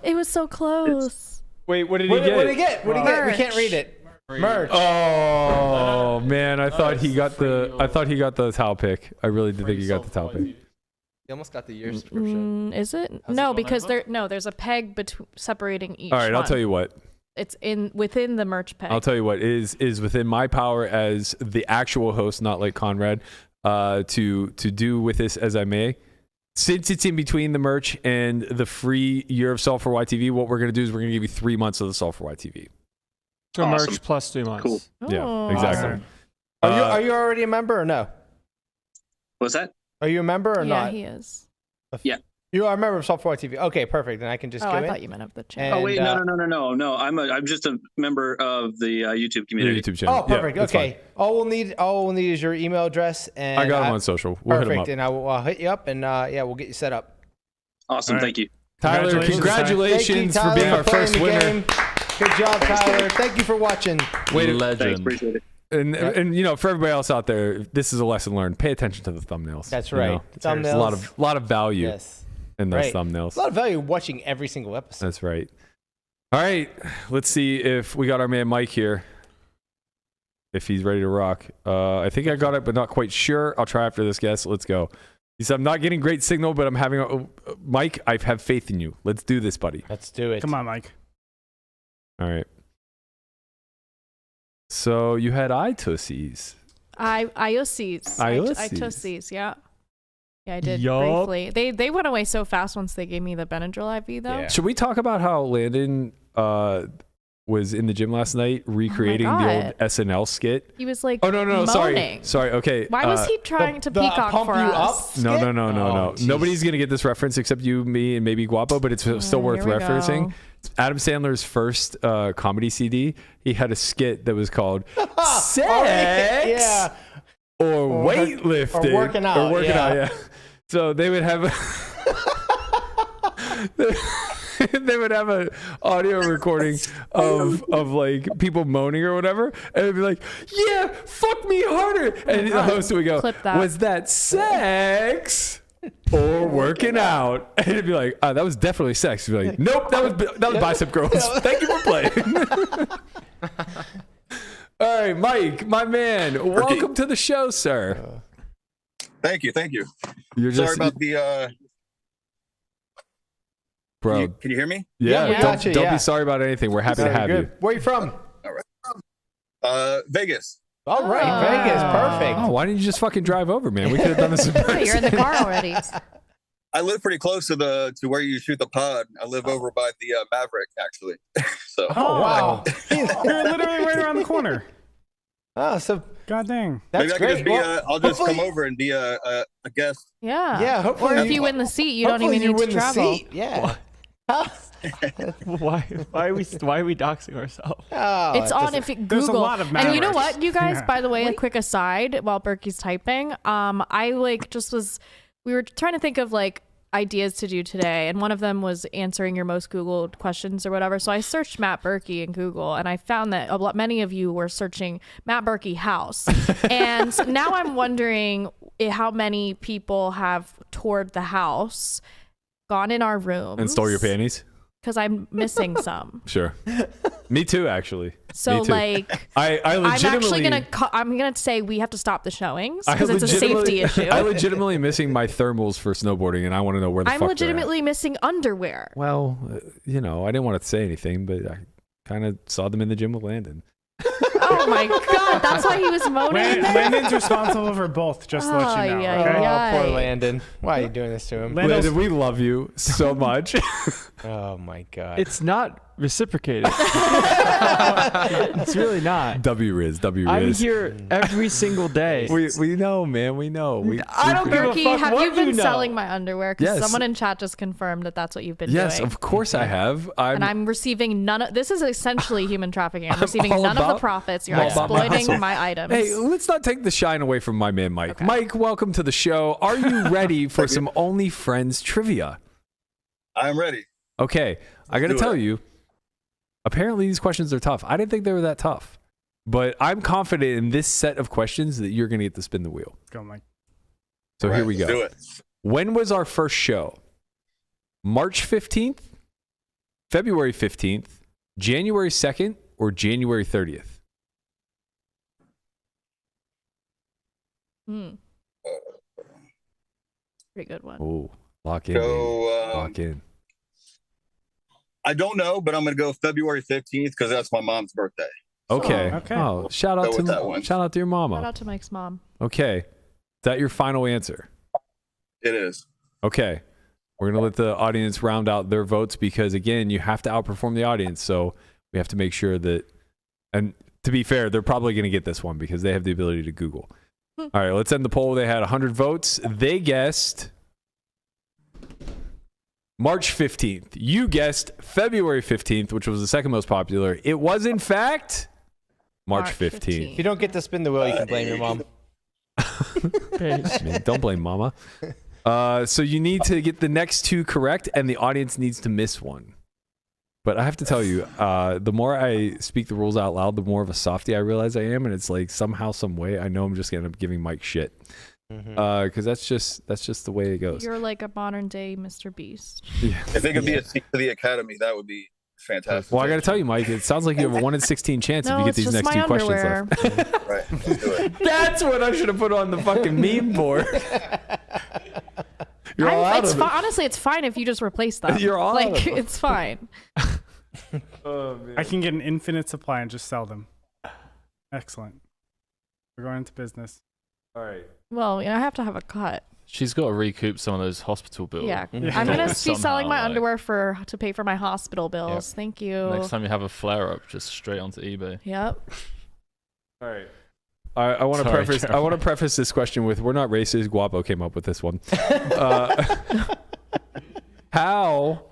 It was so close. Wait, what did What he get? did he get? What did he get? We Merch. can't read it. Merch. Oh man, I thought he got the towel pick. I really did think he got the towel pick. You almost got the year subscription. Is it? No, because there's a peg separating each. All right, I'll tell you what. It's within the merch peg. I'll tell you what is within my power as the actual host, not like Conrad, to do with this as I may. Since it's in between the merch and the free year of Solve for YTV, what we're gonna do is we're gonna give you 3 months of the Solve for YTV. So merch plus 3 months. Cool. Yeah, exactly. Awesome. Are you already a member or no? What's that? Are you a member or not? Yeah, he is. Yeah. You are a member of Software TV. Okay, perfect. Then I can just go I in. thought you meant of the channel. Oh wait, no. I'm just a member of the YouTube community. YouTube channel. Oh, perfect. Yeah, okay. All we'll need is your email address, and I got him on social. We'll hit him perfect. up. And I'll hit you up, and we'll get you set up. Awesome. Right. Thank you. Tyler, congratulations for being our first winner. Game. Good job, Tyler. Thank you for watching. Legend. Thanks, appreciate it. And you know, for everybody else out there, this is a lesson learned. Pay attention to the thumbnails. That's you right. know? Thumbnails. There's a lot of value in those Right. thumbnails. A lot of value watching every single episode. That's right. All right, let's see if we got our man Mike here. If he's ready to rock. I think I got it, but not quite sure. I'll try after this guess. Let's go. He said, I'm not getting great signal, but I'm having Mike, I have faith in you. Let's do this, buddy. Let's do it. Come on, Mike. All right. So you had ITOCs. IOCs, yeah. Yeah, I did Yup. briefly. They went away so fast once they gave me the Benadryl IV, though. Yeah. Should we talk about how Landon was in the gym last night recreating the old SNL skit? He was like, oh no, moaning. sorry. Okay. Why was he trying to peacock pump for you us? up? No. Geez. Nobody's gonna get this reference except you, me, and maybe Guapo, but it's still worth here we referencing. go. Adam Sandler's first comedy CD. He had a skit that was called "Sex." Yeah. Or weightlifting. or working out, yeah. So they would have they would have an audio recording of like people moaning or whatever, and it'd be like, yeah, fuck me harder. And the host would go, Clip that. was that sex or working out? And it'd be like, that was definitely sex. He'd be like, nope, that was bicep curls. Thank you for playing. All right, Mike, my man, welcome to the show, sir. Thank you. You're Sorry just about the. bro. Can you hear me? Yeah, we got you, don't yeah. be sorry about anything. We're happy to have you. Where you from? Vegas. All right, Vegas. Perfect. Oh, why didn't you just fucking drive over, man? We could have done this in person. You're in the car already. I live pretty close to where you shoot the pod. I live over by the Maverick, actually. So. Oh, wow. You're literally right around the corner. Oh, so God dang. that's maybe I great. could just be. Well, I'll just hopefully- come over and be a guest. Yeah. Yeah, hopefully. Or if you win the seat, you don't hopefully even you need to win the travel. seat. Yeah. Why are we doxing ourselves? Oh, It's on if it There's a Google. lot of And you know Mavericks. what, you guys, Yeah. by the way, a quick aside while Berkey's typing, we were trying to think of like ideas to do today, and one of them was answering your most Googled questions or whatever. So I searched Matt Berkey in Google, and I found that many of you were searching Matt Berkey house. And now I'm wondering how many people have toured the house, gone in our rooms, And stole your panties? because I'm missing some. Sure. Me too, actually. So Me too. like, I I'm actually legitimately... I'm gonna say we have to stop the showings I because it's a safety issue. I'm legitimately missing my thermals for snowboarding, and I want to know where the I'm fuck legitimately missing underwear. they're at. Well, I didn't want to say anything, but I kind of saw them in the gym with Landon. Oh my god, that's why he was moaning. in there? Landon's responsible for both, just to let you know. Ay, Okay? ay, Oh, poor ay. Landon. Why are you doing this to him? Landon, we love you so much. Oh my God. It's not reciprocated. It's really not. W-Riz. I'm here every single day. We know, man. We know. I don't give a Berkey, fuck have what you been you know. selling my underwear? Because Yes. someone in chat just confirmed that that's what you've been Yes, doing. of course I have. And I'm receiving none of this. Is essentially human trafficking. I'm receiving all none of the about- profits. You're all about my exploiting hustle. my items. Hey, let's not take the shine away from my man, Mike. Okay. Mike, welcome to the show. Are you ready for some Only Friends trivia? I'm ready. Okay, I got to do tell it. you, apparently these questions are tough. I didn't think they were that tough, but I'm confident in this set of questions that you're going to get to spin the wheel. Go, Mike. So All here right, we go. let's do it. When was our first show? March 15th, February 15th, January 2nd, or January 30th? Pretty good one. Oh, lock in. So, lock in. I don't know, but I'm going to go February 15th because that's my mom's birthday. Okay. Okay. Oh, shout out to your mama. Shout out to Mike's mom. Okay. Is that your final answer? It is. Okay. We're going to let the audience round out their votes because, again, you have to outperform the audience. So we have to make sure that, and to be fair, they're probably going to get this one because they have the ability to Google. All right, let's end the poll. They had 100 votes. They guessed March 15th. You guessed February 15th, which was the second most popular. It was, in fact, March 15th. If you don't get to spin the wheel, you can blame your mom. Man, don't blame mama. So you need to get the next two correct, and the audience needs to miss one. But I have to tell you, the more I speak the rules out loud, the more of a softie I realize I am, and it's like somehow, some way, I know I'm just gonna end up giving Mike shit, because that's just the way it goes. You're like a modern day Mr. Beast. Yeah. If it could be a seat to the academy, that would be fantastic. Well, I got to tell you, Mike, it sounds like you have a 1 in 16 chance if you get these next two questions left. Right, let's do it. That's what I should have put on the fucking meme board. You're all out of it. Honestly, it's fine if you just replace them. You're all out of it. It's fine. Oh, man. I can get an infinite supply and just sell them. Excellent. We're going into business. All right. Well, I have to have a cut. She's got to recoup some of those hospital bills. Yeah, I'm gonna be selling my underwear to pay for my hospital bills. Yep. Thank you. Next time you have a flare up, just straight onto eBay. Yep. All right. I want to preface this question with: we're not racist. Guapo came up with this one. How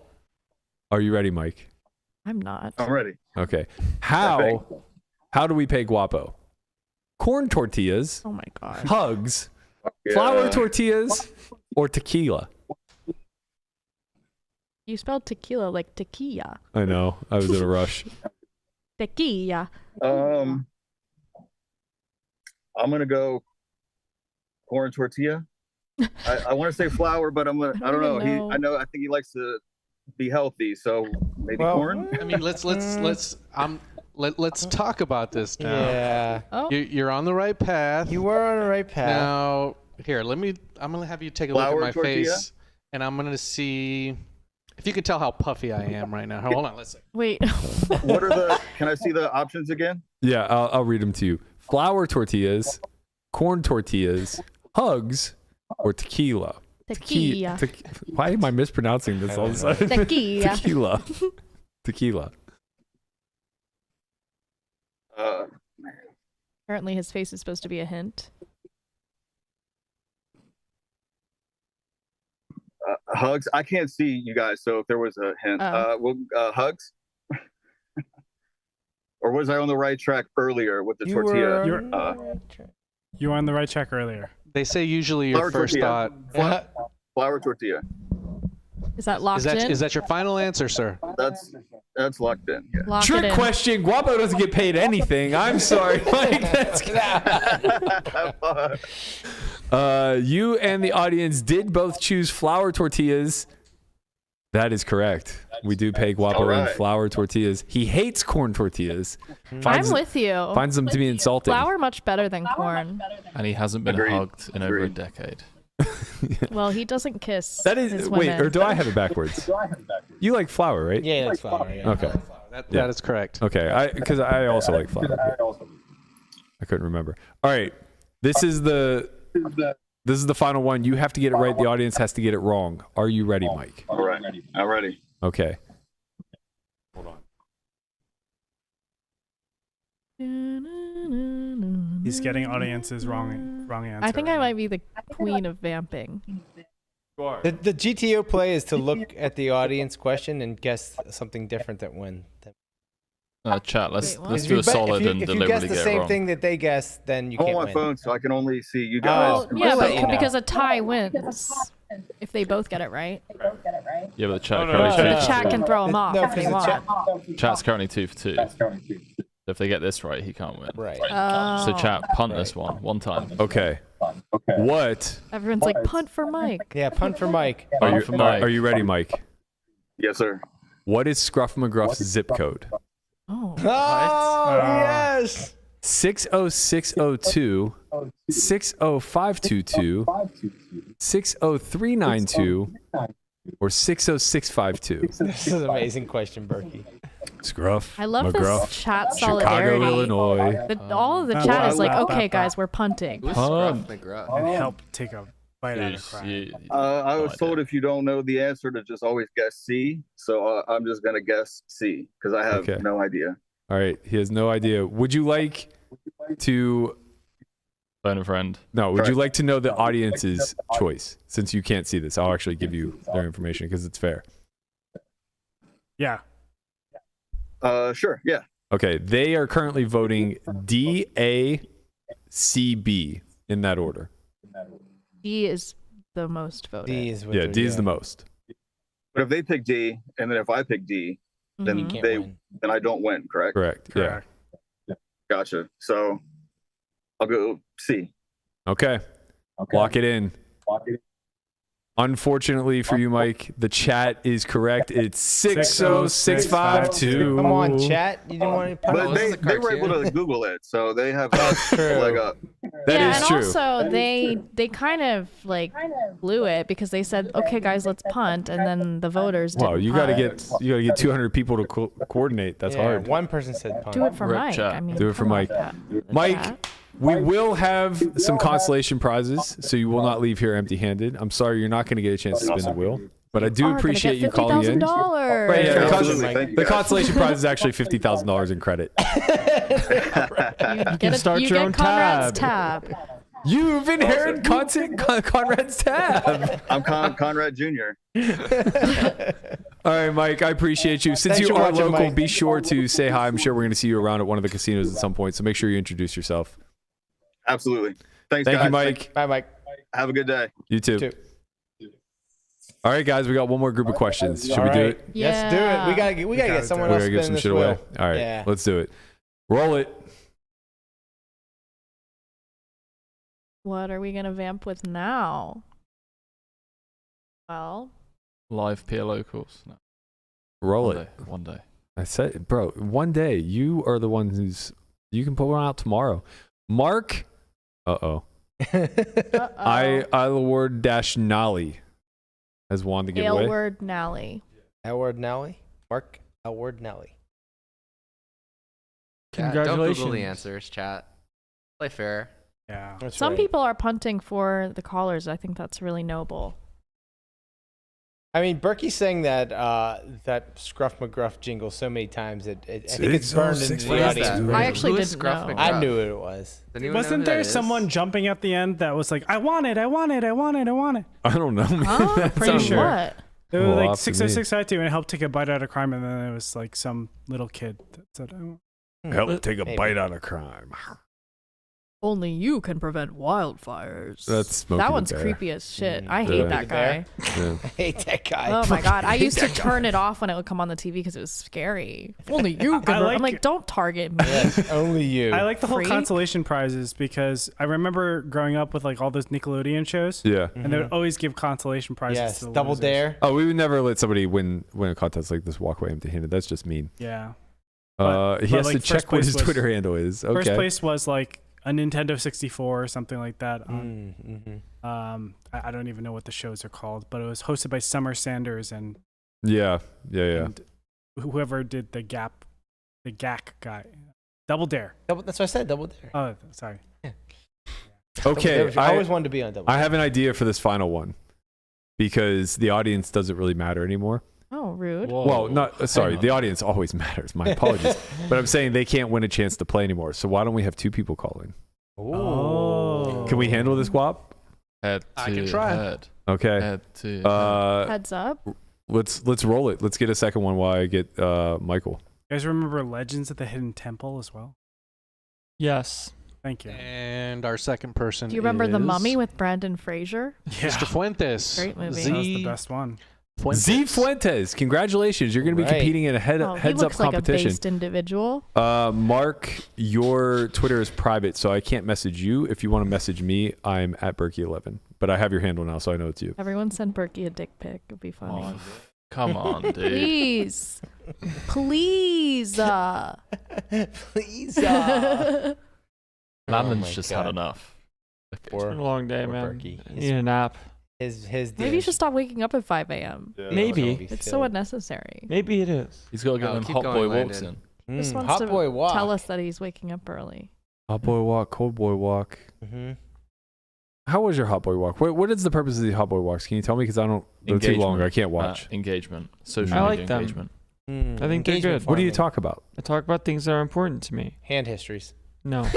are you ready, Mike? I'm not. I'm ready. Okay. How do we pay Guapo? Corn tortillas. Oh my god. Hugs. Yeah. Flour tortillas or tequila? You spelled tequila like tequila. I know. I was in a rush. Tequila. I'm gonna go corn tortilla. I want to say flour, but I don't know. I think he likes to be healthy, so maybe corn. I mean, let's talk about this now. Yeah. Oh. You're on the right path. You were on the right path. Now, here, I'm gonna have you take a look at my face, and I'm gonna see if you can tell how puffy I am right now. Hold on, let's see. Wait. Can I see the options again? Yeah, I'll read them to you. Flour tortillas, corn tortillas, hugs, or tequila. Tequila. Why am I mispronouncing this all of a sudden? Tequila. Tequila. Apparently his face is supposed to be a hint. Hugs. I can't see you guys, so if there was a hint, hugs. Or was I on the right track earlier with the tortilla? You were on the right track earlier. They say usually your first thought. Flour tortilla. Is that locked in? Is that your final answer, sir? That's locked in. Yeah. Trick question. Guapo doesn't get paid anything. I'm sorry, Mike. You and the audience did both choose flour tortillas. That is correct. We do pay Guapo in flour tortillas. He hates corn tortillas. I'm with you. Finds them to be insulting. Flour much better than corn. And he hasn't been hugged in over a decade. Well, he doesn't kiss. That is his wait, women. or do I have it backwards? You like flour, right? Yeah, he likes flour. Yeah. Okay. That is correct. Okay, because I also like flour. I couldn't remember. All right, this is the final one. You have to get it right. The audience has to get it wrong. Are you ready, Mike? All right, I'm ready. Okay. Hold on. He's getting audiences wrong answer. I think I might be the queen of vamping. The GTO play is to look at the audience question and guess something different than when. Chat, let's do a solid and deliberately get it wrong. If you guess the same thing that they guess, then you can't win. Hold my phone so I can only see you guys. Yeah, but because a tie wins if they both get it right. Yeah, but the chat the chat can throw them off if they want. Chat's currently 2 for 2. If they get this right, he can't win. Right. So chat, punt this one time. Okay. What? Everyone's like, punt for Mike. Yeah, punt for Mike. Are you ready, Mike? Yes, sir. What is Scruff McGruff's zip code? Oh. Oh, yes. 60602, 60522, 60392, or 60652. This is an amazing question, Berkey. Scruff. I love McGruff, this chat Chicago, solidarity. Illinois. All of the chat is like, okay, guys, we're punting. Punt. And help take a bite out of crime. I was told if you don't know the answer to just always guess C. So I'm just gonna guess C because I have no idea. All right, he has no idea. Would you like to phone a friend? No, would you like to know the audience's choice? Since you can't see this, I'll actually give you their information because it's fair. Yeah. Sure. Yeah. Okay, they are currently voting D, A, C, B in that order. D is the most voted. D is D is the most. But if they pick D and then if I pick D, then then I don't win. Correct. Correct. Yeah. Gotcha. So I'll go C. Okay. Lock it in. Unfortunately for you, Mike, the chat is correct. It's 60652. Come on, chat. You didn't want to put But they were able to Google it, so they have a leg up. That is true. Also, they kind of like blew it because they said, "Okay, guys, let's punt," and then the voters didn't. Wow, you got to get 200 people to coordinate. That's hard. One person said punt. Do it for Mike. I mean, do it for Mike. Mike, we will have some consolation prizes, so you will not leave here empty-handed. I'm sorry, you're not going to get a chance to spin the wheel, but I do appreciate you calling in. Right, yeah, the consolation prize is actually $50,000 in credit. You start you your get own Conrad's tab. You've inherited Conrad's tab. I'm Conrad Jr. All right, Mike, I appreciate you. Since Thanks you for are watching, local, Mike. be sure to say hi. I'm sure we're going to see you around at one of the casinos at some point, so make sure you introduce yourself. Absolutely. Thanks, Thank guys. you, Mike. Bye, Mike. Have a good day. You too. All right, guys, we got one more group of questions. Should we do it? Let's do it. We gotta get someone else We're gonna give spinning some this shit wheel. away. All right, Yeah. let's do it. Roll it. What are we gonna vamp with now? Well, Live PLO course. No. Roll One it. day, one day. I said, bro, one day. You are the one who's. You can pull one out tomorrow. Mark. Aylward Nally has won the giveaway. Aylward Nally. Aylward Nally. Mark Aylward Nally. Don't Google Congratulations. the answers, chat. Play fair. Yeah. That's Some right. people are punting for the callers. I think that's really noble. I mean, Berkey sang that that Scruff McGruff jingle so many times that I think it's burned into the What is audience. that? I actually Who is didn't Scruff know. McGruff? I knew what it was. Does anyone know Wasn't who there that is? someone jumping at the end that was like, I want it, I want it, I want it, I want it? I don't know, man. Huh? That Pretty sounds- sure. What? It was Well, like off to me. 60652 and it helped take a bite out of crime, and then it was like some little kid that said, Help take a Maybe. bite out of crime. Only you can prevent wildfires. That's Smokey that the one's Bear. creepy as shit. I Yeah. hate Smokey that the Bear? guy. Yeah. I hate that guy. Oh my god! I used to turn it off when it would come on the TV because it was scary. Only you can. I'm like, don't target me. Yes, only you. I like the whole Freak. consolation prizes because I remember growing up with like all those Nickelodeon shows. Yeah. And they would always give consolation prizes Yes, to the Double losers. Dare. Oh, we would never let somebody win a contest like this walk away empty-handed. That's just mean. Yeah. He But, has like, to check first what his place was- Twitter handle is. Okay. First place was like a Nintendo 64 or something like that. I don't even know what the shows are called, but it was hosted by Summer Sanders and Yeah. and whoever did the GAC guy. Double Dare. That's what I said. Double Dare. Oh, sorry. Okay. I always wanted to be on Double Dare. I have an idea for this final one because the audience doesn't really matter anymore. Oh, rude. Well, not sorry. The audience always matters. My apologies, but I'm saying they can't win a chance to play anymore. So why don't we have two people call in? Oh. Can we handle this, Wop? Head to I can try. head. Okay. Head to Heads up. Let's roll it. Let's get a second one while I get Michael. You guys remember Legends of the Hidden Temple as well? Yes. Thank you. And our second person Do you remember The is Mummy with Brandon Fraser? Mr. Fuentes. Great movie. That was the best one. Fuentes. Z Fuentes, congratulations! You're going to be Right. competing in a Oh, he heads-up looks like a competition. based individual. Mark, your Twitter is private, so I can't message you. If you want to message me, I'm at Berkey11. But I have your handle now, so I know it's you. Everyone send Berkey a dick pic. It'd be funny. Oh, come on, dude. Please. Please. Please. Landon's just had enough. It's been a long day, man. Berkey. I need a nap. Maybe you should stop waking up at 5 a.m. Yeah, Maybe. It's so unnecessary. Maybe it is. He's got to get them hot boy walks in. He just wants to tell us that he's waking up early. Hot boy walk, cold boy walk. Mm-hmm. How was your hot boy walk? What is the purpose of these hot boy walks? Can you tell me? Because I don't. They're too long. I can't watch. Engagement. Social I media like them. engagement. I think they're good. What do you talk about? I talk about things that are important to me. Hand histories. No.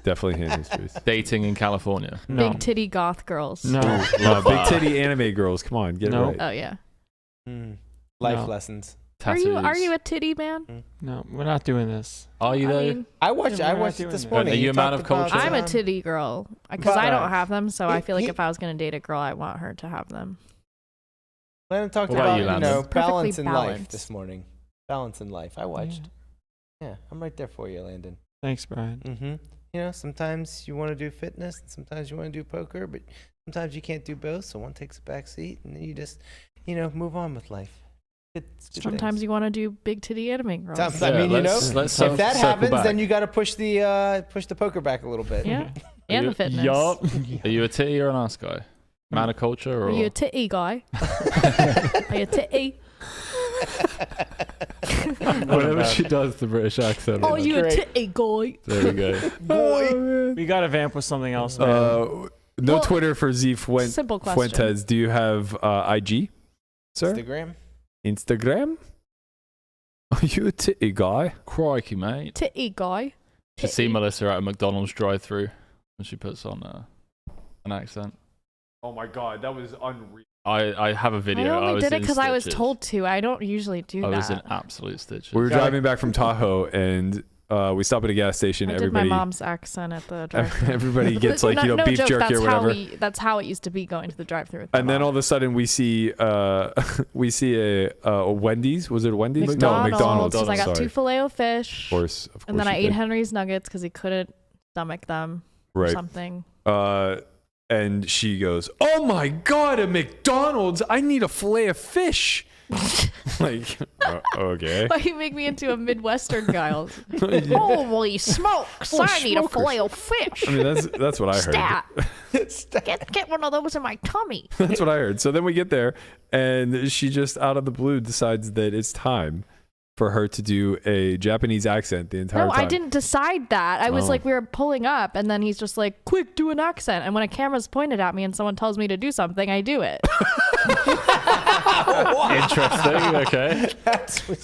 Definitely hand histories. Dating in California. No. Big titty goth girls. No. Big titty anime girls. Come on, get it right. Oh yeah. Life lessons. Tattoos. Are you a titty man? No, we're not doing this. Are you though? I watched it this morning. Are you a man of culture? I'm a titty girl because I don't have them, so I feel like if I was gonna date a girl, I want her to have them. Landon talked What about about, you, Landon? balance in life balanced. this morning. Balance in life. I watched. Yeah, I'm right there for you, Landon. Thanks, Brian. Mm-hmm. Sometimes you want to do fitness, and sometimes you want to do poker, but sometimes you can't do both, so one takes a back seat, and then you just, move on with life. Sometimes you want to do big titty anime girls. If that happens, then you got to push the poker back a little bit. Yeah, and the fitness. Yup. Are you a titty or an ass guy? Man of culture or? Are you a titty guy? Are you a titty? Whatever she does, the British accent. Oh, you a titty guy? There we go. Boy. We got to vamp with something else, man. No Twitter for Z simple question. Fuentes. Do you have IG, sir? Instagram? Are you a titty guy? Crikey, mate. Titty guy. Should see Melissa at a McDonald's drive-thru when she puts on an accent. Oh my god, that was unreal. I have a video. I only did it because I was told to. I don't usually do that. I was in absolute stitches. We were driving back from Tahoe and we stopped at a gas station. I did my mom's accent at the drive-thru. Everybody gets like, beef joke, jerky or whatever. That's how it used to be going to the drive-thru. And then all of a sudden we see a Wendy's. Was it a Wendy's? McDonald's. No, McDonald's. Because I got 2 Filet-O-Fish. Of course. And then I ate Henry's Nuggets because he couldn't stomach them or something. And she goes, "Oh my god, a McDonald's! I need a fillet of fish." Like, okay. Why you make me into a Midwestern guy? Holy smokes! I need a fillet of fish. I mean, that's what I heard. Get one of those in my tummy. That's what I heard. So then we get there, and she just out of the blue decides that it's time for her to do a Japanese accent the entire time. No, I didn't decide that. I was like, we were pulling up, and then he's just like, quick, do an accent. And when a camera's pointed at me and someone tells me to do something, I do it. Interesting. Okay.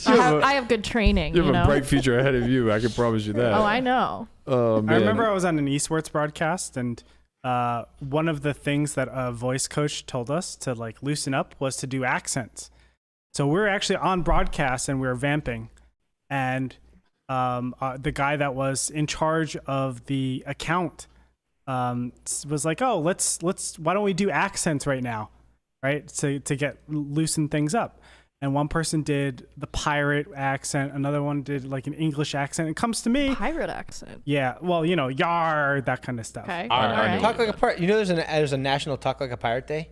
I have good training. You have a bright future ahead of you. I can promise you that. Oh, I know. Oh, man. I remember I was on an esports broadcast, and one of the things that a voice coach told us to like loosen up was to do accents. So we were actually on broadcast and we were vamping, and the guy that was in charge of the account was like, "Oh, let's why don't we do accents right now, right? To get loosen things up." And one person did the pirate accent, another one did like an English accent. It comes to me, pirate accent. Yeah, well, yar, that kind of stuff. Okay. Talk like a pirate. There's a national Talk Like a Pirate Day.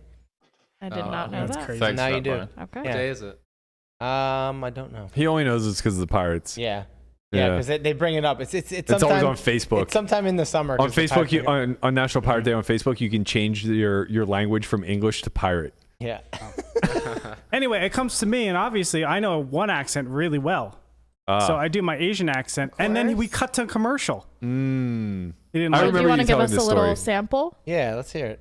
I did not know that. Crazy. Thanks now you do. Okay. What day is it? I don't know. He only knows it's because of the pirates. Yeah, because they bring it up. It's always on Facebook. It's sometime in the summer. On Facebook, on National Pirate Day on Facebook, you can change your language from English to pirate. Yeah. Anyway, it comes to me, and obviously I know one accent really well. So I do my Asian accent, and then we cut to a commercial. I remember do you want to give us a little sample? Yeah, let's hear it.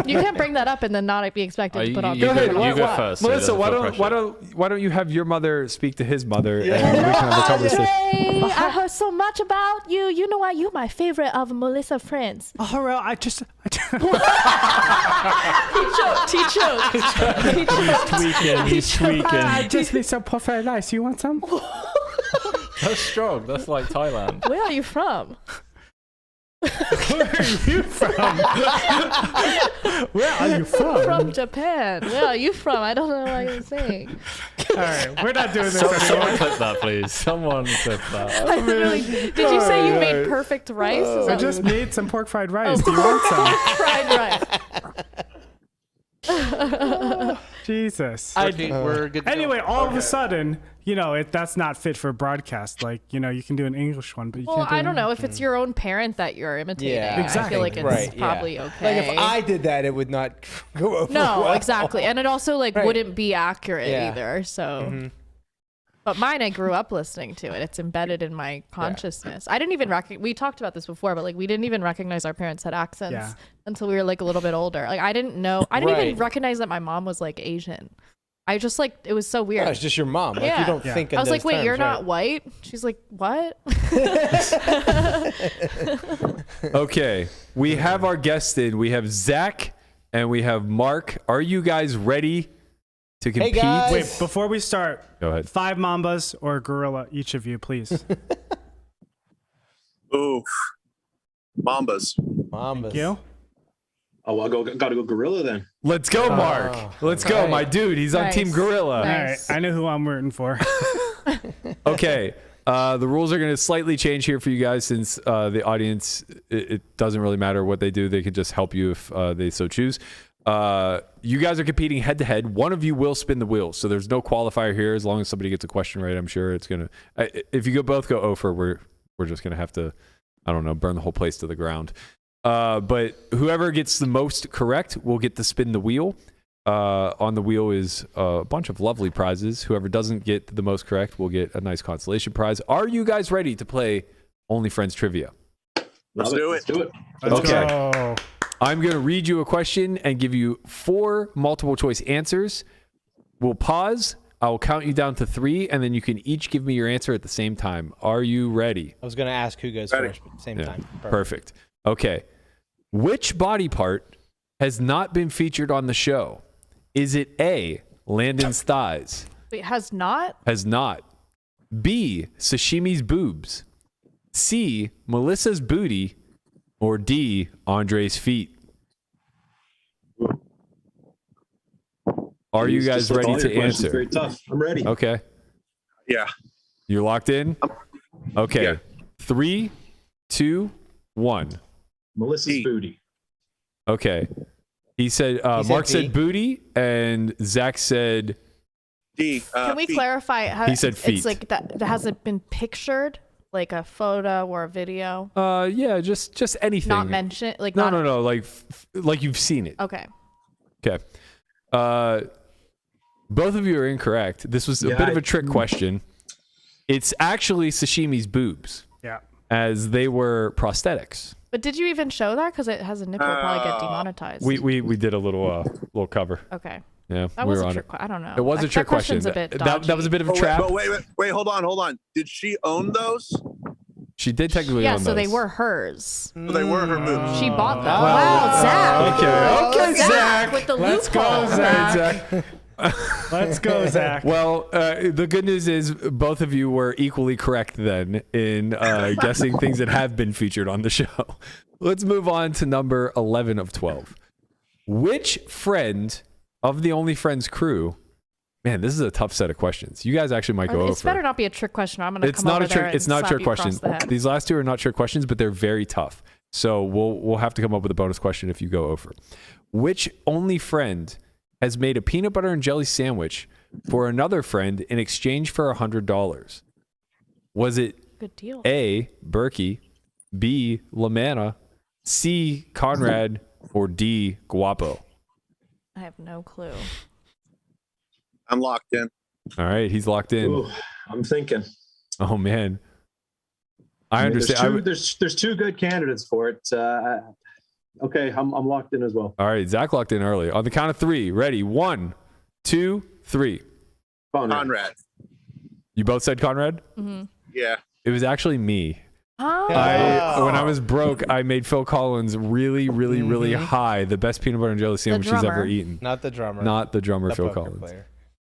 You can't bring that up and then not be expected to put on. Go ahead. You go first. Melissa, why don't you have your mother speak to his mother and we can have a conversation? I heard so much about you. You know why you're my favorite of Melissa friends. Oh, well, He's tweaking. I just need some perfect rice. You want some? That's strong. That's like Thailand. Where are you from? Where are you from? Where are you from? From Japan. Where are you from? I don't know what you're saying. All right, we're not doing this Someone clip that, please. Someone clip that. Did you say you made perfect rice? I just made some pork fried rice. Do you want some? Fried rice. Jesus. We're good to Anyway, go. all of a sudden, that's not fit for broadcast. Like, you can do an English one, but you can't do I don't know if it's your own parent that you're imitating. Yeah, I feel like it's probably okay. Like if I did that, it would not go over. No, well. exactly, and it also wouldn't be accurate either. So, but mine, I grew up listening to it. It's embedded in my consciousness. I didn't even we talked about this before, but we didn't even recognize our parents had accents until we were a little bit older. Like I didn't know. I didn't even recognize that my mom was Asian. I just it was so weird. Oh, it's just your mom. Like you don't think. I was like, wait, you're not white? She's like, what? Okay, we have our guests in. We have Zach and we have Mark. Are you guys ready to compete? Hey guys. Wait, before we start, go ahead. 5 Mambas or a gorilla, each of you, please. Ooh, Mambas. Thank you. Oh, well, gotta go gorilla then. Let's go, Mark. Let's go, my dude. He's on Team Gorilla. Nice. All right, I know who I'm rooting for. Okay. The rules are going to slightly change here for you guys since the audience, it doesn't really matter what they do. They can just help you if they so choose. You guys are competing head to head. One of you will spin the wheel. So there's no qualifier here. As long as somebody gets a question right, I'm sure it's going to, if you both go over, we're just going to have to, I don't know, burn the whole place to the ground. But whoever gets the most correct will get to spin the wheel. On the wheel is a bunch of lovely prizes. Whoever doesn't get the most correct will get a nice consolation prize. Are you guys ready to play Only Friends Trivia? Let's do it. Let's Okay. go. I'm going to read you a question and give you 4 multiple choice answers. We'll pause. I will count you down to 3, and then you can each give me your answer at the same time. Are you ready? I was going to ask who goes first, but at the same time. Perfect. Okay. Which body part has not been featured on the show? Is it A, Landon's thighs? Wait, has not? Has not. B, Sashimi's boobs? C, Melissa's booty? Or D, Andre's feet? Are you guys ready to answer? Very tough. I'm ready. Okay. Yeah. You're locked in? Okay. Yeah. 3, 2, 1. Melissa's booty. Okay. He said, Mark said booty, and Zach said D. Can we clarify? How, he said feet. It's like that hasn't been pictured, like a photo or a video. Yeah, just anything. Not mentioned, like no, not no, like you've seen it. Okay. Okay. Both of you are incorrect. This was a bit of a trick question. It's actually Sashimi's boobs. Yeah. As they were prosthetics. But did you even show that? Because it has a nipple, it'll probably get demonetized. We did a little cover. Okay. Yeah, that we was were a on trick. it. I don't know. It was a trick question. That was a bit of a trap. But wait, hold on. Did she own those? She did technically own those. Yeah, so they were hers. So they were her boobs. She bought them. Wow, Zach. Okay, Zach. With the Let's loophole. go, Zach. Let's go, Zach. Well, the good news is both of you were equally correct then in guessing things that have been featured on the show. Let's move on to number 11 of 12. Which friend of the Only Friends crew? Man, this is a tough set of questions. You guys actually might go over. This better not be a trick question. I'm going to come over there and It's not a slap trick you question. across the head. These last two are not trick questions, but they're very tough. So we'll have to come up with a bonus question if you go over. Which Only Friend has made a peanut butter and jelly sandwich for another friend in exchange for $100? Was it Good deal. A, Berkey, B, Lamanna, C, Conrad, or D, Guapo? I have no clue. I'm locked in. All right, he's locked in. Ooh, I'm thinking. Oh man, I understand. There's two good candidates for it. Okay, I'm locked in as well. All right, Zach locked in early. On the count of 3, ready? 1, 2, 3. Conrad. You both said Conrad? Mm-hmm. Yeah. It was actually me. Oh. When I was broke, I made Phil Collins really, really, really high. The best peanut butter and jelly sandwich he's ever eaten. Not the drummer. Not the drummer, The Phil poker Collins. player.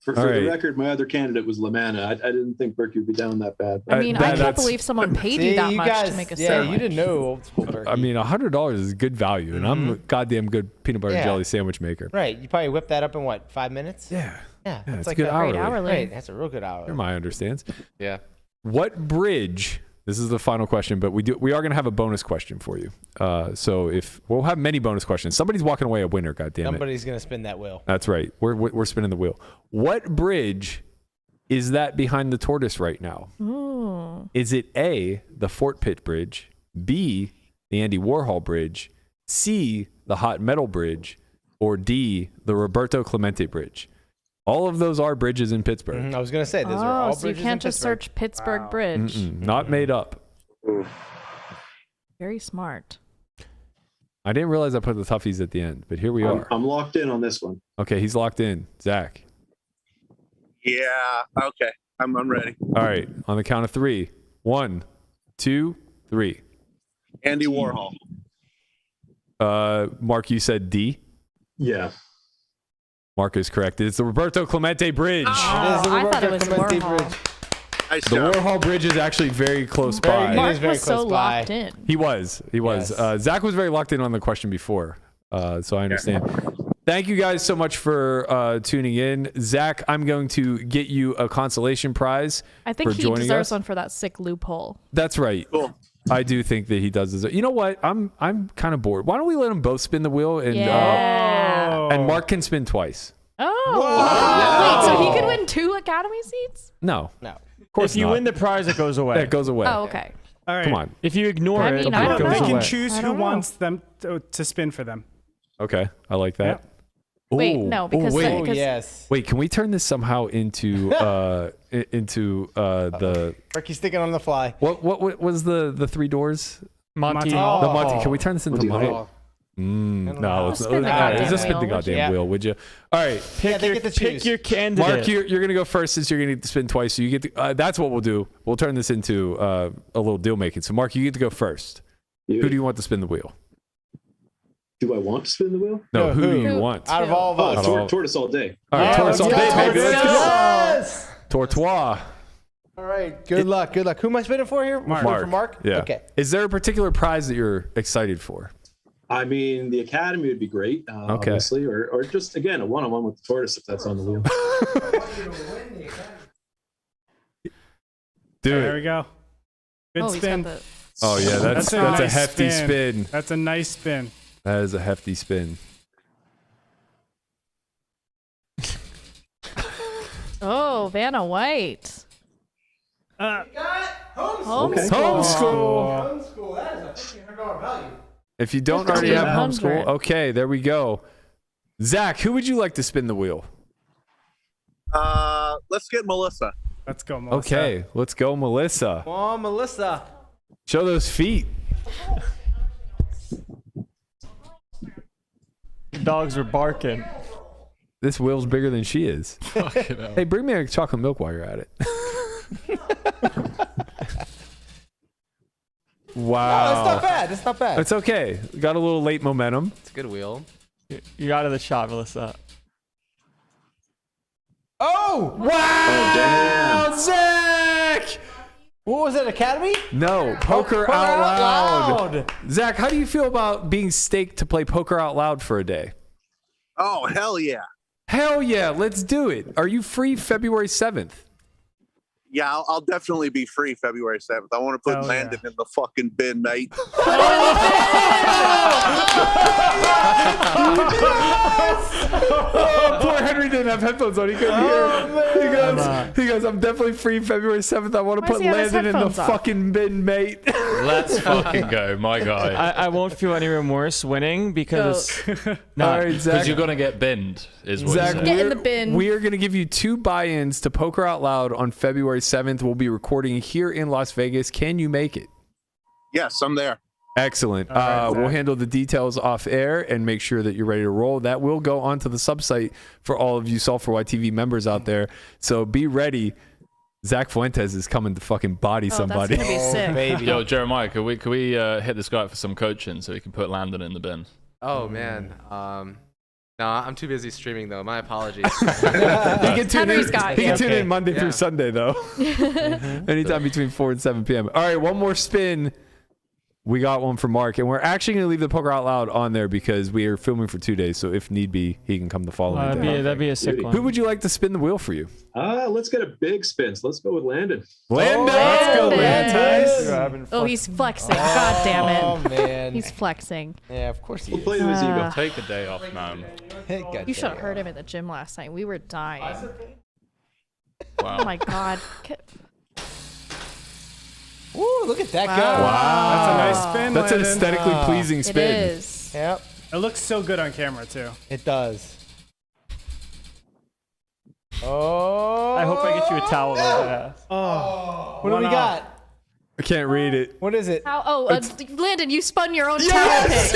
For the record, my other candidate was Lamanna. I didn't think Berkey would be down that bad. I mean, I can't believe someone paid you that much to make a sandwich. You didn't know old school Berkey. I mean, $100 is good value, and I'm a goddamn good peanut butter and jelly sandwich maker. Right. You probably whip that up in what, 5 minutes? Yeah. Yeah. It's like good a hourly. Right. That's a real good hourly. Jeremiah understands. Yeah. What bridge? This is the final question, but we are going to have a bonus question for you. So if we'll have many bonus questions. Somebody's walking away a winner. God damn it! Somebody's gonna spin that wheel. That's right. We're spinning the wheel. What bridge is that behind the tortoise right now? Ooh. Is it A, the Fort Pitt Bridge, B, the Andy Warhol Bridge, C, the Hot Metal Bridge, or D, the Roberto Clemente Bridge? All of those are bridges in Pittsburgh. I was going to say, those are all so bridges you can't in just Pittsburgh. search Pittsburgh Bridge. Not made up. Very smart. I didn't realize I put the toughies at the end, but here we are. I'm locked in on this one. Okay, he's locked in. Zach. Yeah. Okay. I'm ready. All right, on the count of 3. 1, 2, 3. Andy Warhol. Mark, you said D? Yeah. Mark is correct. It's the Roberto Clemente Bridge. Oh, I thought it was Warhol. The Warhol Bridge is actually very close by. Mark was so locked in. He was. Yes. Zach was very locked in on the question before, so I understand. Thank you guys so much for tuning in. Zach, I'm going to get you a consolation prize. I think for he joining deserves us. one for that sick loophole. That's right. Cool. I do think that he does deserve. You know what? I'm kind of bored. Why don't we let them both spin the wheel and and Mark can spin twice. Oh. Wait, so he could win 2 Academy seats? No. Of course if you not. win the prize, it goes away. It goes away. Oh, okay. All right. Come on. If you ignore I it, mean, I it don't goes They know. can away. choose I who don't know. wants them to spin for them. Okay, I like that. Wait, Ooh. no, because Ooh, wait. Oh, yes. Wait, can we turn this somehow into the Berkey's thinking on the fly. what was the 3 doors? Monty. The Monty. Can we turn this into Monty? No, let's Spin the just spin the goddamn goddamn wheel, would you? All right, Pick your candidate. Mark, you're gonna go first since you're gonna spin twice. So you get to, that's what we'll do. We'll turn this into a little deal making. So Mark, you get to go first. Who do you want to spin the wheel? Do I want to spin the wheel? No, who do you want? Out of all of us. Tortoise all day. All right, tortoise all day, baby. Let's go. Yes. Tortoise. All right. Good luck. Good luck. Who am I spinning for here? Mark. For Mark? Yeah. Okay. Is there a particular prize that you're excited for? I mean, the Academy would be great, obviously, or just, again, a one-on-one with the tortoise if that's on the wheel. There we go. Good Oh, he's spin. got the... Oh yeah, that's a nice hefty spin. That's a nice spin. That is a hefty spin. Oh, Vanna White. Homeschool. Homeschool. That is a $1,500 value. If you don't already have 100. homeschool, okay, there we go. Zach, who would you like to spin the wheel? Let's get Melissa. Let's go, Melissa. Okay, let's go, Melissa. Come on, Melissa. Show those feet. Dogs are barking. This wheel's bigger than she is. Hey, bring me a chocolate milk while you're at it. Wow. No, it's not bad. It's not bad. It's okay. Got a little late momentum. It's a good wheel. You're out of the shot, Melissa. Oh! Wow, Zach! What was it, Academy? No, Poker Out Loud. Zach, how do you feel about being staked to play Poker Out Loud for a day? Oh, hell yeah. Hell yeah, let's do it. Are you free February 7th? Yeah, I'll definitely be free February 7th. I want to put Hell Landon in the fucking bin, mate. Oh, poor Henry didn't have headphones on. He couldn't hear. He goes, I'm definitely free February 7th. I want to Why put does he have his Landon in the headphones off? fucking bin, mate. Let's fucking go, my guy. I won't feel any remorse winning because it's All right, Zach. Because you're gonna get binned, is what Zach, you said. Get in the bin. We are going to give you 2 buy-ins to Poker Out Loud on February 7th. We'll be recording here in Las Vegas. Can you make it? Yes, I'm there. Excellent. right, We'll Zach. handle the details off air and make sure that you're ready to roll. That will go onto the subsite for all of you Solve for Why TV members out there. So be ready. Zach Fuentes is coming to fucking body somebody. That's gonna be sick. Baby. Yo, Jeremiah, could we hit this guy up for some coaching so he can put Landon in the bin? Oh man. No, I'm too busy streaming though. My apologies. He can tune Henry's in, got he you. can tune Okay. in Monday Yeah. through Sunday, though. Anytime between 4 and 7 p.m. All right, one more spin. We got one for Mark, and we're actually going to leave the Poker Out Loud on there because we are filming for 2 days. So if need be, he can come the following day. that'd be a sick one. Who would you like to spin the wheel for you? Let's get a big spin. So let's go with Landon. Landon! Let's go, Landon. Landon. Oh, he's flexing. God damn it. Oh, man. He's flexing. Yeah, of course he We'll is. play to his ego. Take a day off, man. God You should have damn. heard him at the gym last night. We were dying. Wow. Oh my God. Ooh, look at that go. Wow. That's a nice spin. That's an Landon. aesthetically pleasing spin. It is. Yep, It looks so good on camera too. it does. Oh. I hope I get you a towel over that. Oh. What do One we off. got? I can't read it. What is it? Landon, you spun your own towel pick.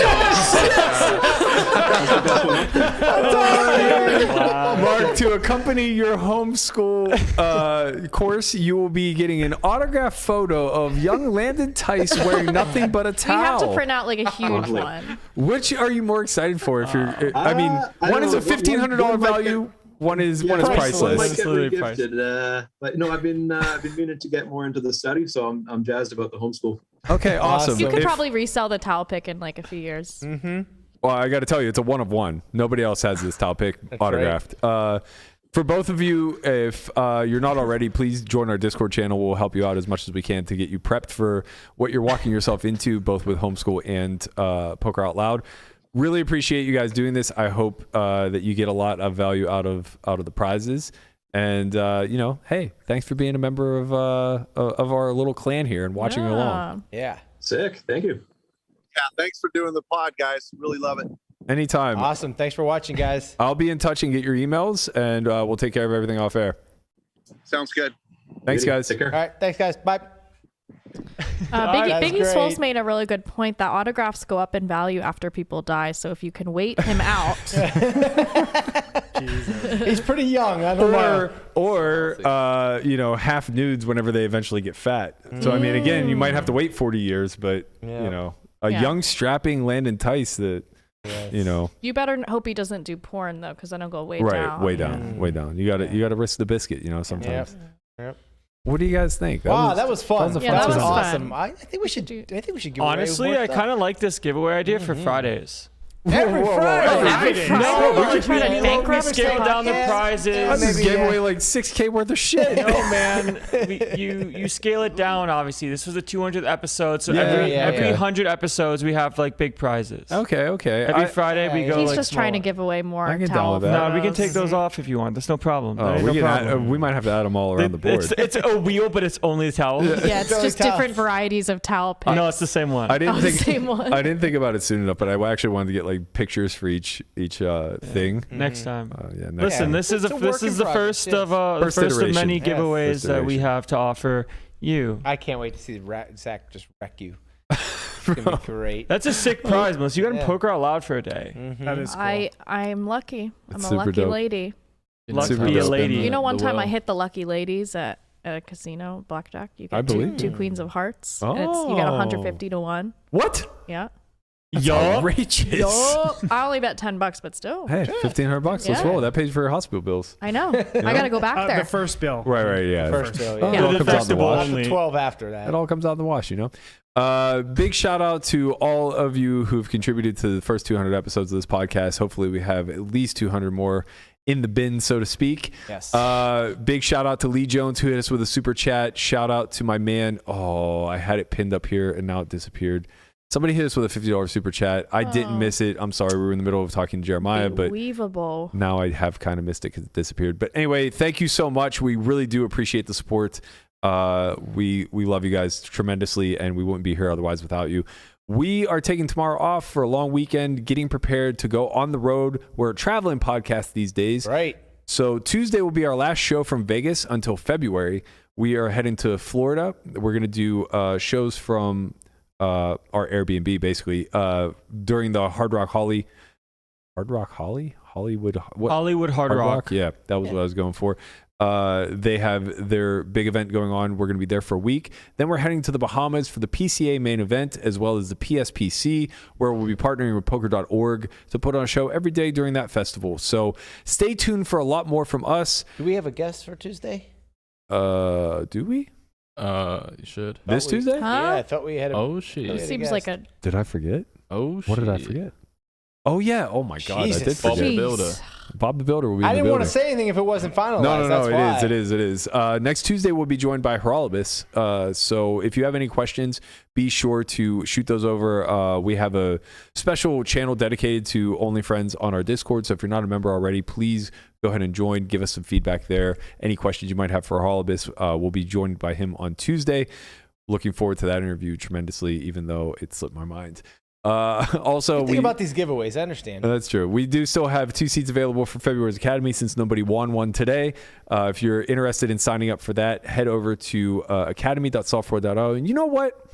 Mark, to accompany your homeschool course, you will be getting an autographed photo of young Landon Tice wearing nothing but a We towel. have to print out like a huge one. Which are you more excited for? If you're, I mean, one is a $1,500 value. One is priceless. One might get regifted, but no, I've been meaning to get more into the study, so I'm jazzed about the homeschool. Okay, awesome. You could probably resell the towel pick in like a few years. Mm-hmm. Well, I got to tell you, it's a one of one. Nobody else has this towel pick autographed. For both of you, if you're not already, please join our Discord channel. We'll help you out as much as we can to get you prepped for what you're walking yourself into, both with homeschool and Poker Out Loud. Really appreciate you guys doing this. I hope that you get a lot of value out of the prizes. And hey, thanks for being a member of our little clan here and watching along. Yeah. Sick. Thank you. Yeah, thanks for doing the pod, guys. Really love it. Anytime. Awesome. Thanks for watching, guys. I'll be in touch and get your emails, and we'll take care of everything off air. Sounds good. Thanks, guys. Take care. All right. Thanks, guys. Bye. Biggie Souls made a really good point that autographs go up in value after people die. So if you can wait him out, He's pretty young. I don't know. Or half nudes whenever they eventually get fat. So I mean, again, you might have to wait 40 years, but young strapping Landon Tice that you better hope he doesn't do porn though, because then it'll go way down. Way down. You gotta risk the biscuit, sometimes. Yep. What do you guys think? That was fun. That was awesome. fun. I think we should give Honestly, away more I stuff. kind of like this giveaway idea for Fridays. Every Friday. No, we're trying to bankroll we scale down the prizes. I just gave away like 6K worth of shit. No, man. You scale it down, obviously. This was the 200th episode, so every 100 episodes, we have like big prizes. Okay. Every Friday, we go He's just trying to give away more I can towel down with that. No, we can take those off if you want. That's no problem. We might have to add them all around the board. It's a wheel, but it's only a towel. Yeah, it's just different varieties of towel picks. No, it's the same one. I didn't think same one. I didn't think about it soon enough, but I actually wanted to get like pictures for each thing. Next time. Listen, this is the first of many giveaways that we have to offer you. I can't wait to see Zach just wreck you. It's gonna be great. That's a sick prize, Melissa. You got to poker out loud for a day. Mm-hmm. That is cool. I'm lucky. It's I'm a lucky dope. lady. Lucky be a lady. You know, one time I hit the lucky ladies at a casino, blackjack. You get two queens of hearts. And you get 150 to 1. What? Yeah. That's outrageous. I only bet $10, but still. Hey, $1,500. Let's Yeah. roll. That pays for your hospital bills. I know. I got to go back there. The first bill. Right. Yeah. First bill. It Yeah. all comes out in the wash. 12 after that. It all comes out in the wash, Big shout out to all of you who've contributed to the first 200 episodes of this podcast. Hopefully we have at least 200 more in the bin, so to speak. Yes. Big shout out to Lee Jones, who hit us with a super chat. Shout out to my man. Oh, I had it pinned up here and now it disappeared. Somebody hit us with a $50 super chat. I didn't miss it. I'm sorry. We were in the middle of talking to Jeremiah, but now I have kind of missed it because it disappeared. But anyway, thank you so much. We really do appreciate the support. We love you guys tremendously, and we wouldn't be here otherwise without you. We are taking tomorrow off for a long weekend, getting prepared to go on the road. We're a traveling podcast these days. Right. So Tuesday will be our last show from Vegas until February. We are heading to Florida. We're going to do shows from our Airbnb, basically, during the Hollywood Hard Rock. Yeah, that was what I was going for. They have their big event going on. We're going to be there for a week. Then we're heading to the Bahamas for the PCA main event, as well as the PSPC, where we'll be partnering with poker.org to put on a show every day during that festival. So stay tuned for a lot more from us. Do we have a guest for Tuesday? Do we? You should. This Tuesday? Yeah, I thought we had a Oh, shit. It seems like a... Did I forget? Oh, shit. What did I forget? Oh, yeah. Oh, my God. Jesus. I did Bob forget. the Builder. Bob the Builder will be in I the didn't want building. to say anything if it wasn't finalized. No, That's why. it is. Next Tuesday, we'll be joined by Herolibus. So if you have any questions, be sure to shoot those over. We have a special channel dedicated to Only Friends on our Discord. So if you're not a member already, please go ahead and join. Give us some feedback there. Any questions you might have for Herolibus, we'll be joined by him on Tuesday. Looking forward to that interview tremendously, even though it slipped my mind. Also, think about these giveaways. I understand. That's true. We do still have 2 seats available for February's Academy since nobody won one today. If you're interested in signing up for that, head over to academy.software.io. And you know what?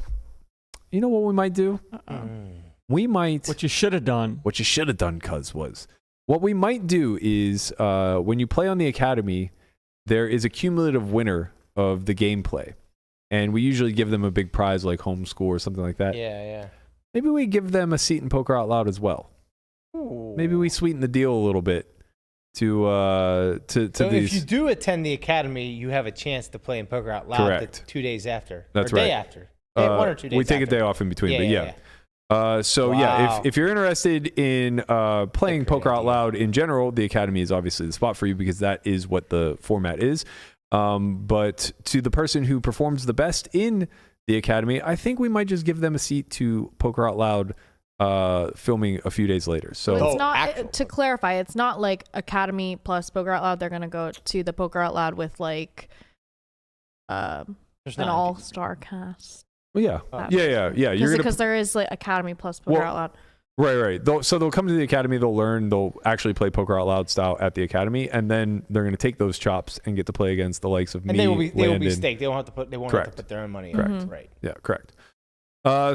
You know what we might do? We might. What you should have done. What you should have done, what we might do is when you play on the Academy, there is a cumulative winner of the gameplay. And we usually give them a big prize like homeschool or something like that. Yeah. Maybe we give them a seat in Poker Out Loud as well. Ooh. Maybe we sweeten the deal a little bit to So these. if you do attend the Academy, you have a chance to play in Poker Out Loud. Correct. 2 days after. That's or right. Day after. 1 or 2 days. We take after. a day off in between, but yeah. So Wow. yeah, if you're interested in playing Poker Out Loud in general, the Academy is obviously the spot for you because that is what the format is. But to the person who performs the best in the Academy, I think we might just give them a seat to Poker Out Loud filming a few days later. So it's not, to clarify, it's not like Academy plus Poker Out Loud. They're going to go to the Poker Out Loud with like an all-star cast. Well, yeah. You're because there is like Academy plus Poker Out Loud. Right. So they'll come to the Academy, they'll learn, they'll actually play Poker Out Loud style at the Academy, and then they're going to take those chops and get to play against the likes of me, And they will be Landon. staked. They won't have to put their own money Correct. in. Right. Yeah, correct.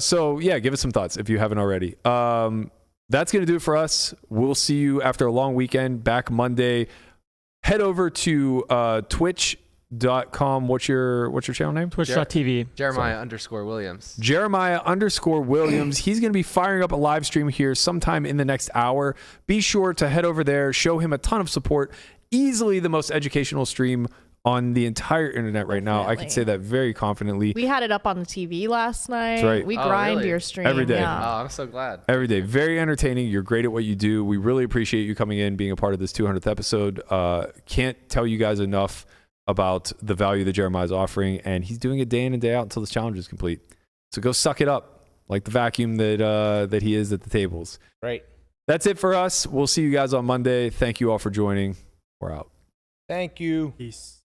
So yeah, give us some thoughts if you haven't already. That's going to do it for us. We'll see you after a long weekend, back Monday. Head over to twitch.com. What's your channel name? Twitch.tv. Jeremiah_Williams. Jeremiah_Williams. He's going to be firing up a live stream here sometime in the next hour. Be sure to head over there, show him a ton of support. Easily the most educational stream on the entire internet right now. I can say that very confidently. We had it up on the TV last night. That's right. We grind really? your stream Every day. Yeah. Oh, I'm so glad. Every day. Very entertaining. You're great at what you do. We really appreciate you coming in, being a part of this 200th episode. Can't tell you guys enough about the value that Jeremiah's offering, and he's doing it day in and day out until this challenge is complete. So go suck it up like the vacuum that he is at the tables. Right. That's it for us. We'll see you guys on Monday. Thank you all for joining. We're out. Thank you. Peace.